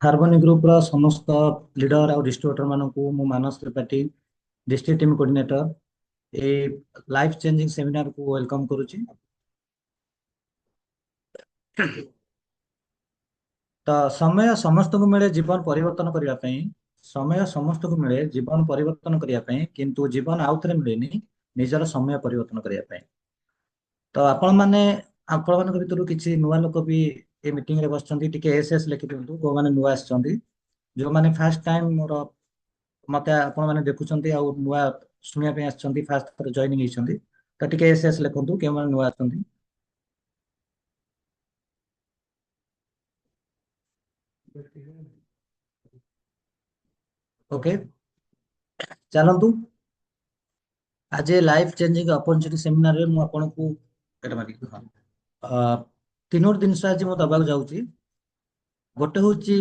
Harmony group ର ସମସ୍ତ leader ଆଉ ଡିଷ୍ଟ୍ରିବ୍ୟୁଟର ମାନଙ୍କୁ ମୁଁ Manas Tripathi district team coordinator a life changing seminar କୁ ୱେଲକମ୍ କରୁଛି। ତ ସମୟ ସମସ୍ତଙ୍କୁ ମିଳେ ଜୀବନ ପରିବର୍ତ୍ତନ କରିବା ପାଇଁ। ସମୟ ସମସ୍ତଙ୍କୁ ମିଳେ ଜୀବନ ପରିବର୍ତ୍ତନ କରିବା ପାଇଁ, କିନ୍ତୁ ଜୀବନ ଆଉ ଥରେ ମିଳେନି ନିଜର ସମୟ ପରିବର୍ତ୍ତନ କରିବା ପାଇଁ। ତ ଆପଣମାନଙ୍କ ଭିତରୁ କିଛି ନୂଆ ଲୋକ ବି ଏ ମିଟିଂ ରେ ବସିଛନ୍ତି, ଟିକେ ଏସ୍ ଏସ୍ ଲେଖି ଦିଅନ୍ତୁ ଯୋଉମାନେ ନୂଆ ଆସିଛନ୍ତି। ଯୋଉମାନେ ଫାର୍ଷ୍ଟ ଟାଇମ ମୋର ମତେ ଆପଣ ମାନେ ଦେଖୁଛନ୍ତି ଆଉ ନୂଆ ଶୁଣିବା ପାଇଁ ଆସିଛନ୍ତି, ଫାର୍ଷ୍ଟ ଥର ଜଏନିଂ ହେଇଛନ୍ତି, ତ ଟିକେ ଏସ୍ ଏସ୍ ଲେଖନ୍ତୁ କେଉଁମାନେ ନୂଆ ଆସିଛନ୍ତି। ଓକେ, ଚାଲନ୍ତୁ। ଆଜି ଲାଇଫ ଚେଞ୍ଜିଂ ଅପରଚୁନିଟି ସେମିନାରରେ ମୁଁ ଆପଣଙ୍କୁ ଏଇଟା ମାଗିବି, ହଁ। ଅ, ତିନୋଟି ଜିନିଷ ଆଜି ମୁଁ ଦବାକୁ ଯାଉଛି। ଗୋଟେ ହଉଛି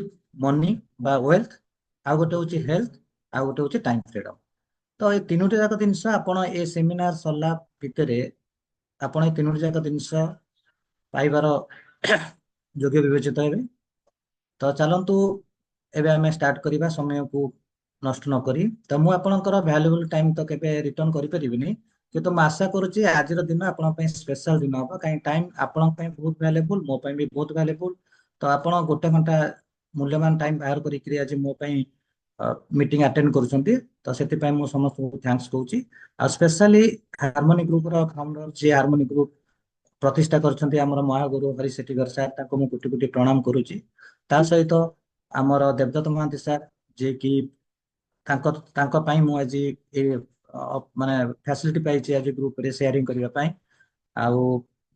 ମନି ବା ୱେଲ୍ଥ, ଆଉ ଗୋଟେ ହଉଛି ହେଲ୍ଥ, ଆଉ ଗୋଟେ ହଉଛି ଟାଇମ ଫ୍ରିଡମ। ତ ଏଇ ତିନୋଟି ଯାକ ଜିନିଷ ଆପଣ ଏ ସେମିନାର ସରିଲା ଭିତରେ ଆପଣ ଏଇ ତିନୋଟି ଯାକ ଜିନିଷ ପାଇବାର ଯୋଗ୍ୟ ବିବେଚିତ ହେବେ। ତ ଚାଲନ୍ତୁ ଏବେ ଆମେ ଷ୍ଟାର୍ଟ କରିବା ସମୟକୁ ନଷ୍ଟ ନ କରି। ତ ମୁଁ ଆପଣଙ୍କର ଭ୍ୟାଲୁଏବଲ ଟାଇମ ତ କେବେ ରିଟର୍ନ କରିପାରିବିନି, କିନ୍ତୁ ମୁଁ ଆଶା କରୁଛି ଆଜିର ଦିନ ଆପଣଙ୍କ ପାଇଁ ସ୍ପେଶାଲ ଦିନ ହବ, କାହିଁକି ଟାଇମ ଆପଣଙ୍କ ପାଇଁ ବହୁତ ଭ୍ୟାଲୁଏବଲ, ମୋ ପାଇଁ ବି ବହୁତ ଭ୍ୟାଲୁଏବଲ। ତ ଆପଣ ଗୋଟେ ଘଣ୍ଟା ମୂଲ୍ୟବାନ ଟାଇମ ବାହାର କରିକିରି ଆଜି ମୋ ପାଇଁ ମିଟିଂ ଆଟେଣ୍ଡ କରୁଛନ୍ତି, ତ ସେଥିପାଇଁ ମୁଁ ସମସ୍ତଙ୍କୁ ଥ୍ୟାଙ୍କ୍ସ କହୁଛି। ଆଉ ସ୍ପେଶାଲି ହାରମୋନି ଗ୍ରୁପର ଫାଉଣ୍ଡର ଯିଏ ହାରମୋନି ଗ୍ରୁପ ପ୍ରତିଷ୍ଠା କରିଛନ୍ତି ଆମର ମହାଗୁରୁ ହରି ସେଠିଗର ସାର୍, ତାଙ୍କୁ ମୁଁ କୋଟି କୋଟି ପ୍ରଣାମ କରୁଛି। ତା ସହିତ ଆମର ଦେବଦତ୍ତ ମହାନ୍ତି ସାର୍, ଯିଏ କି ତାଙ୍କ ତାଙ୍କ ପାଇଁ ମୁଁ ଆଜି ଏ ମାନେ ଫ୍ୟାସିଲିଟି ପାଇଛି ଆଜି ଗ୍ରୁପରେ ସେୟାରିଂ କରିବା ପାଇଁ। ଆଉ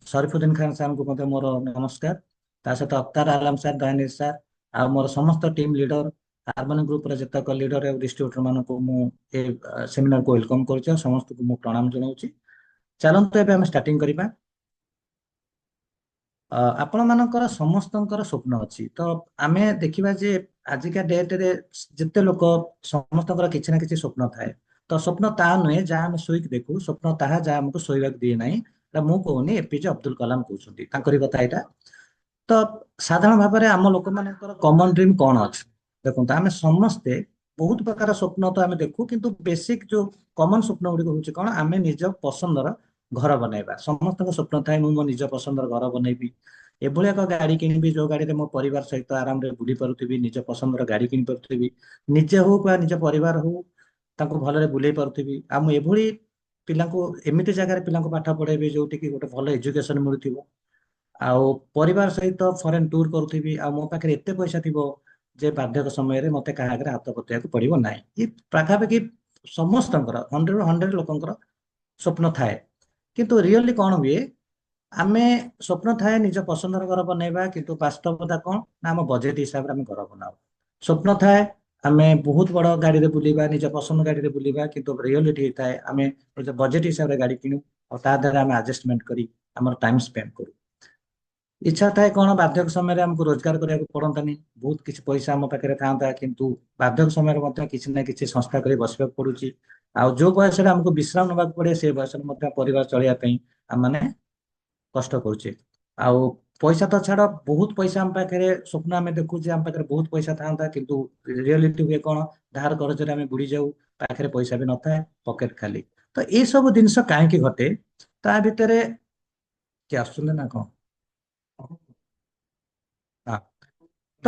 ସରିଫୁଦ୍ଦିନ ଖାନ ସାର୍ଙ୍କୁ ମଧ୍ୟ ମୋର ନମସ୍କାର। ତା ସହିତ ଅକ୍ତାର ଆଲମ ସାର୍, ଦୟାନିଧି ସାର୍, ଆଉ ମୋର ସମସ୍ତ ଟିମ୍ ଲିଡର, ହାରମୋନି ଗ୍ରୁପର ଯେତେକ ଲିଡର ଏବଂ ଡିଷ୍ଟ୍ରିବ୍ୟୁଟର ମାନଙ୍କୁ ମୁଁ ଏ ସେମିନାରକୁ ୱେଲକମ୍ କରୁଛି ଆଉ ସମସ୍ତଙ୍କୁ ମୁଁ ପ୍ରଣାମ ଜଣାଉଛି। ଚାଲନ୍ତୁ ଏବେ ଆମେ ଷ୍ଟାର୍ଟିଂ କରିବା। ଆପଣ ମାନଙ୍କର ସମସ୍ତଙ୍କର ସ୍ୱପ୍ନ ଅଛି, ତ ଆମେ ଦେଖିବା ଯେ ଆଜିକା ଡେଟରେ ଯେତେ ଲୋକ ସମସ୍ତଙ୍କର କିଛି ନା କିଛି ସ୍ୱପ୍ନ ଥାଏ। ତ ସ୍ୱପ୍ନ ତାହା ନୁହେଁ ଯାହା ଆମେ ଶୋଇକି ଦେଖୁ, ସ୍ୱପ୍ନ ତାହା ଯାହା ଆମକୁ ଶୋଇବାକୁ ଦିଏ ନାହିଁ। ଏଟା ମୁଁ କହୁନି, ଏପିଜେ ଅବଦୁଲ କଲାମ କହୁଛନ୍ତି, ତାଙ୍କରି କଥା ଏଇଟା। ତ ସାଧାରଣ ଭାବରେ ଆମ ଲୋକମାନଙ୍କର କମନ ଡ୍ରିମ୍ କଣ ଅଛି? ଦେଖନ୍ତୁ, ଆମେ ସମସ୍ତେ ବହୁତ ପ୍ରକାର ସ୍ୱପ୍ନ ତ ଆମେ ଦେଖୁ, କିନ୍ତୁ ବେସିକ ଯୋଉ କମନ ସ୍ୱପ୍ନ ଗୁଡିକ ହଉଛି କଣ, ଆମେ ନିଜ ପସନ୍ଦର ଘର ବନେଇବା। ସମସ୍ତଙ୍କ ସ୍ୱପ୍ନ ଥାଏ ମୁଁ ମୋ ନିଜ ପସନ୍ଦର ଘର ବନେଇବି, ଏଭଳି ଏକ ଗାଡି କିଣିବି ଯୋଉ ଗାଡିରେ ମୋ ପରିବାର ସହିତ ଆରାମରେ ବୁଲି ପାରୁଥିବି, ନିଜ ପସନ୍ଦର ଗାଡି କିଣି ପାରୁଥିବି, ନିଜେ ହଉ ବା ନିଜ ପରିବାର ହଉ ତାଙ୍କୁ ଭଲରେ ବୁଲେଇ ପାରୁଥିବି। ଆଉ ମୁଁ ଏଭଳି ପିଲାଙ୍କୁ ଏମିତି ଜାଗାରେ ପିଲାଙ୍କୁ ପାଠ ପଢେଇବି ଯୋଉଠି କି ଗୋଟେ ଭଲ ଏଜୁକେସନ ମିଳୁଥିବ, ଆଉ ପରିବାର ସହିତ ଫରେନ ଟୁର କରୁଥିବି, ଆଉ ମୋ ପାଖରେ ଏତେ ପଇସା ଥିବ ଯେ ବାର୍ଦ୍ଧକ୍ୟ ସମୟରେ ମତେ କାହା ଆଗରେ ହାତ ପତେଇବାକୁ ପଡିବ ନାହିଁ। ଏ ପାଖାପାଖି ସମସ୍ତଙ୍କର 100 ଲୋକଙ୍କର ସ୍ୱପ୍ନ ଥାଏ। କିନ୍ତୁ ରିଅଲି କଣ ହୁଏ, ଆମେ ସ୍ୱପ୍ନ ଥାଏ ନିଜ ପସନ୍ଦର ଘର ବନେଇବା, କିନ୍ତୁ ବାସ୍ତବତା କଣ ନା ଆମ ବଜେଟ ହିସାବରେ ଆମେ ଘର ବନାଉ। ସ୍ୱପ୍ନ ଥାଏ ଆମେ ବହୁତ ବଡ ଗାଡିରେ ବୁଲିବା, ନିଜ ପସନ୍ଦ ଗାଡିରେ ବୁଲିବା, କିନ୍ତୁ ରିଅଲିଟି ହେଇଥାଏ ଆମେ ନିଜ ବଜେଟ ହିସାବରେ ଗାଡି କିଣୁ ଆଉ ତା ଦ୍ୱାରା ଆମେ ଆଡଜଷ୍ଟମେଣ୍ଟ କରି ଆମର ଟାଇମ ସ୍ପେଣ୍ଡ କରୁ। ଇଚ୍ଛା ଥାଏ କଣ, ବାର୍ଦ୍ଧକ୍ୟ ସମୟରେ ଆମକୁ ରୋଜଗାର କରିବାକୁ ପଡନ୍ତାନି, ବହୁତ କିଛି ପଇସା ଆମ ପାଖରେ ଥାନ୍ତା, କିନ୍ତୁ ବାର୍ଦ୍ଧକ୍ୟ ସମୟରେ ମଧ୍ୟ କିଛି ନା କିଛି ସଂସ୍ଥା କରି ବସିବାକୁ ପଡୁଛି। ଆଉ ଯୋଉ ବୟସରେ ଆମକୁ ବିଶ୍ରାମ ନେବାକୁ ପଡେ, ସେ ବୟସରେ ମଧ୍ୟ ପରିବାର ଚଳିବା ପାଇଁ ଆମମାନେ କଷ୍ଟ କରୁଛେ। ଆଉ ପଇସା ତ ଛାଡ, ବହୁତ ପଇସା ଆମ ପାଖରେ, ସ୍ୱପ୍ନ ଆମେ ଦେଖୁ ଯେ ଆମ ପାଖରେ ବହୁତ ପଇସା ଥାନ୍ତା, କିନ୍ତୁ ରିଅଲିଟି ହୁଏ କଣ, ଧାର କରଜରେ ଆମେ ବୁଡି ଯାଉ, ପାଖରେ ପଇସା ବି ନଥାଏ, ପକେଟ ଖାଲି। ତ ଏଇ ସବୁ ଜିନିଷ କାହିଁକି ଘଟେ, ତା ଭିତରେ କିଏ ଆସୁଛନ୍ତି ନା କଣ? ହଁ। ତ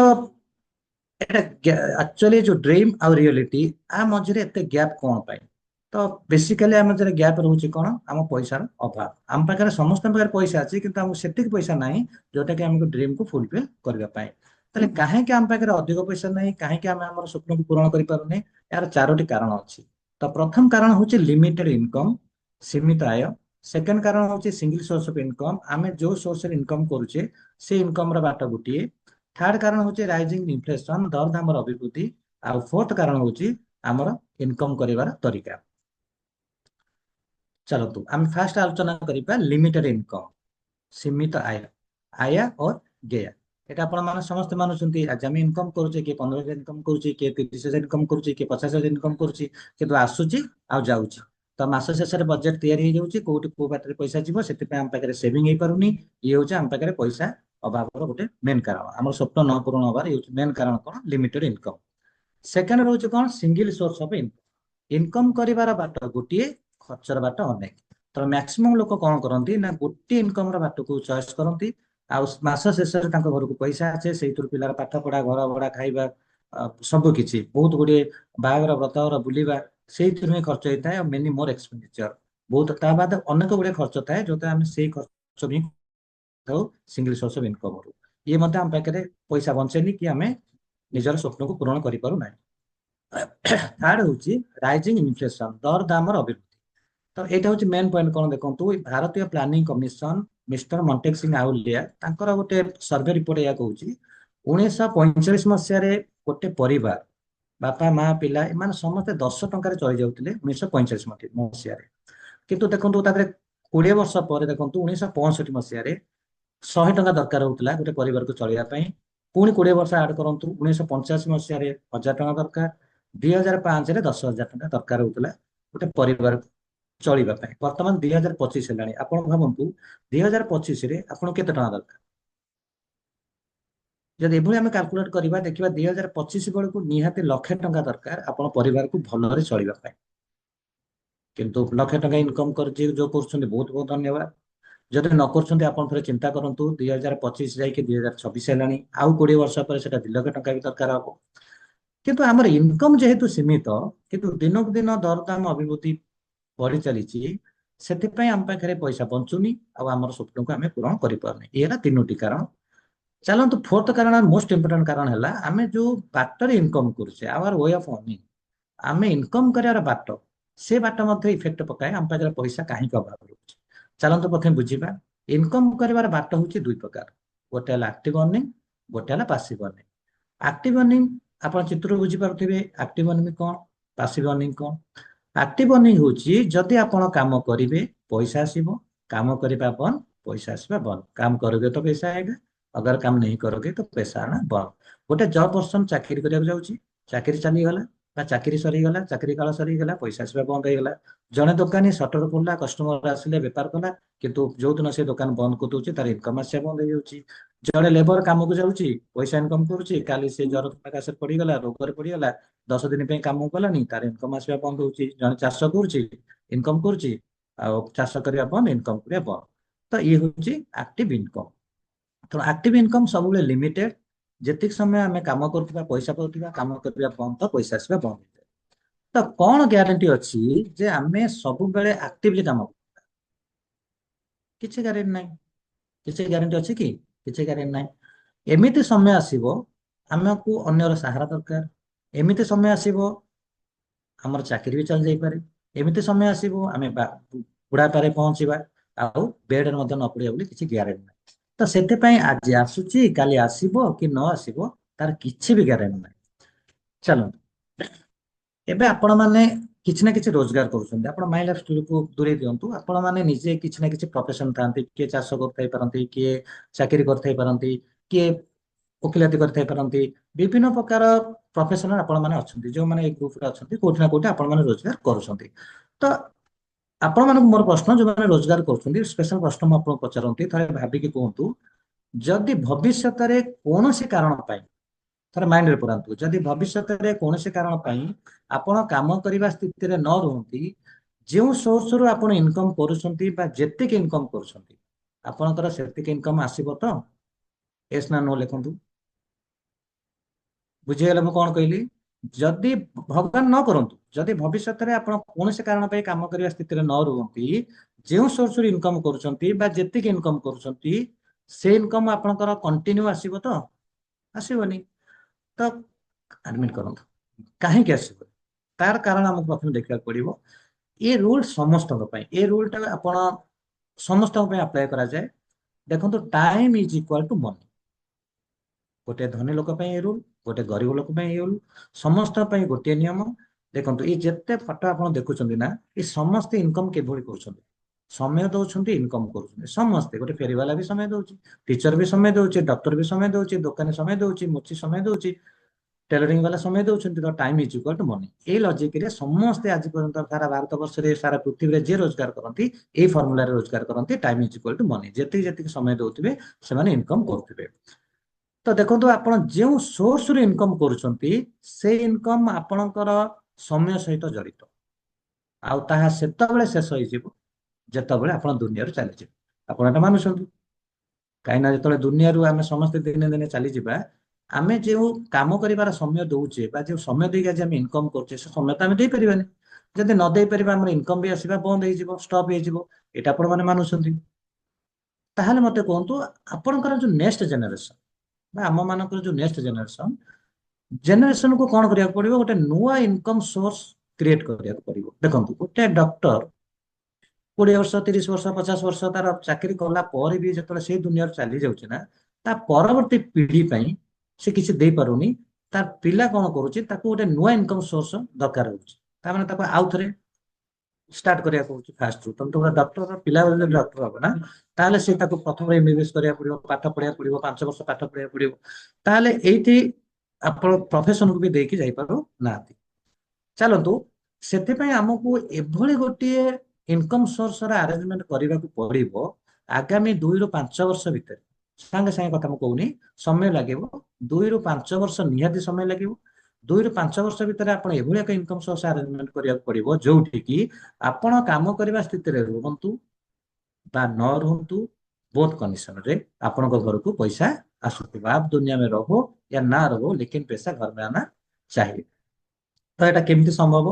ଏଟା ଆକ୍ଚୁଆଲି ଯୋଉ ଡ୍ରିମ୍ ଆଉ ରିଅଲିଟି ଆ ମଝିରେ ଏତେ ଗ୍ୟାପ୍ କଣ ପାଇଁ? ତ ବେସିକାଲି ଆମ ମଝିରେ ଗ୍ୟାପ୍ ରହୁଛି କଣ, ଆମ ପଇସାର ଅଭାବ। ଆମ ପାଖରେ ସମସ୍ତଙ୍କ ପାଖରେ ପଇସା ଅଛି, କିନ୍ତୁ ଆମକୁ ସେତିକି ପଇସା ନାହିଁ ଯୋଉଟା କି ଆମକୁ ଡ୍ରିମକୁ ଫୁଲଫିଲ କରିବା ପାଇଁ। ତାହେଲେ କାହିଁକି ଆମ ପାଖରେ ଅଧିକ ପଇସା ନାହିଁ, କାହିଁକି ଆମେ ଆମର ସ୍ୱପ୍ନକୁ ପୂରଣ କରିପାରୁନେ? ଏହାର ଚାରୋଟି କାରଣ ଅଛି। ତ ପ୍ରଥମ କାରଣ ହଉଛି ଲିମିଟେଡ ଇନକମ୍, ସୀମିତ ଆୟ। ସେକେଣ୍ଡ କାରଣ ହଉଛି ସିଙ୍ଗଲ ସୋର୍ସ ଅଫ ଇନକମ୍, ଆମେ ଯୋଉ ସୋର୍ସରେ ଇନକମ୍ କରୁଛେ ସେ ଇନକମ୍ ର ବାଟ ଗୋଟିଏ। ଥାର୍ଡ କାରଣ ହଉଛି ରାଇଜିଂ ଇନଫ୍ଲେସନ, ଦରଦାମର ଅଭିବୃଦ୍ଧି। ଆଉ ଫୋର୍ଥ କାରଣ ହଉଛି ଆମର ଇନକମ୍ କରିବାର ତରିକା। ଚାଲନ୍ତୁ ଆମେ ଫାଷ୍ଟ ଆଲୋଚନା କରିବା ଲିମିଟେଡ ଇନକମ୍, ସୀମିତ ଆୟ, ଆୟ ଓ ବ୍ୟୟ। ଏଟା ଆପଣ ମାନେ ସମସ୍ତେ ମାନୁଛନ୍ତି, ଆଜି ଆମେ ଇନକମ୍ କରୁଛେ, କିଏ 15,000 ଇନକମ୍ କରୁଛି, କିଏ 30,000 ଇନକମ୍ କରୁଛି, କିଏ 50,000 ଇନକମ୍ କରୁଛି, କିନ୍ତୁ ଆସୁଛି ଆଉ ଯାଉଛି। ତ ମାସ ଶେଷରେ ବଜେଟ ତିଆରି ହେଇଯାଉଛି, କୋଉଠି କୋଉ ବାଟରେ ପଇସା ଯିବ, ସେଥିପାଇଁ ଆମ ପାଖରେ ସେଭିଂ ହେଇପାରୁନି। ଇଏ ହଉଛି ଆମ ପାଖରେ ପଇସା ଅଭାବର ଗୋଟେ ମେନ୍ କାରଣ। ଆମର ସ୍ୱପ୍ନ ନ ପୂରଣ ହବାର ମେନ୍ କାରଣ କଣ? Limited income. ସେକେଣ୍ଡ ରହୁଛି କଣ? Single source of income. Income କରିବାର ବାଟ ଗୋଟିଏ, ଖର୍ଚ୍ଚର ବାଟ ଅନେକ। ତ ମ୍ୟାକ୍ସିମମ୍ ଲୋକ କଣ କରନ୍ତି ନା ଗୋଟିଏ ଇନକମ୍ ର ବାଟକୁ ଚଏସ୍ କରନ୍ତି। ଆଉ ମାସ ଶେଷରେ ତାଙ୍କ ଘରକୁ ପଇସା ଆସେ, ସେଇଥିରୁ ପିଲାର ପାଠ ପଢା, ଘର ଭଡା, ଖାଇବା, ସବୁ କିଛି, ବହୁତ ଗୁଡିଏ ବାହାଘର, ବ୍ରତଘର, ବୁଲିବା, ସେଇଥିରୁ ହିଁ ଖର୍ଚ୍ଚ ହେଇଥାଏ। ଆଉ ମେନି ମୋର ଏକ୍ସପେଣ୍ଡିଚର ବହୁତ, ତା ବାଦ ଅନେକ ଗୁଡିଏ ଖର୍ଚ୍ଚ ଥାଏ ଯୋଉଟା ଆମେ ସେଇ ଖର୍ଚ୍ଚ ବି ସିଙ୍ଗଲ ସୋର୍ସ ଅଫ ଇନକମ୍ ରୁ। ଇଏ ମଧ୍ୟ ଆମ ପାଖରେ ପଇସା ବଞ୍ଚେନି କି ଆମେ ନିଜର ସ୍ୱପ୍ନକୁ ପୂରଣ କରିପାରୁ ନାହିଁ। ଥାର୍ଡ ହଉଛି ରାଇଜିଂ ଇନଫ୍ଲେସନ, ଦର ଦାମର ଅଭିବୃଦ୍ଧି। ତ ଏଇଟା ହଉଛି ମେନ୍ ପଏଣ୍ଟ। କଣ ଦେଖନ୍ତୁ, ଭାରତୀୟ planning commission mister Montek Singh ଆଉଲିଆ, ତାଙ୍କର ଗୋଟେ ସର୍ଭେ ରିପୋର୍ଟ ଏହା କହୁଛି 1945 ମସିହାରେ ଗୋଟେ ପରିବାର, ବାପା ମା ପିଲା, ଏମାନେ ସମସ୍ତେ 10 ଟଙ୍କାରେ ଚଳି ଯାଉଥିଲେ 1945 ମସିହାରେ। କିନ୍ତୁ ଦେଖନ୍ତୁ ତା ଦେହରେ 20 ବର୍ଷ ପରେ ଦେଖନ୍ତୁ 1965 ମସିହାରେ 100 ଟଙ୍କା ଦରକାର ହଉଥିଲା ଗୋଟେ ପରିବାରକୁ ଚଳିବା ପାଇଁ। ପୁଣି 20 ବର୍ଷ ଆଡ କରନ୍ତୁ, 1985 ମସିହାରେ 1000 ଟଙ୍କା ଦରକାର। 2005ରେ 10,000 ଟଙ୍କା ଦରକାର ହଉଥିଲା ଗୋଟେ ପରିବାରକୁ ଚଳିବା ପାଇଁ। ବର୍ତ୍ତମାନ 2025 ହେଲାଣି, ଆପଣ ଭାବନ୍ତୁ 2025ରେ ଆପଣଙ୍କୁ କେତେ ଟଙ୍କା ଦରକାର? ଯଦି ଏଭଳି ଆମେ କାଲକୁଲେଟ କରିବା, ଦେଖିବା 2025 ବେଳକୁ ନିହାତି 1,00,000 ଟଙ୍କା ଦରକାର ଆପଣ ପରିବାରକୁ ଭଲରେ ଚଳିବା ପାଇଁ। କିନ୍ତୁ 1,00,000 ଟଙ୍କା ଇନକମ କରିଛି ଯୋଉ କରୁଛନ୍ତି, ବହୁତ ବହୁତ ଧନ୍ୟବାଦ। ଯଦି ନ କରୁଛନ୍ତି, ଆପଣ ଥରେ ଚିନ୍ତା କରନ୍ତୁ, 2025 ଯାଇକି 2026 ହେଲାଣି, ଆଉ 20 ବର୍ଷ ପରେ ସେଟା 2,00,000 ଟଙ୍କା ବି ଦରକାର ହବ। କିନ୍ତୁ ଆମର ଇନକମ ଯେହେତୁ ସୀମିତ, କିନ୍ତୁ ଦିନକୁ ଦିନ ଦରଦାମ ଅଭିବୃଦ୍ଧି ବଢି ଚାଲିଛି, ସେଥିପାଇଁ ଆମ ପାଖରେ ପଇସା ବଞ୍ଚୁନି, ଆଉ ଆମର ସ୍ୱପ୍ନକୁ ଆମେ ପୂରଣ କରିପାରୁନି। ଏ ହେଲା 3ଟି କାରଣ। ଚାଲନ୍ତୁ ଫୋର୍ଥ କାରଣ, ମୋଷ୍ଟ ଇମ୍ପୋର୍ଟାଣ୍ଟ କାରଣ ହେଲା ଆମେ ଯୋଉ ବାଟରେ ଇନକମ କରୁଛେ, ଆୱାର ୱେ ଅଫ ଅର୍ନିଂ, ଆମେ ଇନକମ କରିବାର ବାଟ, ସେ ବାଟ ମଧ୍ୟ ଇଫେକ୍ଟ ପକାଏ ଆମ ପାଖରେ ପଇସା କାହିଁକି ଅଭାବ ରହୁଛି। ଚାଲନ୍ତୁ ପ୍ରଥମେ ବୁଝିବା, ଇନକମ କରିବାର ବାଟ ହଉଛି ଦୁଇ ପ୍ରକାର। ଗୋଟେ ହେଲା ଆକ୍ଟିଭ ଅର୍ନିଂ, ଗୋଟେ ହେଲା ପାସିଭ ଅର୍ନିଂ। ଆକ୍ଟିଭ ଅର୍ନିଂ ଆପଣ ଚିତ୍ରରୁ ବୁଝିପାରୁଥିବେ, ଆକ୍ଟିଭ ଅର୍ନିଂ କଣ, ପାସିଭ ଅର୍ନିଂ କଣ। ଆକ୍ଟିଭ ଅର୍ନିଂ ହଉଛି ଯଦି ଆପଣ କାମ କରିବେ ପଇସା ଆସିବ, କାମ କରିବା ବନ୍ଦ पैसा आसवा बंद, काम करोगे तो पैसा आएगा, अगर काम नहीं करोगे तो पैसा आना बंद। गोटे जब पर्सन चाकरी करने जाऊँगी, चाकरी चलीगला, चाकरी सरीगला, चाकरी काल सरीगला, पैसा आसवा बंद होगा। जड़े दोकानी सटर खोलला, कस्टमर आसिले बेपार कला, किंतु जो दिन से दुकान बंद कर दूसरी तार इनकम आसा बंद हो जाऊँगी। जड़े लेबर काम को जाऊँगी, पैसा इनकम करुच्ची, काली से ज्वर प्रकाश पड़गला, रोग पड़गला, 10 दिन काम कलानी, तार इनकम आसवा बंद हो। जड़े चाष करुच्ची, इनकम करुच्ची, चाष करने बंद, इनकम करने बंद। तो ये हूँ एक्टिव इनकम। तो एक्टिव इनकम सब लिमिटेड, जितक समय आम कम कर पैसा पाऊा, कम करने बंद तो पैसा आसवा बंद। तो कौन ग्यारंटी अच्छी जे आम सब बेले एक्टिवली कम, किसी ग्यारंटी ना, किसी ग्यारंटी अच्छी कि किसी ग्यारंटी ना। एमती समय आसो आमको अन्यर सहारा दरकार, एमती समय आसो आमर चाकरी भी चल जापे, एमती समय आसो आम बुढ़ापे पहुंचवा, आउ बेड न पड़ा बोली किसी ग्यारंटी ना। तो से आज आसूची काली आसो कि न आसो तार किसी भी ग्यारंटी ना। चलो एबे आपण माने किछि ना किछि रोजगार करूछन्ते, आपण माइ लाइफ स्टाइल को दूरे दियंतु। आपण माने निजे किछि ना किछि प्रोफेशन थांती, किए चाष करथाई परंती, किए चाकरी करथाई परंती, किए ओकिलाती करथाई परंती, विभिन्न प्रकार प्रोफेशनल आपण माने अछंती, जो माने एक ग्रुप रे अछंती, कोठी ना कोठी आपण माने रोजगार करूछन्ती। तो आपण माने मोर प्रश्न, जो माने रोजगार करूछन्ती, स्पेशल प्रश्न म आपण पचारंती, थरे भाबी कि कहंतु, जदि भविष्यत रे कोनोसी कारण पाई, थोड़ा माइंड रे पुरांतु, जदि भविष्यत रे कोनोसी कारण पाई आपण काम करिबा स्थिति रे न रहंती, जो सोर्स रु आपण इनकम करूछंती बा जेतिक इनकम करूछंती, आपणकर सेतिक इनकम आसीबो तो? एस ना नो लेखंतु। बुझिगले मु कोन कहली? जदि भगवान न करंतु, जदि भविष्यत रे आपण कोनोसी कारण पाई काम करिबा स्थिति रे न रहंती, जो सोर्स रु इनकम करूछंती बा जेतिक इनकम करूछंती, से इनकम आपणकर कंटिन्यू आसीबो तो? आसीबोनी। तो एडमिट करंतु कहीं आसो, तार कारण आमको प्रथम देखा पड़ो। ये रूल समस्त ये रूल टा आप समस्त अप्लाई करा जाए। देखो time is equal to money, गोटे धनी लोक ये रूल, गोटे गरीब लोक ये रूल, समस्त गोटे नियम। देखो ये जिते फटो आप देखुं ना, ये समस्त इनकम के कर समय दौरान इनकम कर समस्ते, गोटे फेरीवाला भी समय दौर, टीचर भी समय दौर, डॉक्टर भी समय दौर, दुकानी समय दौर, मुची समय दौर, ଟେଲରିଂ ବାଲା ସମୟ ଦଉଛନ୍ତି ତ time is equal to money. ଏଇ ଲଜିକରେ ସମସ୍ତେ ଆଜି ପର୍ଯ୍ୟନ୍ତ ସାରା ଭାରତ ବର୍ଷରେ ସାରା ପୃଥିବୀରେ ଯିଏ ରୋଜଗାର କରନ୍ତି ଏଇ ଫର୍ମୁଲାରେ ରୋଜଗାର କରନ୍ତି, time is equal to money. ଯେତିକି ଯେତିକି ସମୟ ଦଉଥିବେ ସେମାନେ ଇନକମ କରୁଥିବେ। ତ ଦେଖନ୍ତୁ ଆପଣ ଯେଉଁ ସୋର୍ସରୁ ଇନକମ କରୁଛନ୍ତି ସେଇ ଇନକମ ଆପଣଙ୍କର ସମୟ ସହିତ ଜଡିତ, ଆଉ ତାହା ସେତେବେଳେ ଶେଷ ହେଇଯିବ ଯେତେବେଳେ ଆପଣ ଦୁନିଆରୁ ଚାଲିଯିବେ। ଆପଣ ଏଟା ମାନୁଛନ୍ତି? କାହିଁକିନା ଯେତେବେଳେ ଦୁନିଆରୁ ଆମେ ସମସ୍ତେ ଦିନେ ଦିନେ ଚାଲିଯିବା, ଆମେ ଯେଉଁ କାମ କରିବାର ସମୟ ଦଉଛେ ବା ଯେଉଁ ସମୟ ଦେଇକି ଆଜି ଆମେ ଇନକମ କରୁଛେ ସେ ସମୟ ତ ଆମେ ଦେଇପାରିବାନି। ଯଦି ନ ଦେଇପାରିବା ଆମର ଇନକମ ବି ଆସିବା ବନ୍ଦ ହେଇଯିବ, ଷ୍ଟପ୍ ହେଇଯିବ। ଏଇଟା ଆପଣ ମାନେ ମାନୁଛନ୍ତି? ତାହେଲେ ମତେ କୁହନ୍ତୁ, ଆପଣଙ୍କର ଯୋଉ ନେକ୍ସଟ ଜେନେରେସନ ବା ଆମ ମାନଙ୍କର ଯୋଉ ନେକ୍ସଟ ଜେନେରେସନକୁ କଣ କରିବାକୁ ପଡିବ? ଗୋଟେ ନୂଆ ଇନକମ ସୋର୍ସ କ୍ରିଏଟ କରିବାକୁ ପଡିବ। ଦେଖନ୍ତୁ, ଗୋଟେ ଡକ୍ଟର 20 ବର୍ଷ 30 ବର୍ଷ 50 ବର୍ଷ ତାର ଚାକିରି କଲା ପରେ ବି ଯେତେବେଳେ ସେଇ ଦୁନିଆରୁ ଚାଲି ଯାଉଛି ନା, ତା ପରବର୍ତ୍ତୀ ପିଢି ପାଇଁ ସେ କିଛି ଦେଇପାରୁନି। ତାର ପିଲା କଣ କରୁଛି, ତାକୁ ଗୋଟେ ନୂଆ ଇନକମ ସୋର୍ସ ଦରକାର ହଉଛି। ତାମାନେ ତାକୁ ଆଉ ଥରେ ଷ୍ଟାର୍ଟ କରିବାକୁ ହଉଛି ଫାଷ୍ଟରୁ। ତମେ ତ ଡକ୍ଟର ପିଲା ଯଦି ଡକ୍ଟର ହବ ନା, ତାହେଲେ ସେ ତାକୁ ପ୍ରଥମେ ଏମବିବିଏସ୍ କରିବାକୁ ପଡିବ, ପାଠ ପଢିବାକୁ ପଡିବ, 5 ବର୍ଷ ପାଠ ପଢିବାକୁ ପଡିବ। ତାହେଲେ ଏଇଠି ଆପଣ ପ୍ରଫେସନକୁ ବି ଦେଇକି ଯାଇପାରୁ ନାହାନ୍ତି। ଚାଲନ୍ତୁ, ସେଥିପାଇଁ ଆମକୁ ଏଭଳି ଗୋଟିଏ ଇନକମ ସୋର୍ସର ଆରେଞ୍ଜମେଣ୍ଟ କରିବାକୁ ପଡିବ ଆଗାମୀ 2 ରୁ 5 ବର୍ଷ ଭିତରେ। ସାଙ୍ଗେ ସାଙ୍ଗେ କଥା ମୁଁ କହୁନି, ସମୟ ଲାଗିବ। 2 ରୁ 5 ବର୍ଷ ନିହାତି ସମୟ ଲାଗିବ। 2 ରୁ 5 ବର୍ଷ ଭିତରେ ଆପଣ ଏଭଳି ଏକ ଇନକମ ସୋର୍ସ ଆରେଞ୍ଜମେଣ୍ଟ କରିବାକୁ ପଡିବ ଯୋଉଠି କି ଆପଣ କାମ କରିବା ସ୍ଥିତିରେ ରୁହନ୍ତୁ ବା ନ ରୁହନ୍ତୁ, ବୋଥ କଣ୍ଡିସନରେ ଆପଣଙ୍କ ଘରକୁ ପଇସା ଆସୁଥିବ। आप दुनिया में रहो या ना रहो लेकिन पैसा घर में आना चाहिए। ତ ଏଇଟା କେମିତି ସମ୍ଭବ?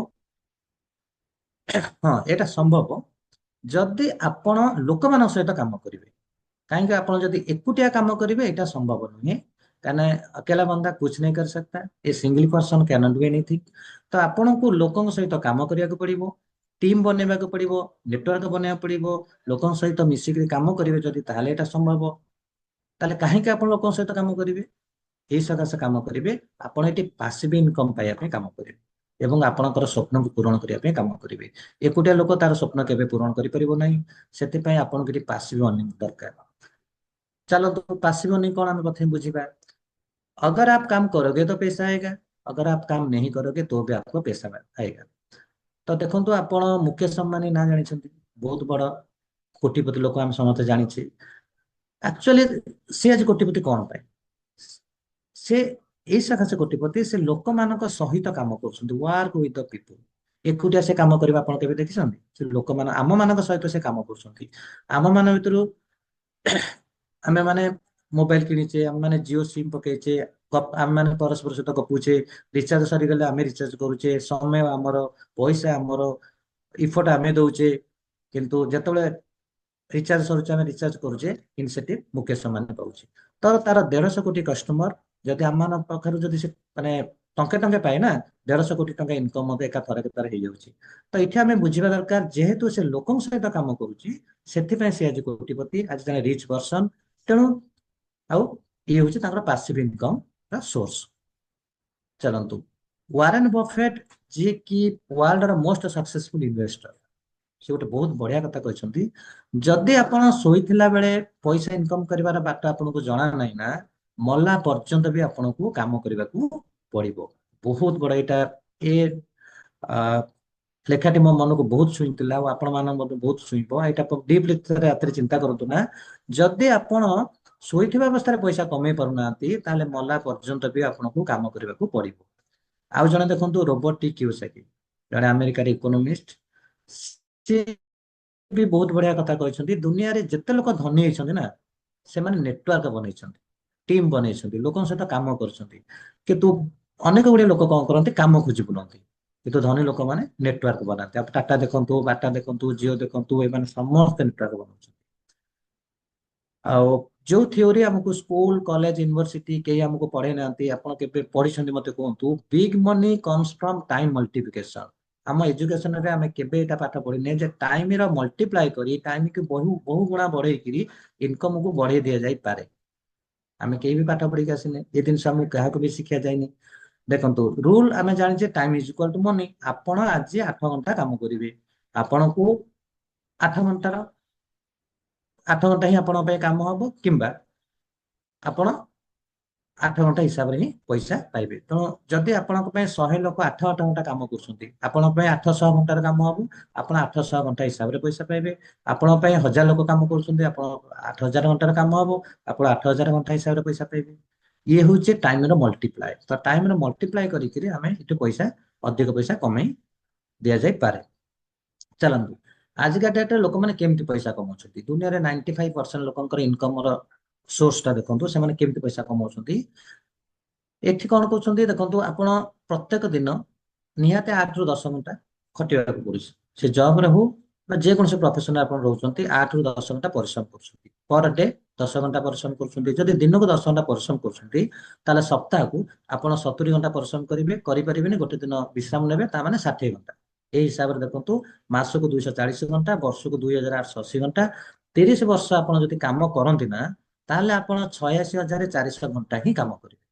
ହଁ, ଏଇଟା ସମ୍ଭବ ଯଦି ଆପଣ ଲୋକମାନଙ୍କ ସହିତ କାମ କରିବେ। କାହିଁକି? ଆପଣ ଯଦି ଏକୁଟିଆ କାମ କରିବେ ଏଇଟା ସମ୍ଭବ ନୁହେଁ। କାହିଁକିନା ଅକେଲା ବନ୍ଦା କୁछ नहीं कर सकता, ଏ single person can't do anything. ତ ଆପଣଙ୍କୁ ଲୋକଙ୍କ ସହିତ କାମ କରିବାକୁ ପଡିବ, ଟିମ୍ ବନେଇବାକୁ ପଡିବ, ନେଟୱାର୍କ ବନେଇବାକୁ ପଡିବ। ଲୋକଙ୍କ ସହିତ ମିଶିକିରି କାମ କରିବେ ଯଦି, ତାହେଲେ ଏଇଟା ସମ୍ଭବ। ତାହେଲେ କାହିଁକି ଆପଣ ଲୋକଙ୍କ ସହିତ କାମ କରିବେ? ଏଇ ସକାଶେ କାମ କରିବେ, ଆପଣ ଏଠି ପାସିଭ ଇନକମ ପାଇବା ପାଇଁ କାମ କରିବେ ଏବଂ ଆପଣଙ୍କର ସ୍ୱପ୍ନକୁ ପୂରଣ କରିବା ପାଇଁ କାମ କରିବେ। ଏକୁଟିଆ ଲୋକ ତାର ସ୍ୱପ୍ନ କେବେ ପୂରଣ କରିପାରିବ ନାହିଁ। ସେଥିପାଇଁ ଆପଣଙ୍କୁ ଏଠି ପାସିଭ अर्निंग ଦରକାର। ଚାଲନ୍ତୁ, पासिव अर्निंग कौन हमें प्रथम बुझिबा। अगर आप काम करोगे तो पैसा आएगा, अगर आप काम नहीं करोगे तो भी आपको पैसा आएगा। तो देखंतु, आपण मुकेश अंबानी ना जानिछंती, बहुत बड़ कोटिपति लोक हम समस्त जानिछे। एक्चुअली से आज कोटिपति कौन पाए? से ଏଇ ସକାଶେ କୋଟିପତି, ସେ ଲୋକମାନଙ୍କ ସହିତ କାମ କରୁଛନ୍ତି, ୱାର୍କ ୱିଥ ଦ ପିପୁଲ। ଏକୁଟିଆ ସେ କାମ କରିବା ଆପଣ କେବେ ଦେଖିଛନ୍ତି? ସେ ଲୋକମାନେ ଆମ ମାନଙ୍କ ସହିତ ସେ କାମ କରୁଛନ୍ତି। ଆମ ମାନ ଭିତରୁ ଆମେ ମାନେ ମୋବାଇଲ କିଣିଛେ, ଆମେ ମାନେ ଜିଓ ସିମ୍ ପକେଇଛେ, ଆମେ ମାନେ ପରସ୍ପର ସହିତ ଗପୁଛେ, ରିଚାର୍ଜ ସରିଗଲେ ଆମେ ରିଚାର୍ଜ କରୁଛେ, ସମୟ ଆମର, ପଇସା ଆମର, ଇଫର୍ଟ ଆମେ ଦଉଛେ। କିନ୍ତୁ ଯେତେବେଳେ ରିଚାର୍ଜ ସରୁଛି ଆମେ ରିଚାର୍ଜ କରୁଛେ, ଇନସେଟିଭ ମୁକେଶ ଅମ୍ବାନୀ ପାଉଛି। ତ ତାର 150 କୋଟି କଷ୍ଟମର, ଯଦି ଆମ ପାଖରୁ ଯଦି ସେ ମାନେ ଟଙ୍କେ ଟଙ୍କେ ପାଏ ନା, 150 କୋଟି ଟଙ୍କା ଇନକମ ମଧ୍ୟ ଏକା ଥରକେ ତାର ହେଇଯାଉଛି। ତ ଏଠି ଆମେ ବୁଝିବା ଦରକାର, ଯେହେତୁ ସେ ଲୋକଙ୍କ ସହିତ କାମ କରୁଛି ସେଥିପାଇଁ ସେ ଆଜି କୋଟିପତି, ଆଜି ଜଣେ ରିଚ୍ ପର୍ସନ। ତେଣୁ ଆଉ ଇଏ ହଉଛି ତାଙ୍କର ପାସିଭ ଇନକମ ର ସୋର୍ସ। ଚାଲନ୍ତୁ, ୱାରେନ୍ ବଫେଟ୍, ଯିଏ କି ୱାର୍ଲଡର ମୋଷ୍ଟ ସକ୍ସେସଫୁଲ ଇନଭେଷ୍ଟର, ସେ ଗୋଟେ ବହୁତ ବଢିଆ କଥା କହିଛନ୍ତି। ଯଦି ଆପଣ ଶୋଇଥିଲା ବେଳେ ପଇସା ଇନକମ କରିବାର ବାଟ ଆପଣଙ୍କୁ ଜଣା ନାହିଁ ନା, ମଲା ପର୍ଯ୍ୟନ୍ତ ବି ଆପଣଙ୍କୁ କାମ କରିବାକୁ ପଡିବ। ବହୁତ ବଡ ଏଇଟା ଏ ଆ, ଲେଖାଟି ମୋ ମନକୁ ବହୁତ ଛୁଇଁଥିଲା ଆଉ ଆପଣ ମାନଙ୍କୁ ମଧ୍ୟ ବହୁତ ଛୁଇଁବ। ଏଇଟା ଡିପଲି ରାତିରେ ଚିନ୍ତା କରନ୍ତୁ ନା, ଯଦି ଆପଣ ଶୋଇଥିବା ଅବସ୍ଥାରେ ପଇସା କମେଇ ପାରୁନାହାନ୍ତି ତାହେଲେ ମଲା ପର୍ଯ୍ୟନ୍ତ ବି ଆପଣଙ୍କୁ କାମ କରିବାକୁ ପଡିବ। ଆଉ ଜଣେ ଦେଖନ୍ତୁ, ରୋବର୍ଟ ଟି କିଓସାକି, ଜଣେ ଆମେରିକାର ଇକୋନୋମିଷ୍ଟ। ସେ ବି ବହୁତ ବଢିଆ କଥା କହିଛନ୍ତି। ଦୁନିଆରେ ଯେତେ ଲୋକ ଧନୀ ହେଇଛନ୍ତି ନା, ସେମାନେ ନେଟୱାର୍କ ବନେଇଛନ୍ତି, ଟିମ୍ ବନେଇଛନ୍ତି, ଲୋକଙ୍କ ସହିତ କାମ କରୁଛନ୍ତି। କିନ୍ତୁ ଅନେକ ଗୁଡିଏ ଲୋକ କଣ କରନ୍ତି, କାମ ଖୋଜି ବୁଲନ୍ତି। କିନ୍ତୁ ଧନୀ ଲୋକମାନେ ନେଟୱାର୍କ ବନାନ୍ତି। ଆପଣ ଟାଟା ଦେଖନ୍ତୁ, ବାଟା ଦେଖନ୍ତୁ, ଜିଓ ଦେଖନ୍ତୁ, ଏମାନେ ସମସ୍ତେ ନେଟୱାର୍କ ବନାଉଛନ୍ତି। ଆଉ ଯୋଉ ଥିଓରି ଆମକୁ ସ୍କୁଲ କଲେଜ ୟୁନିଭରସିଟି କେହି ଆମକୁ ପଢେଇ ନାହାନ୍ତି, ଆପଣ କେବେ ପଢିଛନ୍ତି ମତେ କୁହନ୍ତୁ? Big money comes from time multiplication. ଆମ ଏଜୁକେସନରେ ଆମେ କେବେ ଏଇଟା ପାଠ ପଢିନେ ଯେ ଟାଇମ ର ମଲ୍ଟିପ୍ଲାଏ କରି ଟାଇମ କି ବହୁ ବହୁ ଗୁଣା ବଢେଇକିରି ଇନକମକୁ ବଢେଇ ଦିଆଯାଇପାରେ। ଆମେ କେହି ବି ପାଠ ପଢିକି ଆସିନେ, ଏ ଜିନିଷ ଆମକୁ କାହାକୁ ବି ଶିକ୍ଷା ଯାଇନି। ଦେଖନ୍ତୁ, ରୁଲ ଆମେ ଜାଣିଛେ, time is equal to money. ଆପଣ ଆଜି 8 ଘଣ୍ଟା କାମ କରିବେ, ଆପଣଙ୍କୁ 8 ଘଣ୍ଟାର 8 ଘଣ୍ଟା ହିଁ ଆପଣଙ୍କ ପାଇଁ କାମ ହବ, କିମ୍ବା ଆପଣ 8 ଘଣ୍ଟା ହିସାବରେ ହିଁ ପଇସା ପାଇବେ। ତେଣୁ ଯଦି ଆପଣଙ୍କ ପାଇଁ 100 ଲୋକ 8 ଘଣ୍ଟା କାମ କରୁଛନ୍ତି, ଆପଣଙ୍କ ପାଇଁ 800 ଘଣ୍ଟାର କାମ ହବ, ଆପଣ 800 ଘଣ୍ଟା ହିସାବରେ ପଇସା ପାଇବେ। ଆପଣଙ୍କ ପାଇଁ 1000 ଲୋକ କାମ କରୁଛନ୍ତି, ଆପଣ 8000 ଘଣ୍ଟାର କାମ ହବ, ଆପଣ 8000 ଘଣ୍ଟା ହିସାବରେ ପଇସା ପାଇବେ। ଇଏ ହଉଛି ଟାଇମର ମଲ୍ଟିପ୍ଲାଏ। ତ ଟାଇମର ମଲ୍ଟିପ୍ଲାଏ କରିକିରି ଆମେ ଏଠୁ ପଇସା ଅଧିକ ପଇସା କମେଇ ଦିଆଯାଇପାରେ। ଚାଲନ୍ତୁ, ଆଜିକା ଡେଟରେ ଲୋକମାନେ କେମିତି ପଇସା କମାଉଛନ୍ତି? ଦୁନିଆରେ 95% ଲୋକଙ୍କର ଇନକମର ସୋର୍ସ ଟା ଦେଖନ୍ତୁ, ସେମାନେ କେମିତି ପଇସା କମାଉଛନ୍ତି। ଏଠି କଣ କହୁଛନ୍ତି ଦେଖନ୍ତୁ, ଆପଣ ପ୍ରତ୍ୟେକ ଦିନ ନିହାତି 8 ରୁ 10 ଘଣ୍ଟା ଖଟିବାକୁ ପଡୁଛି। ସେ ଜବରେ ହଉ ବା ଯେକୌଣସି ପ୍ରଫେସନରେ ଆପଣ ରହୁଛନ୍ତି, 8 ରୁ 10 ଘଣ୍ଟା ପରିଶ୍ରମ କରୁଛନ୍ତି। ପର ଡେ 10 ଘଣ୍ଟା ପରିଶ୍ରମ କରୁଛନ୍ତି। ଯଦି ଦିନକୁ 10 ଘଣ୍ଟା ପରିଶ୍ରମ କରୁଛନ୍ତି, ତାହେଲେ ସପ୍ତାହକୁ ଆପଣ 70 ଘଣ୍ଟା ପରିଶ୍ରମ କରିବେ, କରିପାରିବେନି, ଗୋଟେ ଦିନ ବିଶ୍ରାମ ନେବେ, ତା ମାନେ 60 ଘଣ୍ଟା। ଏଇ ହିସାବରେ ଦେଖନ୍ତୁ, ମାସକୁ 240 ଘଣ୍ଟା, ବର୍ଷକୁ 2880 ଘଣ୍ଟା। 30 ବର୍ଷ ଆପଣ ଯଦି କାମ କରନ୍ତି ନା, ତାହେଲେ ଆପଣ 86,400 ଘଣ୍ଟା ହିଁ କାମ କରିବେ।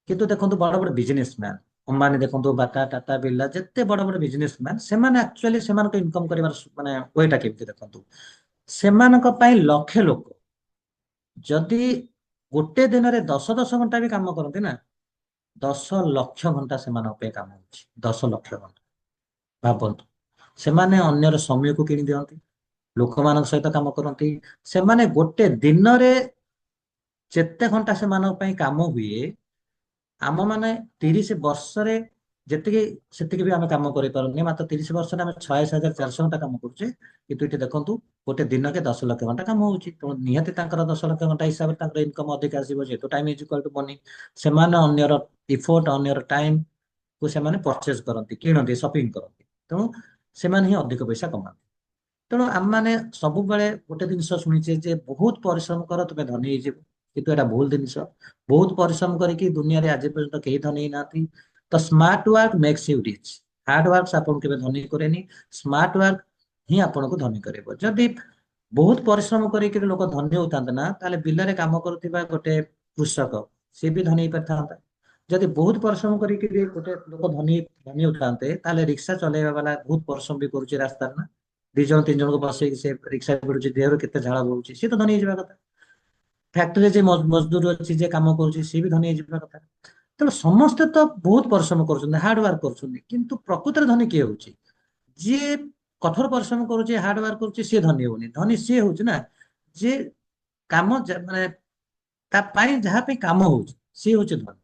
କିନ୍ତୁ ଦେଖନ୍ତୁ, ବଡ ବଡ ବିଜନେସମ୍ୟାନ ଅମ୍ବାନୀ ଦେଖନ୍ତୁ, ବାଟା, ଟାଟା, ବିର୍ଲା, ଯେତେ ବଡ ବଡ ବିଜନେସମ୍ୟାନ, ସେମାନେ ଆକ୍ଚୁଆଲି ସେମାନଙ୍କ ଇନକମ କରିବାର ମାନେ ୱେଟା କେମିତି ଦେଖନ୍ତୁ। ସେମାନଙ୍କ ପାଇଁ ଲକ୍ଷେ ଲୋକ ଯଦି ଗୋଟେ ଦିନରେ 10 10 ଘଣ୍ଟା ବି କାମ କରନ୍ତି ନା, 10 ଲକ୍ଷ ଘଣ୍ଟା ସେମାନଙ୍କ ପାଇଁ କାମ ହଉଛି। 10 ଲକ୍ଷ ଘଣ୍ଟା ଭାବନ୍ତୁ। ସେମାନେ ଅନ୍ୟର ସମୟକୁ କିଣି ଦିଅନ୍ତି, ଲୋକମାନଙ୍କ ସହିତ କାମ କରନ୍ତି। ସେମାନେ ଗୋଟେ ଦିନରେ ଯେତେ ଘଣ୍ଟା ସେମାନଙ୍କ ପାଇଁ କାମ ହୁଏ, ଆମ ମାନେ 30 ବର୍ଷରେ ଯେତିକି ସେତିକି ବି ଆମେ କାମ କରିପାରୁନି। ମାତ୍ର 30 ବର୍ଷରେ ଆମେ 86,400 ଘଣ୍ଟା କାମ କରୁଛେ। କିନ୍ତୁ ଏଠି ଦେଖନ୍ତୁ, ଗୋଟେ ଦିନକେ 10 ଲକ୍ଷ ଘଣ୍ଟା କାମ ହଉଛି। ତେଣୁ ନିହାତି ତାଙ୍କର 10 ଲକ୍ଷ ଘଣ୍ଟା ହିସାବରେ ତାଙ୍କର ଇନକମ ଅଧିକ ଆସିବ, ଯେହେତୁ time is equal to money. ସେମାନେ ଅନ୍ୟର ଇଫୋର୍ଟ, ଅନ୍ୟର ଟାଇମ କୁ ସେମାନେ ପରଚେଜ କରନ୍ତି, କିଣନ୍ତି, ସପିଂ କରନ୍ତି। ତେଣୁ ସେମାନେ ହିଁ ଅଧିକ ପଇସା କମାନ୍ତି। ତେଣୁ ଆମମାନେ ସବୁବେଳେ ଗୋଟେ ଜିନିଷ ଶୁଣିଛେ ଯେ ବହୁତ ପରିଶ୍ରମ କର ତୁମେ ଧନୀ ହେଇଯିବ। କିନ୍ତୁ ଏଟା ଭୁଲ ଜିନିଷ। ବହୁତ ପରିଶ୍ରମ କରିକି ଦୁନିଆରେ ଆଜି ପର୍ଯ୍ୟନ୍ତ କେହି ଧନୀ ହେଇନାହାନ୍ତି। ତ smart work makes you rich. Hard work ଆପଣଙ୍କୁ କେବେ ଧନୀ କରେନି, ସ୍ମାର୍ଟ ୱାର୍କ ହିଁ ଆପଣଙ୍କୁ ଧନୀ କରିବ। ଯଦି ବହୁତ ପରିଶ୍ରମ କରିକି ଲୋକ ଧନୀ ହଉଥାନ୍ତେ ନା, ତାହେଲେ ବିଲରେ କାମ କରୁଥିବା ଗୋଟେ କୃଷକ ସିଏ ବି ଧନୀ ହେଇପାରିଥାନ୍ତା। ଯଦି ବହୁତ ପରିଶ୍ରମ କରିକି ଗୋଟେ ଲୋକ ଧନୀ ଧନୀ ହଉଥାନ୍ତେ, ତାହେଲେ ରିକ୍ସା ଚଲେଇବା ବାଲା ବହୁତ ପରିଶ୍ରମ ବି କରୁଛି ରାସ୍ତାରେ ନା, 2 ଜଣ 3 ଜଣଙ୍କୁ ବସେଇକି ସେ ରିକ୍ସା ଭିଡୁଛି, ଦେହରୁ କେତେ ଝାଳ ବହୁଛି, ସିଏ ତ ଧନୀ ହେଇଯିବା କଥା। ଫ୍ୟାକ୍ଟ୍ରିରେ ଯେ ମଜଦୁର ଅଛି, ଯେ କାମ କରୁଛି, ସିଏ ବି ଧନୀ ହେଇଯିବା କଥା। ତେଣୁ ସମସ୍ତେ ତ ବହୁତ ପରିଶ୍ରମ କରୁଛନ୍ତି, ହାର୍ଡ ୱାର୍କ କରୁଛନ୍ତି। କିନ୍ତୁ ପ୍ରକୃତରେ ଧନୀ କିଏ ହଉଛି? ଯିଏ କଠୋର ପରିଶ୍ରମ କରୁଛି, ହାର୍ଡ ୱାର୍କ କରୁଛି, ସିଏ ଧନୀ ହଉନି। ଧନୀ ସିଏ ହଉଛି ନା, ଯିଏ କାମ ମାନେ ତା ପାଇଁ ଯାହା ପାଇଁ କାମ ହଉଛି, ସିଏ ହଉଛି ଧନୀ।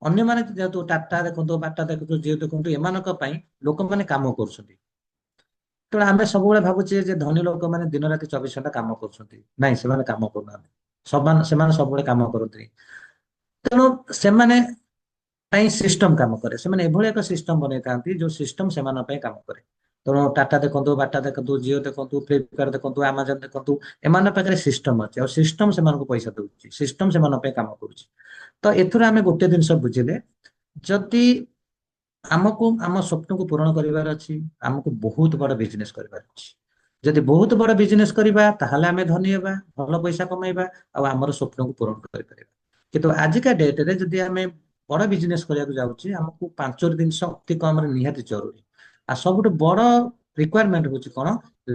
ଅନ୍ୟମାନେ ଯେହେତୁ ଟାଟା ଦେଖନ୍ତୁ, ବାଟା ଦେଖନ୍ତୁ, ଜିଓ ଦେଖନ୍ତୁ, ଏମାନଙ୍କ ପାଇଁ ଲୋକମାନେ କାମ କରୁଛନ୍ତି। ତେଣୁ ଆମେ ସବୁବେଳେ ଭାବୁଛେ ଯେ ଧନୀ ଲୋକମାନେ ଦିନ ରାତି 24 ଘଣ୍ଟା କାମ କରୁଛନ୍ତି। ନାଇଁ, ସେମାନେ କାମ କରୁନାହାନ୍ତି। ସେମାନେ ସବୁବେଳେ କାମ କରନ୍ତି। ତେଣୁ ସେମାନେ ପାଇଁ ସିଷ୍ଟମ କାମ କରେ। ସେମାନେ ଏଭଳି ଏକ ସିଷ୍ଟମ ବନେଇଥାନ୍ତି, ଯୋଉ ସିଷ୍ଟମ ସେମାନଙ୍କ ପାଇଁ କାମ କରେ। ତେଣୁ ଟାଟା ଦେଖନ୍ତୁ, ବାଟା ଦେଖନ୍ତୁ, ଜିଓ ଦେଖନ୍ତୁ, ଫ୍ଲିପକାର୍ଟ ଦେଖନ୍ତୁ, ଆମାଜନ ଦେଖନ୍ତୁ, ଏମାନଙ୍କ ପାଖରେ ସିଷ୍ଟମ ଅଛି। ଆଉ ସିଷ୍ଟମ ସେମାନଙ୍କୁ ପଇସା ଦଉଛି, ସିଷ୍ଟମ ସେମାନଙ୍କ ପାଇଁ କାମ କରୁଛି। ତ ଏଥିରୁ ଆମେ ଗୋଟେ ଜିନିଷ ବୁଝିଲେ, ଯଦି ଆମକୁ ଆମ ସ୍ୱପ୍ନକୁ ପୂରଣ କରିବାର ଅଛି, ଆମକୁ ବହୁତ ବଡ ବିଜନେସ କରିବାର ଅଛି। ଯଦି ବହୁତ ବଡ ବିଜନେସ କରିବା, ତାହେଲେ ଆମେ ଧନୀ ହେବା, ଭଲ ପଇସା କମେଇବା, ଆଉ ଆମର ସ୍ୱପ୍ନକୁ ପୂରଣ କରିପାରିବା। କିନ୍ତୁ ଆଜିକା ଡେଟରେ ଯଦି ଆମେ ବଡ ବିଜନେସ କରିବାକୁ ଯାଉଛି, ଆମକୁ ପାଞ୍ଚଟି ଜିନିଷ ଅତି କମରେ ନିହାତି ଜରୁରୀ। ଆଉ ସବୁଠୁ ବଡ ରିକ୍ୱାରମେଣ୍ଟ ହଉଛି କଣ?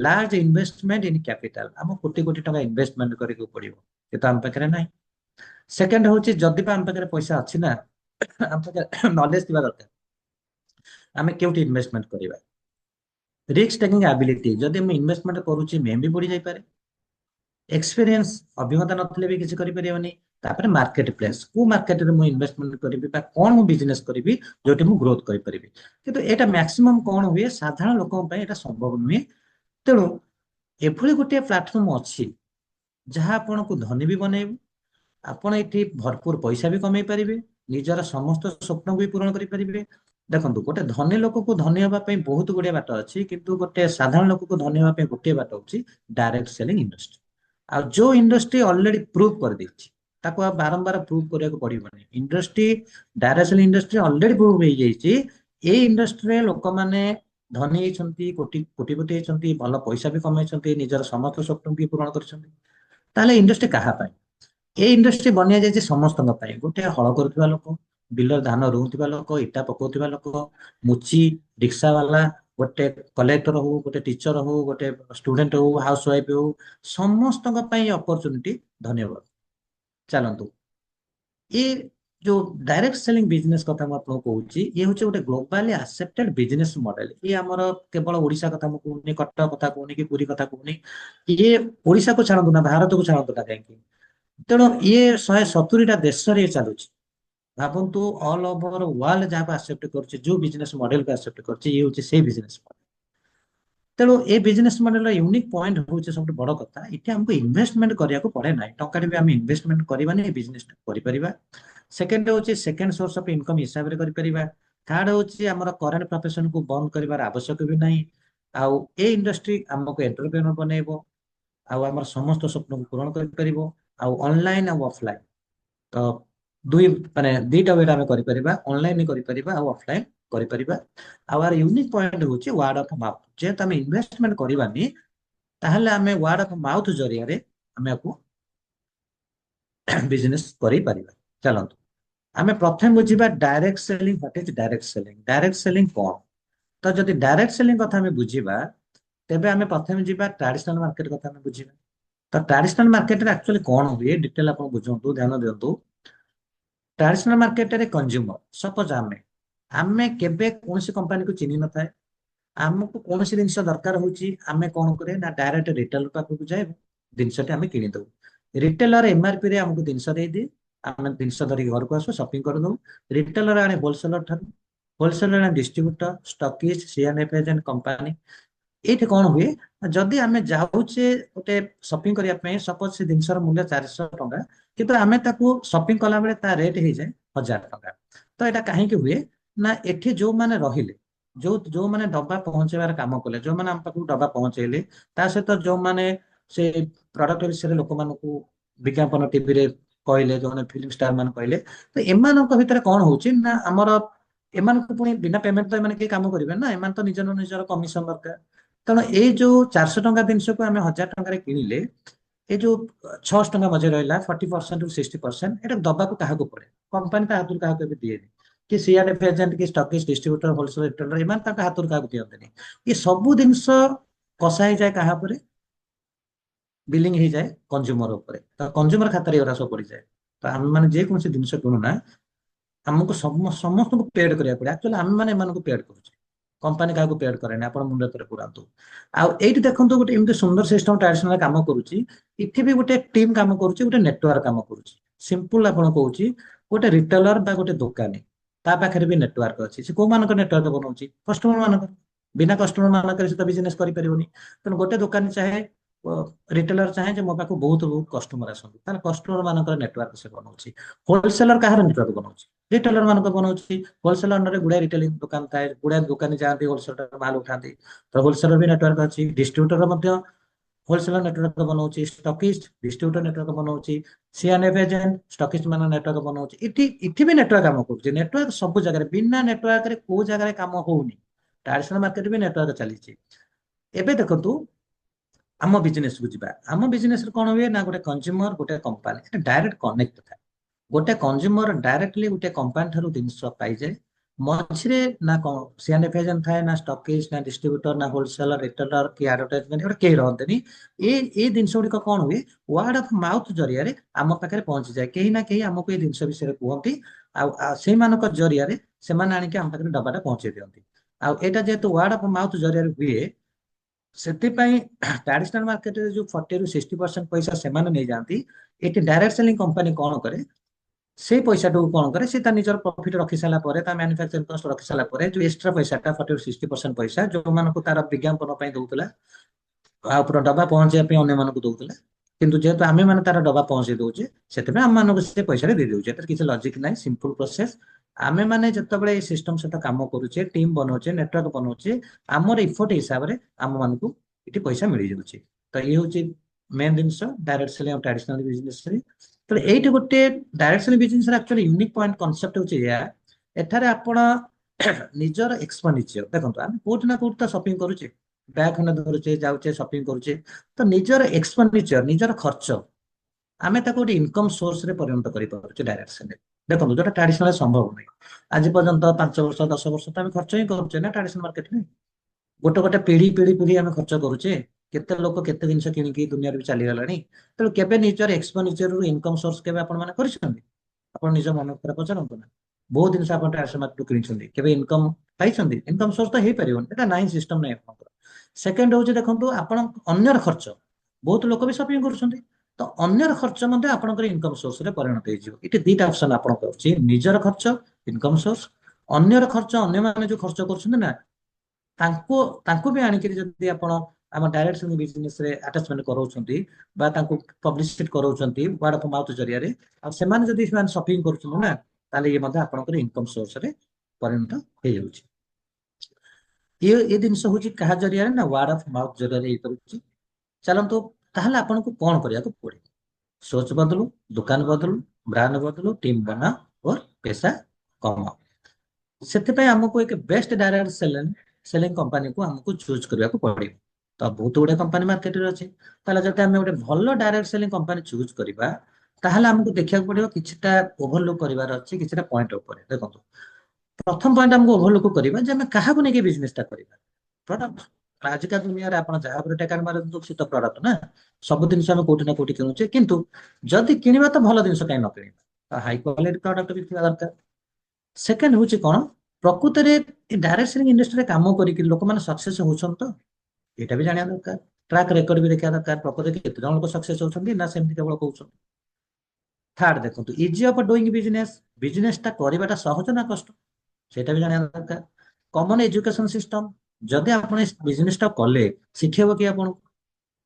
ଲାର୍ଜ ଇନଭେଷ୍ଟମେଣ୍ଟ ଇନ କ୍ୟାପିଟାଲ। ଆମକୁ କୋଟି କୋଟି ଟଙ୍କା ଇନଭେଷ୍ଟମେଣ୍ଟ କରିବାକୁ ପଡିବ, କିନ୍ତୁ ଆମ ପାଖରେ ନାହିଁ। ସେକେଣ୍ଡ ହଉଛି, ଯଦି ବା ଆମ ପାଖରେ ପଇସା ଅଛି ନା, ଆମ ପାଖରେ ନଲେଜ ଥିବା ଦରକାର। ଆମେ କେଉଁଠି ଇନଭେଷ୍ଟମେଣ୍ଟ କରିବା? Risk taking ability. ଯଦି ଆମେ ଇନଭେଷ୍ଟମେଣ୍ଟ କରୁଛି, ମେ ବି ପଡି ଯାଇପାରେ। ଏକ୍ସପିରିଏନ୍ସ, ଅଭିଜ୍ଞତା ନଥିଲେ ବି କିଛି କରିପାରିବନି। ତାପରେ ମାର୍କେଟ ପ୍ଲେସ୍, କୋଉ ମାର୍କେଟରେ ମୁଁ ଇନଭେଷ୍ଟମେଣ୍ଟ କରିବି ବା କଣ ମୁଁ ବିଜନେସ କରିବି ଯୋଉଠି ମୁଁ ଗ୍ରୋଥ କରିପାରିବି। କିନ୍ତୁ ଏଇଟା ମ୍ୟାକ୍ସିମମ୍ କଣ ହୁଏ, ସାଧାରଣ ଲୋକଙ୍କ ପାଇଁ ଏଇଟା ସମ୍ଭବ ନୁହେଁ। ତେଣୁ ଏଭଳି ଗୋଟିଏ ପ୍ଲାଟଫର୍ମ ଅଛି, ଯାହା ଆପଣଙ୍କୁ ଧନୀ ବି ବନେଇବ। ଆପଣ ଏଠି ଭରପୁର ପଇସା ବି କମେଇ ପାରିବେ, ନିଜର ସମସ୍ତ ସ୍ୱପ୍ନକୁ ବି ପୂରଣ କରିପାରିବେ। ଦେଖନ୍ତୁ, ଗୋଟେ ଧନୀ ଲୋକକୁ ଧନୀ ହେବା ପାଇଁ ବହୁତ ଗୁଡିଏ ବାଟ ଅଛି, କିନ୍ତୁ ଗୋଟେ ସାଧାରଣ ଲୋକକୁ ଧନୀ ହେବା ପାଇଁ ଗୋଟିଏ ବାଟ ହଉଛି ଡାଇରେକ୍ଟ ସେଲିଂ ଇଣ୍ଡଷ୍ଟ୍ରି। ଆଉ ଯୋଉ ଇଣ୍ଡଷ୍ଟ୍ରି ଅଲରେଡି ପ୍ରୁଭ୍ କରିଦେଇଛି, ତାକୁ ଆଉ ବାରମ୍ବାର ପ୍ରୁଭ୍ କରିବାକୁ ପଡିବନି। Industry, direct selling industry already prove ହେଇଯାଇଛି। ଏଇ ଇଣ୍ଡଷ୍ଟ୍ରିରେ ଲୋକମାନେ ଧନୀ ହେଇଛନ୍ତି, କୋଟିପତି ହେଇଛନ୍ତି, ଭଲ ପଇସା ବି କମେଇଛନ୍ତି, ନିଜର ସମସ୍ତ ସ୍ୱପ୍ନକୁ ବି ପୂରଣ କରିଛନ୍ତି। ତାହେଲେ ଇଣ୍ଡଷ୍ଟ୍ରି କାହା ପାଇଁ? ଏଇ ଇଣ୍ଡଷ୍ଟ୍ରି ବନିଆ ଯାଇଛି ସମସ୍ତଙ୍କ ପାଇଁ। ଗୋଟେ ହଳ କରୁଥିବା ଲୋକ, ବିଲରେ ଧାନ ରୋଉଥିବା ଲୋକ, ଇଟା ପକଉଥିବା ଲୋକ, ମୁଚି, ରିକ୍ସା ବାଲା, ଗୋଟେ କଲେକ୍ଟର ହଉ, ଗୋଟେ ଟିଚର ହଉ, ଗୋଟେ ଷ୍ଟୁଡେଣ୍ଟ ହଉ, ହାଉସ ୱାଇଫ ହଉ, ସମସ୍ତଙ୍କ ପାଇଁ ଅପରଚୁନିଟି। ଧନ୍ୟବାଦ। ଚାଲନ୍ତୁ, ये जो डायरेक्ट सेलिंग बिजनेस कथा मैं आपको कहूची ये हूँ गोटे ग्लोबाली आक्सेप्टेड बिजनेस मॉडल। ये आमर केवल ओडिशा कथा मैं कहूनी, कटक कथा कहूनी कि पुरी कथा कहूनी, ये ओडिशा को छाड़ू ना भारत को छाड़ू ना कहीं। तेणु ये 170टा देश रे चलुची। भावतु ऑल ओवर वर्ल्ड जहाँ आक्सेप्ट कर जो बिजनेस मॉडल को आक्सेप्ट कर ये हूँ से बिजनेस। तेणु ए बिजनेस मॉडल यूनिक पॉइंट हूँ सब बड़ कथा ये हमको इन्वेस्टमेंट करने पड़े ना टंका भी आम इन्वेस्टमेंट करवानी बिजनेस कर। सेकेंड हूँ सेकेंड सोर्स ऑफ इनकम हिसाब से कर। थर्ड हूँ आम करेन्ट प्रोफेशन को बंद कर आवश्यक भी ना। आउ ए इंडस्ट्री आमको एंटरप्रेन्योर बनइब, आम समस्त स्वप्न को पूरण कर। ऑनलाइन आउ ऑफलाइन तो दुई माने दीटा वे आम कर ऑनलाइन कर ऑफलाइन कर। आर यूनिक पॉइंट हूँ वर्ड ऑफ माउथ जेहेतु आम इन्वेस्टमेंट करवानी ताहले आम वर्ड ऑफ माउथ जरिया आम बिजनेस कर। चलतु आम प्रथम बुझा direct selling. What is direct selling? Direct selling कौन? तो जब डायरेक्ट सेलिंग कथा बुझा तेबे आम प्रथम जी ट्रेडिशनल मार्केट कथा बुझा। तो ट्रेडिशनल मार्केट एक्चुअली कौन हुए डिटेल आप बुझु ध्यान दिंतु। ट्रेडिशनल मार्केट रे कंज्यूमर सपोज आमे आमे केबे कौन सी कंपनी को चिन्ह न था। आमको कौन सी जिन दरकार होची आमे कौन करे ना डायरेक्ट रिटेल पाखक जाए जिनसटी आम किनीदू। रिटेलर एमआरपी रे आमको जिनस दे दी आम जिनस धरिक घर को आसू शॉपिंग कर दू। रिटेलर आने होलसेलर ठार, होलसेलर आने distributor stockist CNF agent company. ये कौन हुए जदि आम जाऊे गोटे सपिंग करने सपोज से जिनसर मूल्य 400 टंका किंतु आम सपिंग कला बेले ता रेट हो जाए 1000 टंका। तो यहाँ कहीं हुए ना एठी जो माने रहिले जो माने डब्बा पहुंचेबार काम कले जो माने आम पाखु डब्बा पहुंचेले ता सहित जो माने से प्रोडक्ट विषय लोक मानू विज्ञापन टीवी रे कहले जो माने फिल्म स्टार मान कहले तो एमानक भितर कौन होची ना हमर एमानक पुणी बिना पेमेंट तो एमाने के काम करिवे ना एमान तो निजर निजर कमिशन दरकार। तेणु ये जो 400 टंका जिनस को आम 1000 टंका किଣିले ये जो 600 टंका मजे रहा 40% ରୁ 60% एटा दबाको क्या पड़े कंपनी ता हाथ क्या दिए कि सीआरएफ एजेंट कि स्टॉकिस्ट डिस्ट्रीब्यूटर होलसेल रिटेलर ईमान हाथ क्या दिखते ये सब जिनस कषा ही जाए क्या बिलिंग हो जाए कंज्यूमर उपर तो कंज्यूमर खाता ये सब पड़ जाए। तो आम मैंने जेकोसी जिनस किणुना आमको समस्त को पेड करा पड़े एक्चुअली आम मैंने पेड कर कंपनी क्या पेड करे आप मुंडे पुरातु। आउट देखो गोटे एमती सुंदर सिस्टम ट्रेडिशनल कम करुच्ची इथे भी गोटे टीम कम करुच्ची गोटे नेटवर्क कम करुच्ची सिंपल आप कहूँ गोटे रिटेलर बा गोटे दुकानी ता पाखे भी नेटवर्क अच्छी से कौ मानक नेटवर्क बनाऊँ कस्टमर मानक बिना कस्टमर मानक से तो बिजनेस करें तेणु गोटे दुकानी चाहे रिटेलर चाहे जो मो पाक बहुत बहुत कस्टमर आसते कस्टमर मान नेटवर्क से बनाऊँ। होलसेलर कहार नेटवर्क बनाऊँ रिटेलर मान बनाऊँ होलसेलर अंडर गुड़ाए रिटेलिंग दुकान थाए गुड़ाए दुकानी जाती होलसेलर माल उठाती तो होलसेलर भी नेटवर्क अच्छी डिस्ट्रीब्यूटर होलसेलर नेटवर्क बनाऊँ स्टॉकिस्ट डिस्ट्रीब्यूटर नेटवर्क बनाऊँ सीएनएफ एजेंट स्टॉकिस्ट मान नेटवर्क बनाऊँ इटी भी नेटवर्क काम कर नेटवर्क सब जगह बिना नेटवर्क को जगह काम होनी ट्रेडिशनल मार्केट भी नेटवर्क चली। एबे देखो आम बिजनेस को जीवा आम बिजनेस कौन हुए ना गोटे कंज्यूमर गोटे कंपनी डायरेक्ट कनेक्ट था गोटे कंज्यूमर डायरेक्टली गोटे कंपनी ठारू जिनस पाई जाए मझे ना सीएनएफ एजेंट थाए ना स्टॉकिस्ट ना डिस्ट्रीब्यूटर ना होलसेलर रिटेलर कि एडवर्टाइजमेंट गोटे कई रहते ये जिनस गुड़िक कौन हुए वर्ड ऑफ माउथ जरिया आम पाखे पहुंची जाए कहीं ना कहीं आमको ये जिनस विषय कहती से जरिया से आनिक आम पाखे डब्बाटा पहुंचे दिखती आईटा जेहेतु वर्ड ऑफ माउथ जरिया हुए से ट्रेडिशनल मार्केट जो 40 ରୁ 60% पैसा से नहीं जाती ये डायरेक्ट सेलिंग कंपनी कौन करे से पैसा कौन करे से निजर प्रॉफिट रखी सारा मैन्युफैक्चरिंग कॉस्ट रखी सारा जो एक्स्ट्रा पैसा 40 ରୁ 60% पैसा जो मानक तार विज्ञापन दूसरा डब्बा पहुंचे अन्य दूसरा किंतु जेहेतु आम मैंने तार डब्बा पहुंचे दौचे से आम मानक से पैसा दे दौचे किसी लॉजिक ना सिंपल प्रोसेस आमे माने जिते सिस्टम सहित कम करुचे टीम बनाऊे नेटवर्क बनाऊे आमर इफोर्ट हिसाब से आम मानक ये पैसा मिल जाऊे। तो ये हूँ मेन जिनस डायरेक्ट सेलिंग और ट्रेडिशनल बिजनेस तो ये गोटे direct selling business actually unique point concept होची एठारे आपण निजर एक्सपेंडिचर देखो आम कोट ना कोट तो शॉपिंग करुचे बैग खंडे धरुचे जाऊे शॉपिंग करुचे तो निजर एक्सपेंडिचर निजर खर्च आम गोटे इनकम सोर्स रे परिणत कर डायरेक्ट सेलिंग देखो जो ट्रेडिशनल संभव नहीं आज पर्यंत 5 वर्ष 10 वर्ष तो आम खर्च ही करुचे ना ट्रेडिशनल मार्केट में गोटे गोटे पीढ़ी पीढ़ी पीढ़ी आम खर्च करुचे केते लोक केते जिनस किणिकी दुनिया भी चली गलानी तेणु केबे निजर एक्सपेंडिचर इनकम सोर्स केबे आपण माने करिसेंती ଆପଣ ନିଜ ମନ ଉପରେ ପଚାରନ୍ତୁ ନା। ବହୁତ ଜିନିଷ ଆପଣ ଟ୍ରାନ୍ସଫର ମାର୍କେଟରୁ କିଣିଛନ୍ତି, କେବେ ଇନକମ୍ ପାଇଛନ୍ତି? ଇନକମ୍ ସୋର୍ସ ତ ହେଇପାରିବନି, ଏଟା ନାହିଁ, ସିଷ୍ଟମ ନାହିଁ ଆପଣଙ୍କର। ସେକେଣ୍ଡ ହଉଛି ଦେଖନ୍ତୁ ଆପଣ ଅନ୍ୟର ଖର୍ଚ୍ଚ, ବହୁତ ଲୋକ ବି ସପିଂ କରୁଛନ୍ତି, ତ ଅନ୍ୟର ଖର୍ଚ୍ଚ ମଧ୍ୟ ଆପଣଙ୍କର ଇନକମ୍ ସୋର୍ସରେ ପରିଣତ ହେଇଯିବ। ଏଠି ଦିଟା ଅପସନ ଆପଣଙ୍କର ଅଛି, ନିଜର ଖର୍ଚ୍ଚ ଇନକମ୍ ସୋର୍ସ, ଅନ୍ୟର ଖର୍ଚ୍ଚ ଅନ୍ୟମାନେ ଯୋଉ ଖର୍ଚ୍ଚ କରୁଛନ୍ତି ନା ତାଙ୍କୁ ତାଙ୍କୁ ବି ଆଣିକିରି ଯଦି ଆପଣ ଆମ ଡାଇରେକ୍ଟ ସେଲିଂ ବିଜନେସରେ ଆଟାଚମେଣ୍ଟ କରାଉଛନ୍ତି ବା ତାଙ୍କୁ ପବ୍ଲିସିଟି କରାଉଛନ୍ତି ୱାର୍ଡ ଅଫ ମାଉଥ ଜରିଆରେ, ଆଉ ସେମାନେ ଯଦି ସେମାନେ ସପିଂ କରୁଛନ୍ତି ନା, ତାହେଲେ ଇଏ ମଧ୍ୟ ଆପଣଙ୍କର ଇନକମ୍ ସୋର୍ସରେ ପରିଣତ ହେଇଯାଉଛି। ଏ ଜିନିଷ ହଉଛି କାହା ଜରିଆରେ ନା ୱାର୍ଡ ଅଫ ମାଉଥ ଜରିଆରେ ହେଇପାରୁଛି। ଚାଲନ୍ତୁ, ତାହେଲେ ଆପଣଙ୍କୁ କଣ କରିବାକୁ ପଡିବ? सोच बदलू, दुकान बदलू, ब्रांड बदलू, टीम बनाओ और पैसा कमाओ। ସେଥିପାଇଁ ଆମକୁ ଏକ ବେଷ୍ଟ ଡାଇରେକ୍ଟ ସେଲିଂ କମ୍ପାନୀ କୁ ଆମକୁ ଚୁଜ କରିବାକୁ ପଡିବ। ତ ବହୁତ ଗୁଡେ କମ୍ପାନୀ ମାର୍କେଟରେ ଅଛି, ତାହେଲେ ଯଦି ଆମେ ଗୋଟେ ଭଲ ଡାଇରେକ୍ଟ ସେଲିଂ କମ୍ପାନୀ ଚୁଜ କରିବା, ତାହେଲେ ଆମକୁ ଦେଖିବାକୁ ପଡିବ କିଛିଟା ଓଭରଲୁକ୍ କରିବାର ଅଛି, କିଛିଟା ପଏଣ୍ଟ ଉପରେ। ଦେଖନ୍ତୁ, ପ୍ରଥମ ପଏଣ୍ଟ ଆମକୁ ଓଭରଲୁକ୍ କରିବା ଯେ ଆମେ କାହାକୁ ନେଇକି ବିଜନେସ ଟା କରିବା। ପ୍ରଡକ୍ଟ, ଆଜିକା ଦୁନିଆରେ ଆପଣ ଯାହା ଉପରେ ଟେକାର ମାରନ୍ତୁ ସେ ତ ପ୍ରଡକ୍ଟ ନା। ସବୁ ଜିନିଷ ଆମେ କୋଉଠି ନା କୋଉଠି କିଣୁଛେ, କିନ୍ତୁ ଯଦି କିଣିବା ତ ଭଲ ଜିନିଷ କାହିଁ ନ କିଣିବା, ତ ହାଇ କ୍ୱାଲିଟି ପ୍ରଡକ୍ଟ ବି ଥିବା ଦରକାର। ସେକେଣ୍ଡ ହଉଛି କଣ, ପ୍ରକୃତରେ ଏ ଡାଇରେକ୍ଟ ସେଲିଂ ଇଣ୍ଡଷ୍ଟ୍ରିରେ କାମ କରିକି ଲୋକମାନେ ସକ୍ସେସ ହଉଛନ୍ତି ତ, ଏଇଟା ବି ଜାଣିବା ଦରକାର। ଟ୍ରାକ୍ ରେକର୍ଡ ବି ଦେଖିବା ଦରକାର, ପ୍ରକୃତରେ କେତେ ଜଣ ଲୋକ ସକ୍ସେସ ହଉଛନ୍ତି ନା ସେମିତି କେବଳ କହୁଛନ୍ତି। ଥାର୍ଡ ଦେଖନ୍ତୁ, easy of doing business, business ଟା କରିବାଟା ସହଜ ନା କଷ୍ଟ, ସେଇଟା ବି ଜାଣିବା ଦରକାର। କମନ ଏଜୁକେସନ ସିଷ୍ଟମ, ଯଦି ଆପଣ ବିଜନେସ ଟା କଲେ ଶିଖେଇବ କି ଆପଣଙ୍କୁ?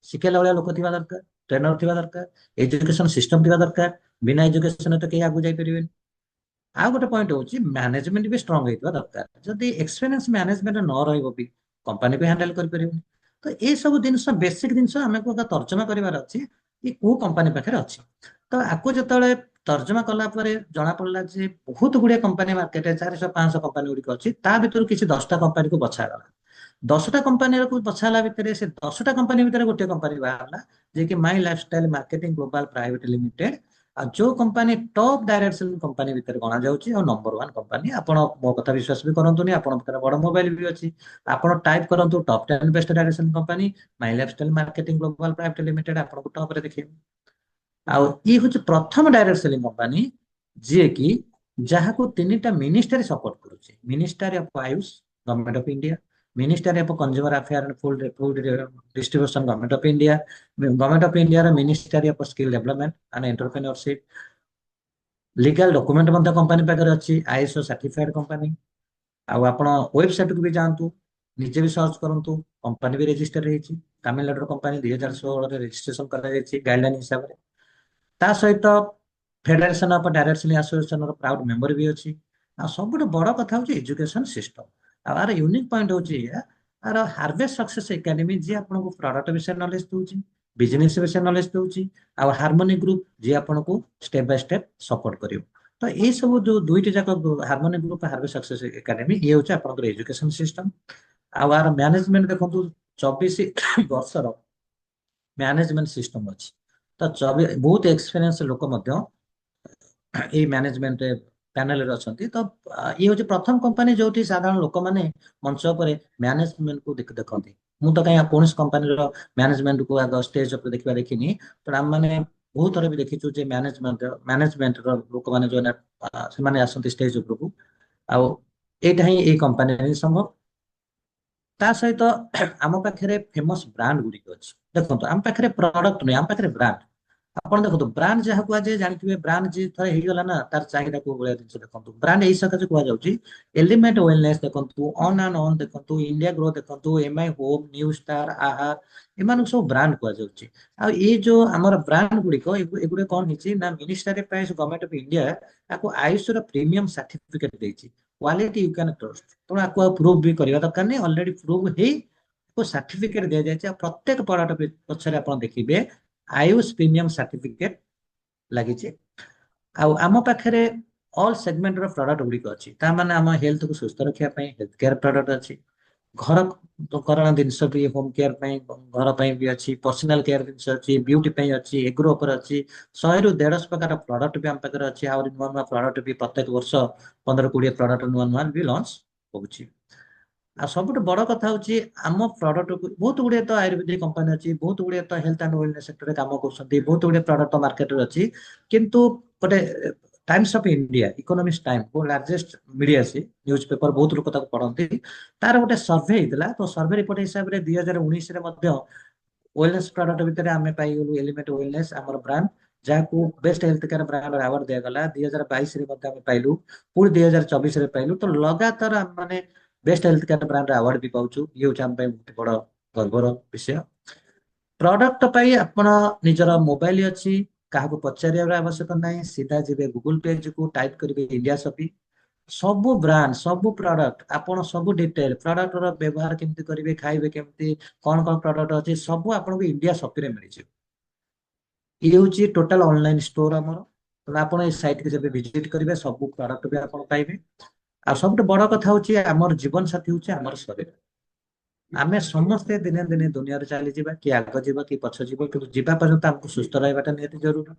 ଶିଖେଇଲା ଭଳିଆ ଲୋକ ଥିବା ଦରକାର, ଟ୍ରେନର ଥିବା ଦରକାର, ଏଜୁକେସନ ସିଷ୍ଟମ ଥିବା ଦରକାର। ବିନା ଏଜୁକେସନ ତ କେହି ଆଗକୁ ଯାଇପାରିବେନି। ଆଉ ଗୋଟେ ପଏଣ୍ଟ ହଉଛି ମ୍ୟାନେଜମେଣ୍ଟ ବି ଷ୍ଟ୍ରଙ୍ଗ ହେଇଥିବା ଦରକାର। ଯଦି ଏକ୍ସପିରିଏନ୍ସ ମ୍ୟାନେଜମେଣ୍ଟ ନ ରହିବ ବି କମ୍ପାନୀ ବି ହ୍ୟାଣ୍ଡେଲ କରିପାରିବନି। ତ ଏଇ ସବୁ ଜିନିଷ, ବେସିକ ଜିନିଷ ଆମକୁ ତର୍ଜମା କରିବାର ଅଛି କି କୋଉ କମ୍ପାନୀ ପାଖରେ ଅଛି। ତ ଆକୁ ଯେତେବେଳେ ତର୍ଜମା କଲା ପରେ ଜଣା ପଡିଲା ଯେ ବହୁତ ଗୁଡିଏ କମ୍ପାନୀ ମାର୍କେଟରେ 400-500 କମ୍ପାନୀ ଗୁଡିକ ଅଛି, ତା ଭିତରୁ କିଛି 10ଟା କମ୍ପାନୀକୁ ବଛାଗଲା। 10ଟା କମ୍ପାନୀକୁ ବଛା ହେଲା ଭିତରେ ସେ 10ଟା କମ୍ପାନୀ ଭିତରେ ଗୋଟିଏ କମ୍ପାନୀ ବାହାରିଲା, ଯିଏକି my lifestyle marketing global private limited. ଆଉ ଯୋଉ company top direct selling company ଭିତରେ ଗଣା ଯାଉଛି ଆଉ ନମ୍ବର ୱାନ କମ୍ପାନୀ। ଆପଣ ମୋ କଥା ବିଶ୍ୱାସ ବି କରନ୍ତୁନି, ଆପଣଙ୍କ ପାଖରେ ବଡ ମୋବାଇଲ ବି ଅଛି, ଆପଣ ଟାଇପ କରନ୍ତୁ top 10 best direct selling company my lifestyle marketing global private limited, ଆପଣଙ୍କୁ ଟପ ରେ ଦେଖେଇବ। ଆଉ ଇଏ ହଉଛି ପ୍ରଥମ ଡାଇରେକ୍ଟ ସେଲିଂ କମ୍ପାନୀ ଯିଏକି ଯାହାକୁ 3ଟା ମିନିଷ୍ଟ୍ରି ସପୋର୍ଟ କରୁଛି। Ministry of Ayush, government of India; ministry of consumer affair and food distribution, government of India; government of ଇଣ୍ଡିଆର ministry of skill development and entrepreneurship. Legal document ମଧ୍ୟ କମ୍ପାନୀ ପାଖରେ ଅଛି, ISO ସାର୍ଟିଫାଇଡ company. ଆଉ ଆପଣ ୱେବସାଇଟକୁ ବି ଯାଆନ୍ତୁ, ନିଜେ ବି ସର୍ଚ୍ଚ କରନ୍ତୁ, କମ୍ପାନୀ ବି ରେଜିଷ୍ଟର ହେଇଛି। ତାମିଲନାଡୁର କମ୍ପାନୀ 2016ରେ ରେଜିଷ୍ଟ୍ରେସନ କରାଯାଇଛି ଗାଇଡଲାଇନ ହିସାବରେ। ତା ସହିତ ଫେଡେରେସନ ଅଫ ଡାଇରେକ୍ଟ ସେଲିଂ ଆସୋସିଏସନର ପ୍ରାଉଡ ମେମ୍ବର ବି ଅଛି। ଆଉ ସବୁଠୁ ବଡ କଥା ହଉଛି ଏଜୁକେସନ ସିଷ୍ଟମ। ଆଉ ଆର ୟୁନିକ୍ ପଏଣ୍ଟ ହଉଛି ଏଇଆ, ଆର ହାର୍ଭେଷ୍ଟ ସକ୍ସେସ ଏକାଡେମୀ ଯିଏ ଆପଣଙ୍କୁ ପ୍ରଡକ୍ଟ ବିଷୟରେ ନଲେଜ ଦଉଛି, ବିଜନେସ ବିଷୟରେ ନଲେଜ ଦଉଛି, ଆଉ ହାରମୋନି ଗ୍ରୁପ ଯିଏ ଆପଣଙ୍କୁ ଷ୍ଟେପ ବାଇ ଷ୍ଟେପ ସପୋର୍ଟ କରିବ। ତ ଏଇ ସବୁ ଯୋଉ ଦୁଇଟି ଯାକ harmony group, harvest success academy, ଇଏ ହଉଛି ଆପଣଙ୍କର ଏଜୁକେସନ ସିଷ୍ଟମ। ଆଉ ଆର ମ୍ୟାନେଜମେଣ୍ଟ ଦେଖନ୍ତୁ, 24 ବର୍ଷର ମ୍ୟାନେଜମେଣ୍ଟ ସିଷ୍ଟମ ଅଛି। ତ ବହୁତ ଏକ୍ସପିରିଏନ୍ସ ଲୋକ ମଧ୍ୟ ଏଇ ମ୍ୟାନେଜମେଣ୍ଟ ପ୍ୟାନେଲରେ ଅଛନ୍ତି। ତ ଇଏ ହଉଛି ପ୍ରଥମ କମ୍ପାନୀ ଯୋଉଠି ସାଧାରଣ ଲୋକମାନେ ମଞ୍ଚ ଉପରେ ମ୍ୟାନେଜମେଣ୍ଟକୁ ଦେଖନ୍ତି। ମୁଁ ତ କାହିଁ କୌଣସି କମ୍ପାନୀର ମ୍ୟାନେଜମେଣ୍ଟକୁ ଆଗ ଷ୍ଟେଜ ଉପରେ ଦେଖିବା ଦେଖିନି, ତ ଆମମାନେ ବହୁତ ଥର ବି ଦେଖିଛୁ ଯେ ମ୍ୟାନେଜମେଣ୍ଟର ଲୋକମାନେ ଯୋଉମାନେ ସେମାନେ ଆସନ୍ତି ଷ୍ଟେଜ ଉପରକୁ। ଆଉ ଏଇଟା ହିଁ ଏଇ କମ୍ପାନୀରେ ହିଁ ସମ୍ଭବ। ତା ସହିତ ଆମ ପାଖରେ ଫେମସ ବ୍ରାଣ୍ଡ ଗୁଡିକ ଅଛି। ଦେଖନ୍ତୁ, ଆମ ପାଖରେ ପ୍ରଡକ୍ଟ ନୁହେଁ, ଆମ ପାଖରେ ବ୍ରାଣ୍ଡ। ଆପଣ ଦେଖନ୍ତୁ, ବ୍ରାଣ୍ଡ ଯାହା କୁହାଯାଏ ଜାଣିଥିବେ, ବ୍ରାଣ୍ଡ ଯିଏ ଥରେ ହେଇଗଲା ନା, ତାର ଚାହିଦା କୋଉ ଭଳିଆ ଜିନିଷ ଦେଖନ୍ତୁ। ବ୍ରାଣ୍ଡ ଏଇ ସକାଶେ କୁହାଯାଉଛି, ଏଲିମେଣ୍ଟ ୱେଲନେସ ଦେଖନ୍ତୁ, ଅନ୍ ଆଣ୍ଡ ଅନ୍ ଦେଖନ୍ତୁ, ଇଣ୍ଡିଆ ଗ୍ରୋ ଦେଖନ୍ତୁ, ଏମଆଇ ହୋମ, ନ୍ୟୁ ଷ୍ଟାର, ଆହାର, ଏମାନଙ୍କୁ ସବୁ ବ୍ରାଣ୍ଡ କୁହାଯାଉଛି। ଆଉ ଏଇ ଯୋଉ ଆମର ବ୍ରାଣ୍ଡ ଗୁଡିକ, ଏଗୁଡିକ କଣ ହେଇଛି ନା, ministry price government of India ତାକୁ ଆୟୁଷର ପ୍ରିମିୟମ ସାର୍ଟିଫିକେଟ ଦେଇଛି। Quality you can trust. ତେଣୁ ଆକୁ ଆଉ ପ୍ରୁଭ୍ ବି କରିବା ଦରକାର ନାହିଁ, ଅଲରେଡି ପ୍ରୁଭ୍ ହେଇ ସାର୍ଟିଫିକେଟ ଦିଆଯାଇଛି। ଆଉ ପ୍ରତ୍ୟେକ ପ୍ରଡକ୍ଟ ପଛରେ ଆପଣ ଦେଖିବେ ଆୟୁଷ ପ୍ରିମିୟମ ସାର୍ଟିଫିକେଟ ଲାଗିଛି। ଆଉ ଆମ ପାଖରେ ଅଲ୍ ସେଗମେଣ୍ଟର ପ୍ରଡକ୍ଟ ଗୁଡିକ ଅଛି। ତା ମାନେ ଆମ ହେଲ୍ଥକୁ ସୁସ୍ଥ ରଖିବା ପାଇଁ ହେଲ୍ଥ କେୟାର ପ୍ରଡକ୍ଟ ଅଛି, ଘର କରଣା ଜିନିଷ ବି ହୋମ କେୟାର ପାଇଁ, ଘର ପାଇଁ ବି ଅଛି, ପର୍ସନାଲ କେୟାର ଜିନିଷ ଅଛି, ବିୟୁଟି ପାଇଁ ଅଛି, ଏଗ୍ରୋ ଉପରେ ଅଛି। 100ରୁ 150 ପ୍ରକାର ପ୍ରଡକ୍ଟ ବି ଆମ ପାଖରେ ଅଛି। ଆହୁରି ନୂଆ ନୂଆ ପ୍ରଡକ୍ଟ ବି ପ୍ରତ୍ୟେକ ବର୍ଷ 15-20 ପ୍ରଡକ୍ଟ ନୂଆ ନୂଆ ବି ଲଞ୍ଚ ହଉଛି। ଆଉ ସବୁଠୁ ବଡ କଥା ହଉଛି, ଆମ ପ୍ରଡକ୍ଟକୁ ବହୁତ ଗୁଡିଏ ତ ଆୟୁର୍ବେଦିକ କମ୍ପାନୀ ଅଛି, ବହୁତ ଗୁଡିଏ ତ ହେଲ୍ଥ ଆଣ୍ଡ ୱେଲନେସ ସେକ୍ଟରରେ କାମ କରୁଛନ୍ତି, ବହୁତ ଗୁଡିଏ ପ୍ରଡକ୍ଟ ମାର୍କେଟରେ ଅଛି। କିନ୍ତୁ ଗୋଟେ times of India economics time वो लार्जेस्ट मीडिया से न्यूज पेपर बहुत लोग ताको पढ़ती तार गोटे सर्वे होता तो सर्वे रिपोर्ट हिसाब से 2019 रे मध्य वेलनेस प्रोडक्ट भितर आम पाइगलु एलिमेंट वेलनेस आमर ब्रांड जहाँ best health care brand award दिगला 2022 पाइलु पुणी 2024 पाइलु तो लगातार आम मैंने best health care brand award भी पाऊँ ये हूँ आम बहुत बड़ गर्वर विषय प्रडक्ट आपण निजर मोबाइल अच्छी क्या पचार आवश्यक ना सीधा जी गूगल पेज को टाइप करेंगे इंडिया शॉपिंग सबु ब्रांड सबु प्रोडक्ट आपण सबु डिटेल प्रोडक्ट व्यवहार केमती करेंगे खाइबे केमती कौन कौन प्रोडक्ट अच्छी सबू आपको इंडिया शॉपिंग मिल ये हूँ टोटाल ऑनलाइन स्टोर आमर तो आप सैट के जब विजिट करेंगे सब प्रोडक्ट भी आप पाइबे आ सब बड़ कथा हूँ आमर जीवन साथी हूँ आमर शरीर आमे समस्ते दिने दिने दुनिया चली जावा कि आग जावा कि पछ जीव कि जीवा पर्यंत आमको सुस्थ रहा निहाती जरूरी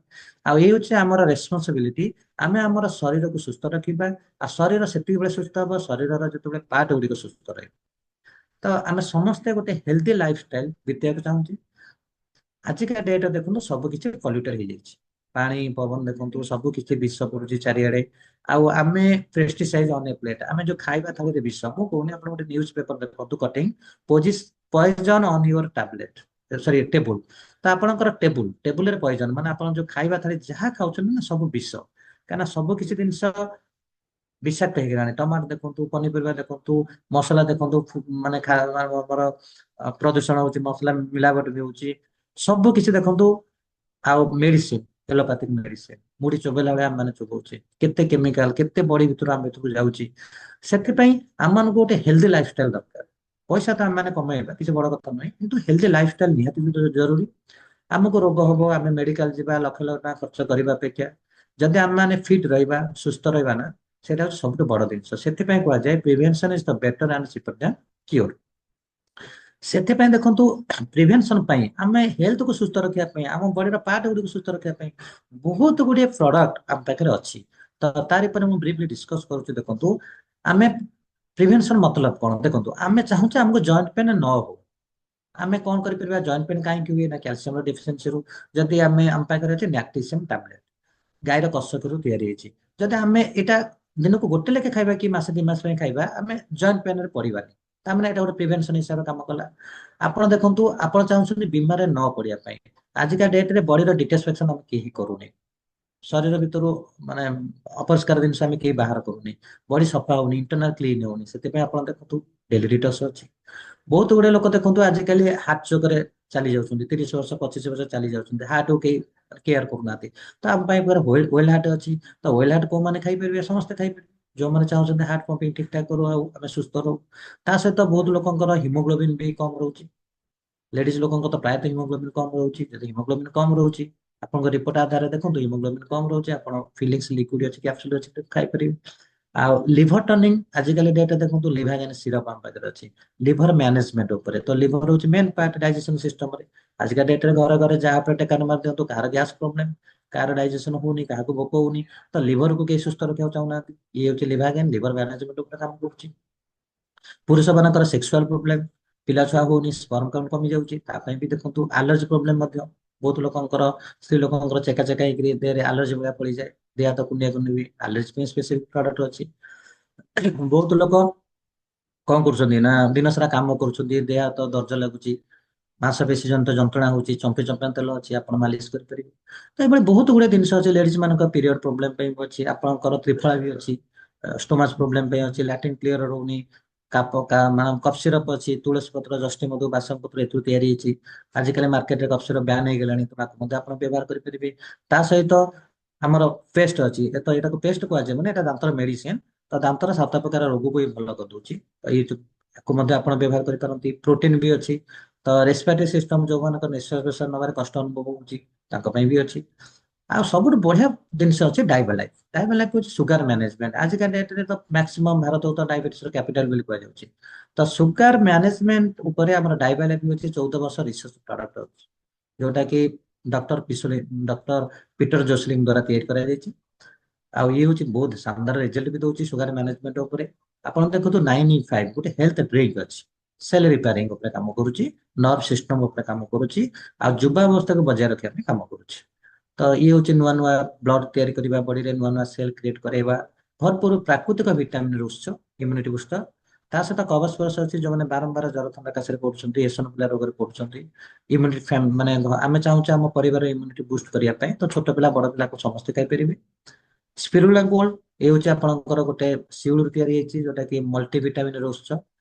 आउ ये हूँ आमर रेस्पॉन्सिबिलिटी आमे आमर शरीर को सुस्थ रखा आ शरीर से सुस्थ हम शरीर जो पार्ट गुड़िक सुस्थ रहे तो आमे समस्ते गोटे हेल्दी लाइफ स्टाइल बीतवा चाहूँ आजिका डेट देखो सबकि पल्यूटेड हो जाए पानी पवन देखो सबकि विष पड़ुଛି चारिआडे आउ आमे पेस्टिसाइड ऑन ए प्लेट आमे जो खाइबा थाली विष मु कहूनी आप गोटे न्यूज पेपर देखो cutting poses poison on your tablet sorry table तो आपणकर टेबुल टेबुल रे पॉइजन माने आपण जो खाइबा थाली जहाँ खाउछन ना सब विष काना सब किछि जिंस विषाक्त हो टमाटो देखो पनीपरिया देखो मसला देखो माने हमर प्रदूषण होची मसला मिलावट भी होची सब किछि देखो आउ मेडिसिन एलोपैथिक मेडिसिन मुड़ी चोबेला बेले आम चोबाऊे केते केमिकाल केते बॉडी भीतर आम भीतर जाऊँगी से आम गोटे हेल्दी लाइफस्टाइल दरकार पैसा तो आम कमेबा किसी बड़ कथा नुहे कि हेल्दी लाइफस्टाइल निहाती भी जरूरी आमको रोग हम आम मेडिकल जा लक्ष लक्ष टका खर्च करने अपेक्षा जदि आम मैंने फिट रहा सुस्थ रहा ना सेटा सब बड़ जिन से कहुए prevention is the better and cheaper than cure से देखो प्रिभेन्सन आम हेल्थ को सुस्थ रखापी आम बॉडी पार्ट गुड़ी सुस्थ रखापी बहुत गुड़े प्रडक्ट आम पाखे अच्छी तो तार मुझे ब्रीफली डिस्कस करुच्ची देखो आम प्रिभेन्सन मतलब कौन देखो आम चाहूँ आमको जॉइंट पेन न हो आम कौन कर जॉइंट पेन कहीं हुए ना कैल्शियम डिफिशिएंसी रू जदि आम पाखे अच्छे न्याक्टिसियम टैबलेट गाईर कषक रू तैयारी जदि आम यहाँ दिन को गोटे लेखे खाइबा कि मासे 2 मास खाइबा आम जॉइंट पेन रे पड़ानी तामें एटा गोटे प्रिभेन्सन हिसाब से कम कला आपण देखंतु आपण चाहूछन बीमार न पड़िया पई आजिका डेट रे बॉडी रो डिटेक्शन हम केही करूनी शरीर भितर माने अपरिष्कार जिन आम कहीं बाहर करूनी बॉडी सफा होनी इंटरनल क्लीन होनी से आप देखो डेली डिटॉक्स अच्छी बहुत गुड़े लोक देखो आजिकल हार्ट चोक रे चली जाऊँ 30 वर्ष 25 वर्ष चली जाऊँ हार्ट को कई केयर करूना तो आम वेल हार्ट अच्छी तो वेल हार्ट कौ मैंने खाईपर समस्ते खाईपर जो मैंने चाहते हार्ट पंपिंग ठीक ठाक करूँ आम सुस्थ रहू ता सहित बहुत लोकर हिमोग्लोबिन भी कम रोचे लेडीज लोक तो प्रायतः हिमोग्लोबिन कम रोचे जब हिमोग्लोबिन कम रोचे आप रिपोर्ट आधार देखो हिमोग्लोबिन कम रोचे आप फिलिंग्स लिक्विड अच्छी कैप्सूल अच्छी खाईपर आ लिभर टर्निंग आजिकल डेट देखो लिभाजन सिरप आम पाखे अच्छी लिभर मैनेजमेंट उपरे तो लिभर हूँ मेन पार्ट डाइजेशन सिस्टम रे आजिका डेट रे घरे घरे जहाँ पे टेकान मार दिखाँ कହାର गैस प्रोब्लेम कହାର डाइजेशन होनी क्या भोक होनी तो लिभर को कई सुस्थ रखा चाहूना ये हूँ लिभाजन लिभर मैनेजमेंट उपर काम कर पुरुष मान सेक्सुआल प्रोब्लेम पिला छुआ होनी स्पर्म काउंट कमी जाऊँगी भी देखो आलर्जी प्रोब्लेम बहुत लोकर स्त्री लोकर चेका चेका देह आलर्जी भाया पड़ जाए देह हाथ कुंडिया कुंडी भी आलर्जी स्पेसिफिक प्रडक्ट अच्छी बहुत लोक कौन कर दिन सारा कम कर देह हाथ दर्ज लगुच मांसपेशी जनित जंत्रणा होची चंपी चंपा तेल अच्छी आप मालिश करेंगे तो ये बहुत गुड़े जिन अच्छे लेडीज मान पीरियड प्रोब्लेम अच्छी आपंकर त्रिफला भी अच्छी स्टोमाच प्रोब्लेम अच्छी लैट्रिन क्लीयर रोनी काप का मान कफ सिरप अच्छी तुलसी पत्र जष्टी मधु बासम पत्र एथु तैयारी आजिकल मार्केट रे कफ सिरप बैन हो गलानी तो आप व्यवहार करेंगे ता सहित आमर पेस्ट अच्छी तो यहाँ को पेस्ट कहुए मैंने दांतर मेडिसिन तो दांतर 7 प्रकार रोग को भी भल कर दूची तो ये आप व्यवहार करें प्रोटीन भी अच्छी तो रेस्पिरेटरी सिस्टम जो मान निश्वास प्रश्वास नबार कष्ट अनुभव होगी भी अच्छी आ सब बढ़िया जिनस अच्छे डायबेलाइफ डायबेलाइफ हूँ सुगार मैनेजमेंट आजिका डेट रे तो मैक्सिमम भारत तो डायबिटीज कैपिटल बोली कहुच्छे तो सुगार मैनेजमेंट उपर आम डायबेलाइफ हूँ 14 वर्ष रिसर्च प्रोडक्ट अच्छी जोटा कि डॉक्टर पीटर जोसलिंग द्वारा तैयारी ये हूँ बहुत शानदार रिजल्ट भी दूसरी सुगार मैनेजमेंट उपर आप देखो 9E5 गोटे हेल्थ ड्रिंक अच्छी सेल रिपेयरिंग उपर काम करुच्ची नर्व सिस्टम उपर काम करुच्ची आ युवावस्था को बजाय रखा काम करुच्ची ତ ଇଏ ହଉଛି ନୂଆ ନୂଆ ବ୍ଲଡ ତିଆରି କରିବା, ବଡିରେ ନୂଆ ନୂଆ ସେଲ କ୍ରିଏଟ କରାଇବା, ଭରପୁର ପ୍ରାକୃତିକ ଭିଟାମିନ ଉତ୍ସ, ଇମ୍ୟୁନିଟି ବୁଷ୍ଟର। ତା ସହିତ କବଚ ସ୍ପର୍ଶ ଅଛି, ଯୋଉମାନେ ବାରମ୍ବାର ଜର ଥଣ୍ଡା କାଶରେ ପଡୁଛନ୍ତି, ଏସନଫୁଲିଆ ରୋଗରେ ପଡୁଛନ୍ତି, ଇମ୍ୟୁନିଟି ମାନେ ଆମେ ଚାହୁଁଛେ ଆମ ପରିବାର ଇମ୍ୟୁନିଟି ବୁଷ୍ଟ କରିବା ପାଇଁ, ତ ଛୋଟ ପିଲା ବଡ ପିଲାକୁ ସମସ୍ତେ ଖାଇପାରିବେ। ସ୍ପିରୁଲା ଗୋଲ୍ଡ, ଏ ହଉଛି ଆପଣଙ୍କର ଗୋଟେ ଶିଉଳିରୁ ତିଆରି ହେଇଛି, ଯୋଉଟା କି ମଲ୍ଟି ଭିଟାମିନ ର ଉତ୍ସ।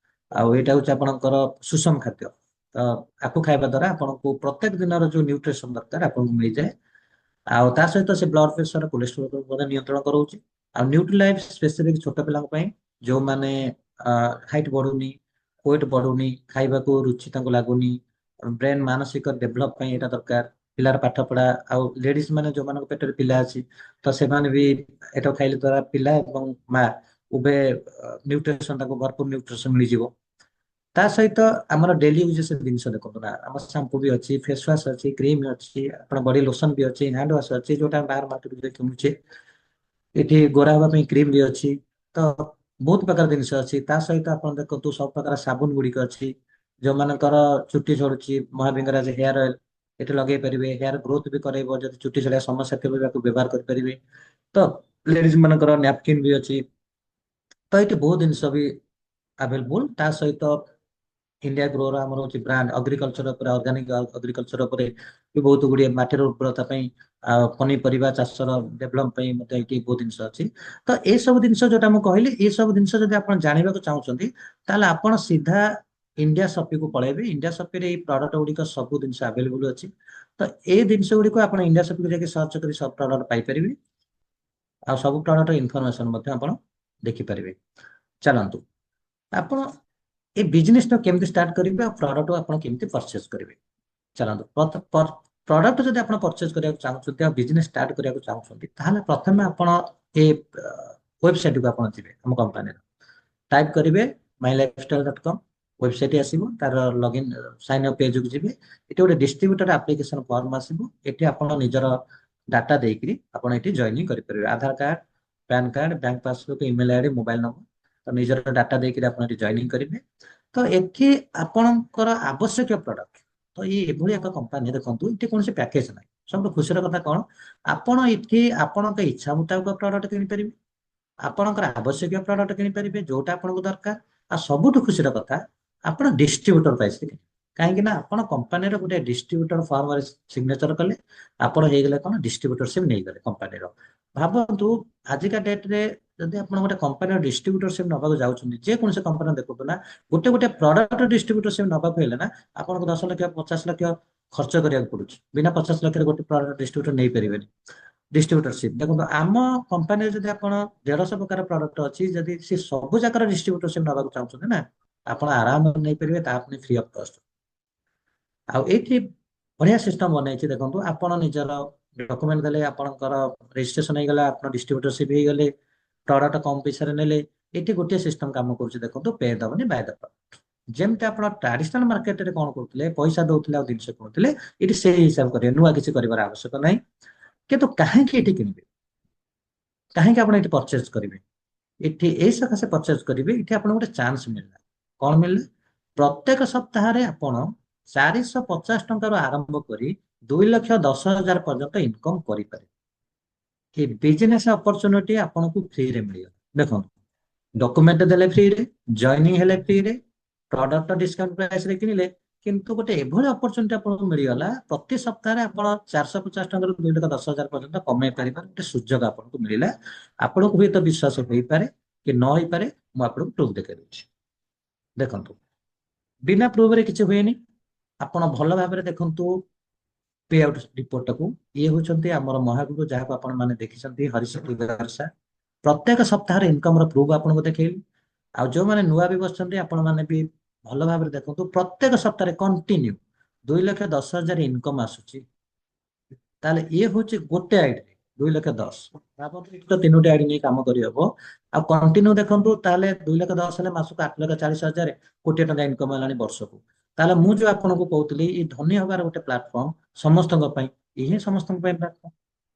ଆଉ ଏଇଟା ହଉଛି ଆପଣଙ୍କର ସୁଷମ ଖାଦ୍ୟ। ତ ଆକୁ ଖାଇବା ଦ୍ଵାରା ଆପଣଙ୍କୁ ପ୍ରତ୍ୟେକ ଦିନର ଯୋଉ ନ୍ୟୁଟ୍ରିସନ ଦରକାର ଆପଣଙ୍କୁ ମିଳିଯାଏ। ଆଉ ତା ସହିତ ସେ ବ୍ଲଡ ପ୍ରେସର, କୋଲେଷ୍ଟ୍ରୋଲ ମଧ୍ୟ ନିୟନ୍ତ୍ରଣ କରାଉଛି। ଆଉ ନ୍ୟୁଟ୍ରିଲାଇଫ ସ୍ପେସିଫିକ ଛୋଟ ପିଲାଙ୍କ ପାଇଁ, ଯୋଉମାନେ ହାଇଟ୍ ବଢୁନି, ୱେଟ୍ ବଢୁନି, ଖାଇବାକୁ ରୁଚି ତାଙ୍କୁ ଲାଗୁନି, ବ୍ରେନ ମାନସିକ ଡେଭଲପ ପାଇଁ ଏଇଟା ଦରକାର, ପିଲାର ପାଠ ପଢା, ଆଉ ଲେଡିଜ ମାନେ ଯୋଉମାନଙ୍କ ପେଟରେ ପିଲା ଅଛି, ତ ସେମାନେ ବି ଏଟା ଖାଇଲେ ଦ୍ଵାରା ପିଲା ଏବଂ ମା ଉଭୟ ନ୍ୟୁଟ୍ରିସନ, ତାଙ୍କୁ ଭରପୁର ନ୍ୟୁଟ୍ରିସନ ମିଳିଯିବ। ତା ସହିତ ଆମର ଡେଲି ୟୁଜେସ ଜିନିଷ ଦେଖନ୍ତୁ ନା, ଆମ ସାମ୍ପୁ ବି ଅଛି, ଫେସ ୱାଶ ଅଛି, କ୍ରିମ ଅଛି, ଆପଣ ବଡି ଲୋସନ ବି ଅଛି, ହ୍ୟାଣ୍ଡ ୱାଶ ଅଛି, ଯୋଉଟା ଆମେ ବାହାର ମାର୍କେଟରୁ କିଣୁଛେ। ଏଠି ଗୋରା ହବା ପାଇଁ କ୍ରିମ ବି ଅଛି। ତ ବହୁତ ପ୍ରକାର ଜିନିଷ ଅଛି। ତା ସହିତ ଆପଣ ଦେଖନ୍ତୁ ସବୁ ପ୍ରକାର ସାବୁନ ଗୁଡିକ ଅଛି। ଯୋଉମାନଙ୍କର ଚୁଟି ଝଡୁଛି, ମହାବିଙ୍ଗରାଜ ହେୟାର ଅଏଲ ଏଠି ଲଗେଇ ପାରିବେ। ହେୟାର ଗ୍ରୋଥ ବି କରାଇବ, ଯଦି ଚୁଟି ଝଡିବା ସମସ୍ୟା ଥିବ ତାକୁ ବ୍ୟବହାର କରିପାରିବେ। ତ ଲେଡିଜ ମାନଙ୍କର ନ୍ୟାପକିନ୍ ବି ଅଛି। ତ ଏଇଠି ବହୁତ ଜିନିଷ ବି ଆଭେଲେବୁଲ। ତା ସହିତ ଇଣ୍ଡିଆ ଗ୍ରୋର ଆମର ହଉଛି ବ୍ରାଣ୍ଡ, ଅଗ୍ରିକଲଚର ଉପରେ, ଅର୍ଗାନିକ ଅଗ୍ରିକଲଚର ଉପରେ ବି ବହୁତ ଗୁଡିଏ, ମାଟିର ଉର୍ବରତା ପାଇଁ, ଆଉ ପନିପରିବା ଚାଷର ଡେଭଲପ ପାଇଁ ମଧ୍ୟ ଏଠି ବହୁତ ଜିନିଷ ଅଛି। ତ ଏଇ ସବୁ ଜିନିଷ ଯୋଉଟା ମୁଁ କହିଲି, ଏଇ ସବୁ ଜିନିଷ ଯଦି ଆପଣ ଜାଣିବାକୁ ଚାହୁଁଛନ୍ତି, ତାହେଲେ ଆପଣ ସିଧା ଇଣ୍ଡିଆ ସପିକୁ ପଳେଇବେ। ଇଣ୍ଡିଆ ସପିରେ ଏଇ ପ୍ରଡକ୍ଟ ଗୁଡିକ ସବୁ ଜିନିଷ ଆଭେଲେବୁଲ ଅଛି। ତ ଏଇ ଜିନିଷ ଗୁଡିକୁ ଆପଣ ଇଣ୍ଡିଆ ସପିକୁ ଯାଇକି ସର୍ଚ୍ଚ କରି ସବୁ ପ୍ରଡକ୍ଟ ପାଇପାରିବେ। ଆଉ ସବୁ ପ୍ରଡକ୍ଟ ଇନଫରମେସନ ମଧ୍ୟ ଆପଣ ଦେଖିପାରିବେ। ଚାଲନ୍ତୁ, ଆପଣ ଏ ବିଜନେସ ଟା କେମିତି ଷ୍ଟାର୍ଟ କରିବେ, ଆଉ ପ୍ରଡକ୍ଟ ଆପଣ କେମିତି ପରଚେଜ କରିବେ। ଚାଲନ୍ତୁ, ପ୍ରଡକ୍ଟ ଯଦି ଆପଣ ପରଚେଜ କରିବାକୁ ଚାହୁଁଛନ୍ତି ଆଉ ବିଜନେସ ଷ୍ଟାର୍ଟ କରିବାକୁ ଚାହୁଁଛନ୍ତି, ତାହେଲେ ପ୍ରଥମେ ଆପଣ ଏ ୱେବସାଇଟକୁ ଆପଣ ଯିବେ, ଆମ କମ୍ପାନୀର ଟାଇପ କରିବେ mylifestyle.com। ୱେବସାଇଟ ଆସିବ, ତାର ଲଗଇନ ସାଇନ ଅପ୍ ପେଜକୁ ଯିବେ। ଏଠି ଗୋଟେ ଡିଷ୍ଟ୍ରିବ୍ୟୁଟର ଆପ୍ଲିକେସନ ଫର୍ମ ଆସିବ। ଏଠି ଆପଣ ନିଜର ଡାଟା ଦେଇକରି ଆପଣ ଏଠି ଜଏନିଂ କରିପାରିବେ। Aadhaar card, PAN card, bank passbook, email ID, mobile number, ତ ନିଜର ଡାଟା ଦେଇକରି ଆପଣ ଏଠି ଜଏନିଂ କରିବେ। ତ ଏଠି ଆପଣଙ୍କର ଆବଶ୍ୟକୀୟ ପ୍ରଡକ୍ଟ, ତ ଏଇ ଏଭଳି ଏକ କମ୍ପାନୀ ଦେଖନ୍ତୁ, ଏଠି କୌଣସି ପ୍ୟାକେଜ ନାହିଁ। ସବୁଠୁ ଖୁସିର କଥା କଣ, ଆପଣ ଏଠି ଆପଣଙ୍କ ଇଚ୍ଛା ମୁତାବକ ପ୍ରଡକ୍ଟ କିଣିପାରିବେ, ଆପଣଙ୍କର ଆବଶ୍ୟକୀୟ ପ୍ରଡକ୍ଟ କିଣିପାରିବେ ଯୋଉଟା ଆପଣଙ୍କୁ ଦରକାର। ଆଉ ସବୁଠୁ ଖୁସିର କଥା, ଆପଣ ଡିଷ୍ଟ୍ରିବ୍ୟୁଟର ପ୍ରାଇସରେ କିଣିବେ। କାହିଁକି ନା ଆପଣ କମ୍ପାନୀର ଗୋଟେ ଡିଷ୍ଟ୍ରିବ୍ୟୁଟର ଫର୍ମରେ ସିଗ୍ନେଚର କଲେ, ଆପଣ ହେଇଗଲେ କଣ, ଡିଷ୍ଟ୍ରିବ୍ୟୁଟରସିପ ନେଇଗଲେ କମ୍ପାନୀର। ଭାବନ୍ତୁ, ଆଜିକା ଡେଟରେ ଯଦି ଆପଣ ଗୋଟେ କମ୍ପାନୀର ଡିଷ୍ଟ୍ରିବ୍ୟୁଟରସିପ ନବାକୁ ଯାଉଛନ୍ତି, ଯେକୌଣସି କମ୍ପାନୀ ଦେଖନ୍ତୁ ନା, ଗୋଟେ ଗୋଟେ ପ୍ରଡକ୍ଟ ଡିଷ୍ଟ୍ରିବ୍ୟୁଟରସିପ ନବାକୁ ହେଲେ ନା, ଆପଣଙ୍କୁ 10 ଲକ୍ଷ 50 ଲକ୍ଷ ଖର୍ଚ୍ଚ କରିବାକୁ ପଡୁଛି। ବିନା 50 ଲକ୍ଷରେ ଗୋଟେ ପ୍ରଡକ୍ଟ ଡିଷ୍ଟ୍ରିବ୍ୟୁଟର ନେଇପାରିବେନି। ଡିଷ୍ଟ୍ରିବ୍ୟୁଟରସିପ ଦେଖନ୍ତୁ, ଆମ କମ୍ପାନୀରେ ଯଦି ଆପଣ 150 ପ୍ରକାର ପ୍ରଡକ୍ଟ ଅଛି, ଯଦି ସେ ସବୁ ଯାକର ଡିଷ୍ଟ୍ରିବ୍ୟୁଟରସିପ ନବାକୁ ଚାହୁଁଛନ୍ତି ନା, ଆପଣ ଆରାମରେ ନେଇପାରିବେ, ତା ପୁଣି ଫ୍ରି ଅଫ କଷ୍ଟ। ଆଉ ଏଇଠି ବଢିଆ ସିଷ୍ଟମ ବନେଇଛି ଦେଖନ୍ତୁ, ଆପଣ ନିଜର ଡକୁମେଣ୍ଟ ଦେଲେ, ଆପଣଙ୍କର ରେଜିଷ୍ଟ୍ରେସନ ହେଇଗଲା, ଆପଣ ଡିଷ୍ଟ୍ରିବ୍ୟୁଟରସିପ ହେଇଗଲେ, ପ୍ରଡକ୍ଟ କମ ପଇସାରେ ନେଲେ। ଏଠି ଗୋଟିଏ ସିଷ୍ଟମ କାମ କରୁଛି ଦେଖନ୍ତୁ, ପେ ଦବନି ବାୟ ଦ ପ୍ରଡକ୍ଟ। ଯେମିତି ଆପଣ ଟ୍ରାଡିସନାଲ ମାର୍କେଟରେ କଣ କରୁଥିଲେ, ପଇସା ଦଉଥିଲେ ଆଉ ଜିନିଷ କିଣୁଥିଲେ, ଏଠି ସେଇ ହିସାବ କରିବେ, ନୂଆ କିଛି କରିବାର ଆବଶ୍ୟକ ନାହିଁ। କିନ୍ତୁ କାହିଁକି ଏଠି କିଣିବେ, କାହିଁକି ଆପଣ ଏଠି ପରଚେଜ କରିବେ, ଏଠି ଏଇ ସକାଶେ ପରଚେଜ କରିବେ, ଏଠି ଆପଣଙ୍କୁ ଗୋଟେ ଚାନ୍ସ ମିଳିଲା। କଣ ମିଳିଲା, ପ୍ରତ୍ୟେକ ସପ୍ତାହରେ ଆପଣ 450 ଟଙ୍କାରୁ ଆରମ୍ଭ କରି 2,10,000 ପର୍ଯ୍ୟନ୍ତ ଇନକମ କରିପାରିବେ। ଏ ବିଜନେସ ଅପରଚୁନିଟି ଆପଣଙ୍କୁ ଫ୍ରିରେ ମିଳିବ। ଦେଖନ୍ତୁ, ଡକୁମେଣ୍ଟ ଦେଲେ ଫ୍ରିରେ, ଜଏନିଂ ହେଲେ ଫ୍ରିରେ, ପ୍ରଡକ୍ଟ ଡିସକାଉଣ୍ଟ ପ୍ରାଇସରେ କିଣିଲେ। କିନ୍ତୁ ଗୋଟେ ଏଭଳି ଅପରଚୁନିଟି ଆପଣଙ୍କୁ ମିଳିଗଲା, ପ୍ରତି ସପ୍ତାହରେ ଆପଣ 450 ଟଙ୍କାରୁ 2,10,000 ପର୍ଯ୍ୟନ୍ତ କମେଇ ପାରିବାର ଗୋଟେ ସୁଯୋଗ ଆପଣଙ୍କୁ ମିଳିଲା। ଆପଣଙ୍କୁ ହୁଏତ ବିଶ୍ୱାସ ହେଇପାରେ କି ନ ହେଇପାରେ, ମୁଁ ଆପଣଙ୍କୁ ପ୍ରୁଫ ଦେଖେଇ ଦଉଛି। ଦେଖନ୍ତୁ, ବିନା ପ୍ରୁଫରେ କିଛି ହୁଏନି। ଆପଣ ଭଲ ଭାବରେ ଦେଖନ୍ତୁ ପେ ଆଉଟ୍ ରିପୋର୍ଟଟାକୁ। ଇଏ ହଉଛନ୍ତି ଆମର ମହାଗୁରୁ, ଯାହାକୁ ଆପଣ ମାନେ ଦେଖିଛନ୍ତି, ହରିଶକ୍ତି ବ୍ୟବସାୟ। ପ୍ରତ୍ୟେକ ସପ୍ତାହରେ ଇନକମର ପ୍ରୁଫ ଆପଣଙ୍କୁ ଦେଖେଇଲି। ଆଉ ଯୋଉମାନେ ନୂଆ ବି ବସିଛନ୍ତି, ଆପଣ ମାନେ ବି ଭଲ ଭାବରେ ଦେଖନ୍ତୁ, ପ୍ରତ୍ୟେକ ସପ୍ତାହରେ କଣ୍ଟିନ୍ୟୁ 2,10,000 ଇନକମ ଆସୁଛି। ତାହେଲେ ଇଏ ହଉଛି ଗୋଟେ ଆଇଡି 2,10,000। ଭାବନ୍ତୁ, ଏଠି ତ ତିନୋଟି ଆଇଡି ନେଇ କାମ କରିହବ। ଆଉ କଣ୍ଟିନ୍ୟୁ ଦେଖନ୍ତୁ, ତାହେଲେ 2,10,000 ହେଲେ ମାସକୁ 8,40,000, କୋଟିଏ ଟଙ୍କା ଇନକମ ହେଲାଣି ବର୍ଷକୁ। ତାହେଲେ ମୁଁ ଯୋଉ ଆପଣଙ୍କୁ କହୁଥିଲି, ଏଇ ଧନୀ ହବାର ଗୋଟେ ପ୍ଲାଟଫର୍ମ ସମସ୍ତଙ୍କ ପାଇଁ, ଇଏ ସମସ୍ତଙ୍କ ପାଇଁ ପ୍ଲାଟଫର୍ମ।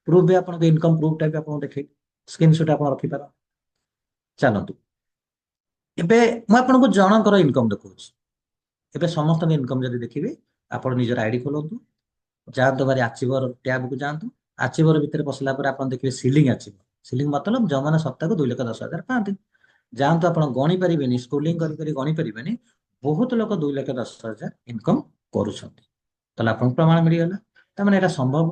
ପ୍ରୁଫ ବି ଆପଣଙ୍କୁ, ଇନକମ ପ୍ରୁଫଟା ବି ଆପଣଙ୍କୁ ଦେଖେଇ, ସ୍କ୍ରିନଶଟ ଆପଣ ରଖିପାର। ଚାଲନ୍ତୁ, ଏବେ ମୁଁ ଆପଣଙ୍କୁ ଜଣଙ୍କର ଇନକମ ଦେଖଉଛି। ଏବେ ସମସ୍ତଙ୍କ ଇନକମ ଯଦି ଦେଖିବେ, ଆପଣ ନିଜର ଆଇଡି ଖୋଲନ୍ତୁ, ଯାଆନ୍ତୁ ଭାରି ଆଚିଭର ଟ୍ୟାବକୁ ଯାଆନ୍ତୁ। ଆଚିଭର ଭିତରେ ପଶିଲା ପରେ ଆପଣ ଦେଖିବେ ସିଲିଂ ଆଚିଭ। ସିଲିଂ ମତଲବ ଯୋଉମାନେ ସପ୍ତାହକୁ 2,10,000 ପାଆନ୍ତି। ଯାଆନ୍ତୁ ଆପଣ ଗଣି ପାରିବେନି, ସ୍କୁଲିଂ କରି କରି ଗଣି ପାରିବେନି, ବହୁତ ଲୋକ 2,10,000 ଇନକମ୍ କରୁଛନ୍ତି। ତାହେଲେ ଆପଣଙ୍କୁ ପ୍ରମାଣ ମିଳିଗଲା। ତାମାନେ ଏଇଟା ସମ୍ଭବ।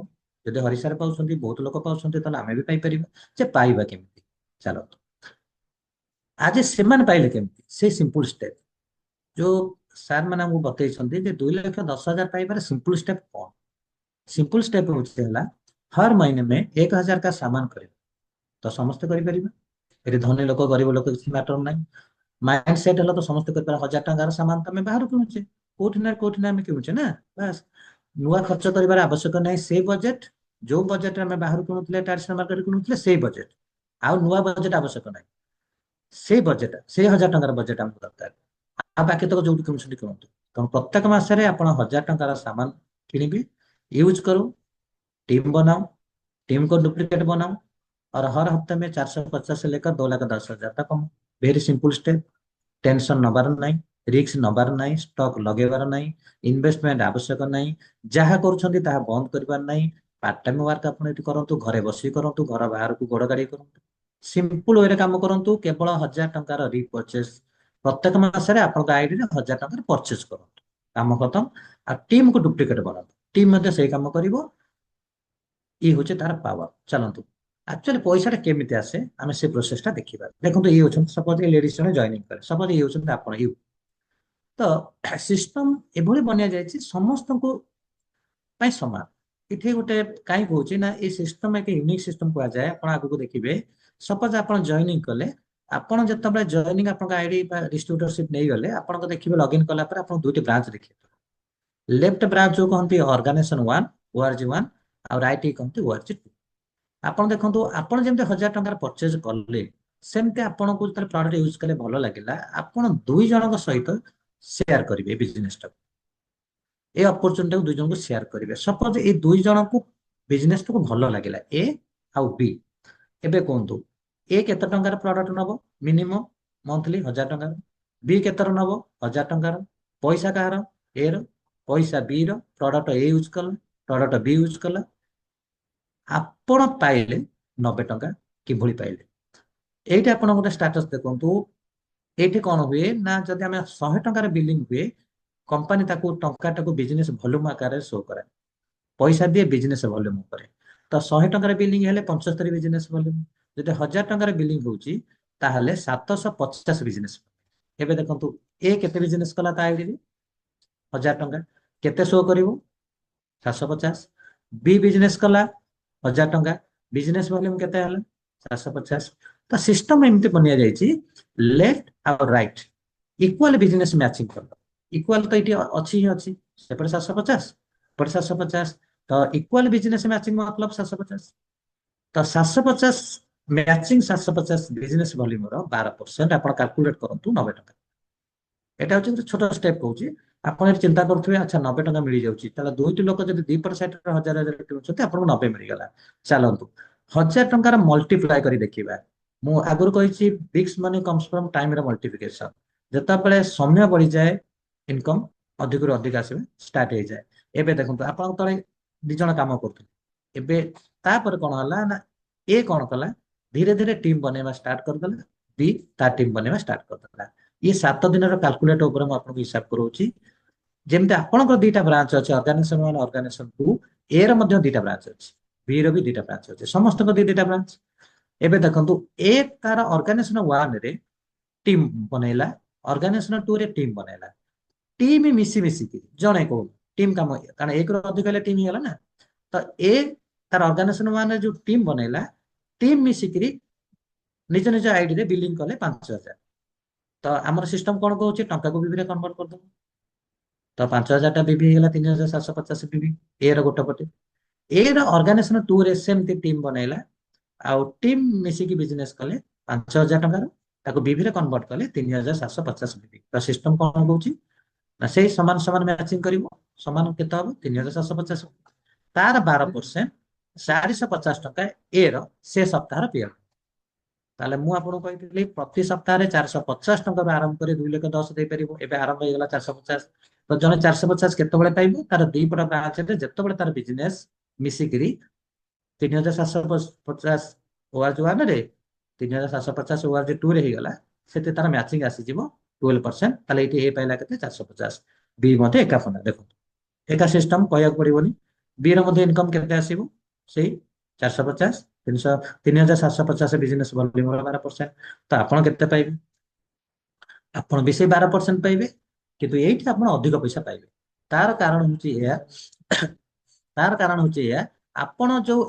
ଯଦି ହରିସାର ପାଉଛନ୍ତି, ବହୁତ ଲୋକ ପାଉଛନ୍ତି, ତାହେଲେ ଆମେ ବି ପାଇପାରିବା। ଯେ ପାଇବା କେମିତି? ଚାଲନ୍ତୁ ଆଜି ସେମାନେ ପାଇଲେ କେମିତି? ସେଇ ସିମ୍ପଲ ଷ୍ଟେପ ଯୋଉ ସାର୍ ମାନେ ଆମକୁ ବତେଇଛନ୍ତି ଯେ 2,10,000 ପାଇବାର सिंपल स्टेप कौन। सिंपल स्टेप ହେଲା हर महीने में 1,000 का सामान खरीद। तो ସମସ୍ତେ କରିପାରିବେ। ଏଠି ଧନୀ ଲୋକ ଗରିବ ଲୋକ କିଛି ମ୍ୟାଟର ନାହିଁ। ମାଇଣ୍ଡ ସେଟ୍ ହେଲା ତ ସମସ୍ତେ କରିପାରିବେ। 1,000 ଟଙ୍କାର ସାମାନ ତ ଆମେ ବାହାରୁ କିଣୁଛେ, କୋଉଠି ନା ଆମେ କିଣୁଛେ ନା। ବାସ୍ ନୂଆ ଖର୍ଚ୍ଚ କରିବାର ଆବଶ୍ୟକ ନାହିଁ। ସେଇ ବଜେଟ, ଯୋଉ ବଜେଟରେ ଆମେ ବାହାରୁ କିଣୁଥିଲେ, ଟ୍ରାଡିସନାଲ ମାର୍କେଟରେ କିଣୁଥିଲେ, ସେଇ ବଜେଟ। ଆଉ ନୂଆ ବଜେଟ ଆବଶ୍ୟକ ନାହିଁ। ସେଇ ବଜେଟ, ସେଇ 1,000 ଟଙ୍କାର ବଜେଟ ଆମକୁ ଦରକାର। ଆଉ ବାକି ତକ ଯୋଉଠି କିଣୁଛନ୍ତି କିଣନ୍ତୁ। ତେଣୁ ପ୍ରତ୍ୟେକ ମାସରେ ଆପଣ 1,000 ଟଙ୍କାର ସାମାନ କିଣିବେ, यूज करो, टीम बनाओ, टीम को डुप्लीकेट बनाओ, और हर हफ्ते में 450 से लेकर 2,10,000 तक कमाओ। Very simple step. टेंशन नबार नहीं, रिस्क नबार नहीं, स्टॉक लगेबार नहीं, इन्वेस्टमेंट आवश्यक नहीं, जहाँ करूछंती ताहा बंद करिबार नहीं। पार्ट टाइम वर्क आपण एटी करंतु, घरे बसी करंतु, घर बाहर को गोड़ गाड़ी करंतु। सिंपल वे काम करंतु। केवल 1,000 टंकार रिपर्चेस प्रत्येक मासरे आपन आईडी रे 1,000 टंकार परचेस करंतु। काम खत्म। आ टीम को डुप्लीकेट बनातु, टीम मध्ये सेही काम करिवो। ये होचे तार पावर। चलंतु एक्चुअली पैसा टा केमिति आसे आमे से प्रोसेस टा देखिबा। देखंतु ये होचन सपोज ए लेडीज जने जॉइनिंग करे, सपोज ये होचन आपण यू। तो सिस्टम एभली बनिया जायछि समस्त को ପାଇଁ ସମାନ। ଏଠି ଗୋଟେ କାହିଁ କହୁଛି ନା, ଏଇ ସିଷ୍ଟମ ଏକ ୟୁନିକ୍ ସିଷ୍ଟମ କୁହାଯାଏ। ଆପଣ ଆଗକୁ ଦେଖିବେ, ସପୋଜ ଆପଣ ଜଏନିଂ କଲେ, ଆପଣ ଯେତେବେଳେ ଜଏନିଂ ଆପଣଙ୍କ ଆଇଡି ବା ଡିଷ୍ଟ୍ରିବ୍ୟୁଟରସିପ ନେଇଗଲେ, ଆପଣଙ୍କ ଦେଖିବେ ଲଗ୍ଇନ କଲା ପରେ ଆପଣ ଦୁଇଟି ବ୍ରାଞ୍ଚ ଦେଖିବେ। ଲେଫ୍ଟ ବ୍ରାଞ୍ଚ ଯୋଉ କହନ୍ତି ଅର୍ଗାନାଇଜେସନ 1 ORG 1, ଆଉ ରାଇଟ କହନ୍ତି ORG 2। ଆପଣ ଦେଖନ୍ତୁ, ଆପଣ ଯେମିତି 1,000 ଟଙ୍କାର ପରଚେଜ କଲେ, ସେମିତି ଆପଣଙ୍କୁ ଯେତେବେଳେ ପ୍ରଡକ୍ଟ ୟୁଜ କଲେ ଭଲ ଲାଗିଲା, ଆପଣ ଦୁଇ ଜଣଙ୍କ ସହିତ ସେୟାର କରିବେ ବିଜନେସ ଟାକୁ। ଏ ଅପରଚୁନିଟି ଦୁଇ ଜଣଙ୍କୁ ସେୟାର କରିବେ। ସପୋଜ ଏ ଦୁଇ ଜଣଙ୍କୁ ବିଜନେସ ଟାକୁ ଭଲ ଲାଗିଲା, ଏ ଆଉ ବି। ଏବେ କୁହନ୍ତୁ, ଏ କେତେ ଟଙ୍କାର ପ୍ରଡକ୍ଟ ନବ ମିନିମମ୍ ମନ୍ଥଲି? 1,000 ଟଙ୍କାର। ବି କେତେର ନବ? 1,000 ଟଙ୍କାର। ପଇସା କାହାର? ଏ ର। ପଇସା ବି ର। ପ୍ରଡକ୍ଟ ଏ ୟୁଜ କଲା, ପ୍ରଡକ୍ଟ ବି ୟୁଜ କଲା। ଆପଣ ପାଇଲେ 90 ଟଙ୍କା। କିଭଳି ପାଇଲେ? ଏଇଠି ଆପଣ ଗୋଟେ ଷ୍ଟାଟସ ଦେଖନ୍ତୁ। ଏଇଠି କଣ ହୁଏ ନା, ଯଦି ଆମେ 100 ଟଙ୍କାର ବିଲିଂ ହୁଏ, कंपनी ताको टंका टाको बिजनेस वॉल्यूम आकार शो करे, पैसा दिए बिजनेस वॉल्यूम ଉପରେ। ତ 100 ଟଙ୍କାର ବିଲିଂ ହେଲେ 75 ବିଜନେସ ଭଲ୍ୟୁମ। ଯଦି 1,000 ଟଙ୍କାର ବିଲିଂ ହଉଛି, ତାହେଲେ 750 ବିଜନେସ। ଏବେ ଦେଖନ୍ତୁ, ଏ କେତେ ବିଜନେସ କଲା ତା ଆଇଡି ରେ? 1,000 ଟଙ୍କା। କେତେ ଶୋ କରିବ? 750। ବି ବିଜନେସ କଲା 1,000 ଟଙ୍କା। ବିଜନେସ ଭଲ୍ୟୁମ କେତେ ହେଲା? 750। ତ ସିଷ୍ଟମ ଏମିତି ବନିଆ ଯାଇଛି, ଲେଫ୍ଟ ଆଉ ରାଇଟ ଇକ୍ୱାଲ ବିଜନେସ ମ୍ୟାଚିଂ କର। इक्वाल तो ये अच्छी ही अच्छी। सेपटे 750, एपटे 750। तो इक्वाल बिजनेस मैचिंग मतलब 750। तो 750 मैचिंग 750 बिजनेस वॉल्यूम रो 12% आप कैलकुलेट करंतु 90 टका। एटा होची ଗୋଟେ ଛୋଟ ଷ୍ଟେପ କହୁଛି। ଆପଣ ଏଠି ଚିନ୍ତା କରୁଥିବେ, ଆଚ୍ଛା 90 ଟଙ୍କା ମିଳିଯାଉଛି, ତାହେଲେ ଦୁଇଟି ଲୋକ ଯଦି ଦି ପଟ ସାଇଡରେ 1,000 କିଣୁଛନ୍ତି, ଆପଣଙ୍କୁ 90 ମିଳିଗଲା। ଚାଲନ୍ତୁ 1,000 ଟଙ୍କାର ମଲ୍ଟିପ୍ଲାଏ କରି ଦେଖିବା। ମୁଁ ଆଗରୁ କହିଛି, ବିଗ୍ସ ମନି କମ୍ସ ଫ୍ରମ ଟାଇମର ମଲ୍ଟିପ୍ଲିକେସନ। ଯେତେବେଳେ ସମୟ ବଢିଯାଏ, ଇନକମ୍ ଅଧିକରୁ ଅଧିକ ଆସିବା ଷ୍ଟାର୍ଟ ହେଇଯାଏ। ଏବେ ଦେଖନ୍ତୁ, ଆପଣଙ୍କ ତଳେ ଦି ଜଣ କାମ କରୁଥିଲେ। ଏବେ ତାପରେ କଣ ହେଲା ନା, ଏ କଣ କଲା, ଧୀରେ ଧୀରେ ଟିମ୍ ବନେଇବା ଷ୍ଟାର୍ଟ କରିଦେଲା। ବି ତା ଟିମ୍ ବନେଇବା ଷ୍ଟାର୍ଟ କରିଦେଲା। ଇଏ 7 ଦିନର କାଲକୁଲେଟ ଉପରେ ମୁଁ ଆପଣଙ୍କୁ ହିସାବ କରଉଛି। ଯେମିତି ଆପଣଙ୍କର ଦିଟା ବ୍ରାଞ୍ଚ ଅଛି, ଅର୍ଗାନାଇଜେସନ 1 ଅର୍ଗାନାଇଜେସନ 2, ଏ ର ମଧ୍ୟ ଦିଟା ବ୍ରାଞ୍ଚ ଅଛି, ବି ର ବି ଦିଟା ବ୍ରାଞ୍ଚ ଅଛି, ସମସ୍ତଙ୍କ ଦିଟା ବ୍ରାଞ୍ଚ। ଏବେ ଦେଖନ୍ତୁ, ଏ ତାର ଅର୍ଗାନାଇଜେସନ 1 ରେ ଟିମ୍ ବନେଇଲା, ଅର୍ଗାନାଇଜେସନ 2 ରେ ଟିମ୍ ବନେଇଲା। टीम मिसी मिसिकी जड़े कौ टीम कम, कारण एक अधिक हेल्ले टीम ही ना। तो ए तार ऑर्गेनाइजेशन वन जो टीम बनैला, टीम मिसिकी निज निज आईडी रे बिलिंग कले 5,000। तो आमर सिस्टम कौन कहूँ, टंका को बीबी कन्वर्ट कर दो। तो 5,000 टा बीबी है 3,750 बीबी ए रो गोटे पटे। ए रो ऑर्गेनाइजेशन 2 रे सेमती टीम बनैला, आउ टीम मिसिकी बिजनेस कले 5,000 टंकार, ताको बीबी रे कन्वर्ट कले 3,750 बीबी। तो सिस्टम कौन कहूँ ना, से समान समान मैचिंग करिवो। समान केते हबो? 3,750। तार 12% 450 टका ए रो से सप्ताह पीएल। ताले मु आपन कहितली प्रति सप्ताह रे 450 टका आरंभ करे 2,10,000 देई परिबो। एबे आरंभ हो गेला 450। तो जने 450 केते बळे पाइबो? तार दी पटा ब्रांच रे जेते बळे तार बिजनेस मिसिकरी 3750 ORG 1 ରେ 3750 ORG 2 ରେ ହେଇଗଲା, ସେତେ ତାର ମ୍ୟାଚିଂ ଆସିଯିବ 12%। ତାହେଲେ ଏଇଠି ଏ ପାଇଲା କେତେ 450, ବି ମଧ୍ୟ ଏକା ଫଣ୍ଡା। ଦେଖନ୍ତୁ ଏକା ସିଷ୍ଟମ କହିବାକୁ ପଡିବନି। ବି ର ମଧ୍ୟ ଇନକମ କେତେ ଆସିବ ସେଇ 450, 3750 ବିଜନେସ ଭଲ୍ୟୁମ 12%। ତ ଆପଣ କେତେ ପାଇବେ? ଆପଣ ବି ସେଇ 12% ପାଇବେ, କିନ୍ତୁ ଏଇଠି ଆପଣ ଅଧିକ ପଇସା ପାଇବେ। ତାର କାରଣ ହଉଛି ଏହା ତାର କାରଣ ହଉଛି ଏହା, ଆପଣ ଯୋଉ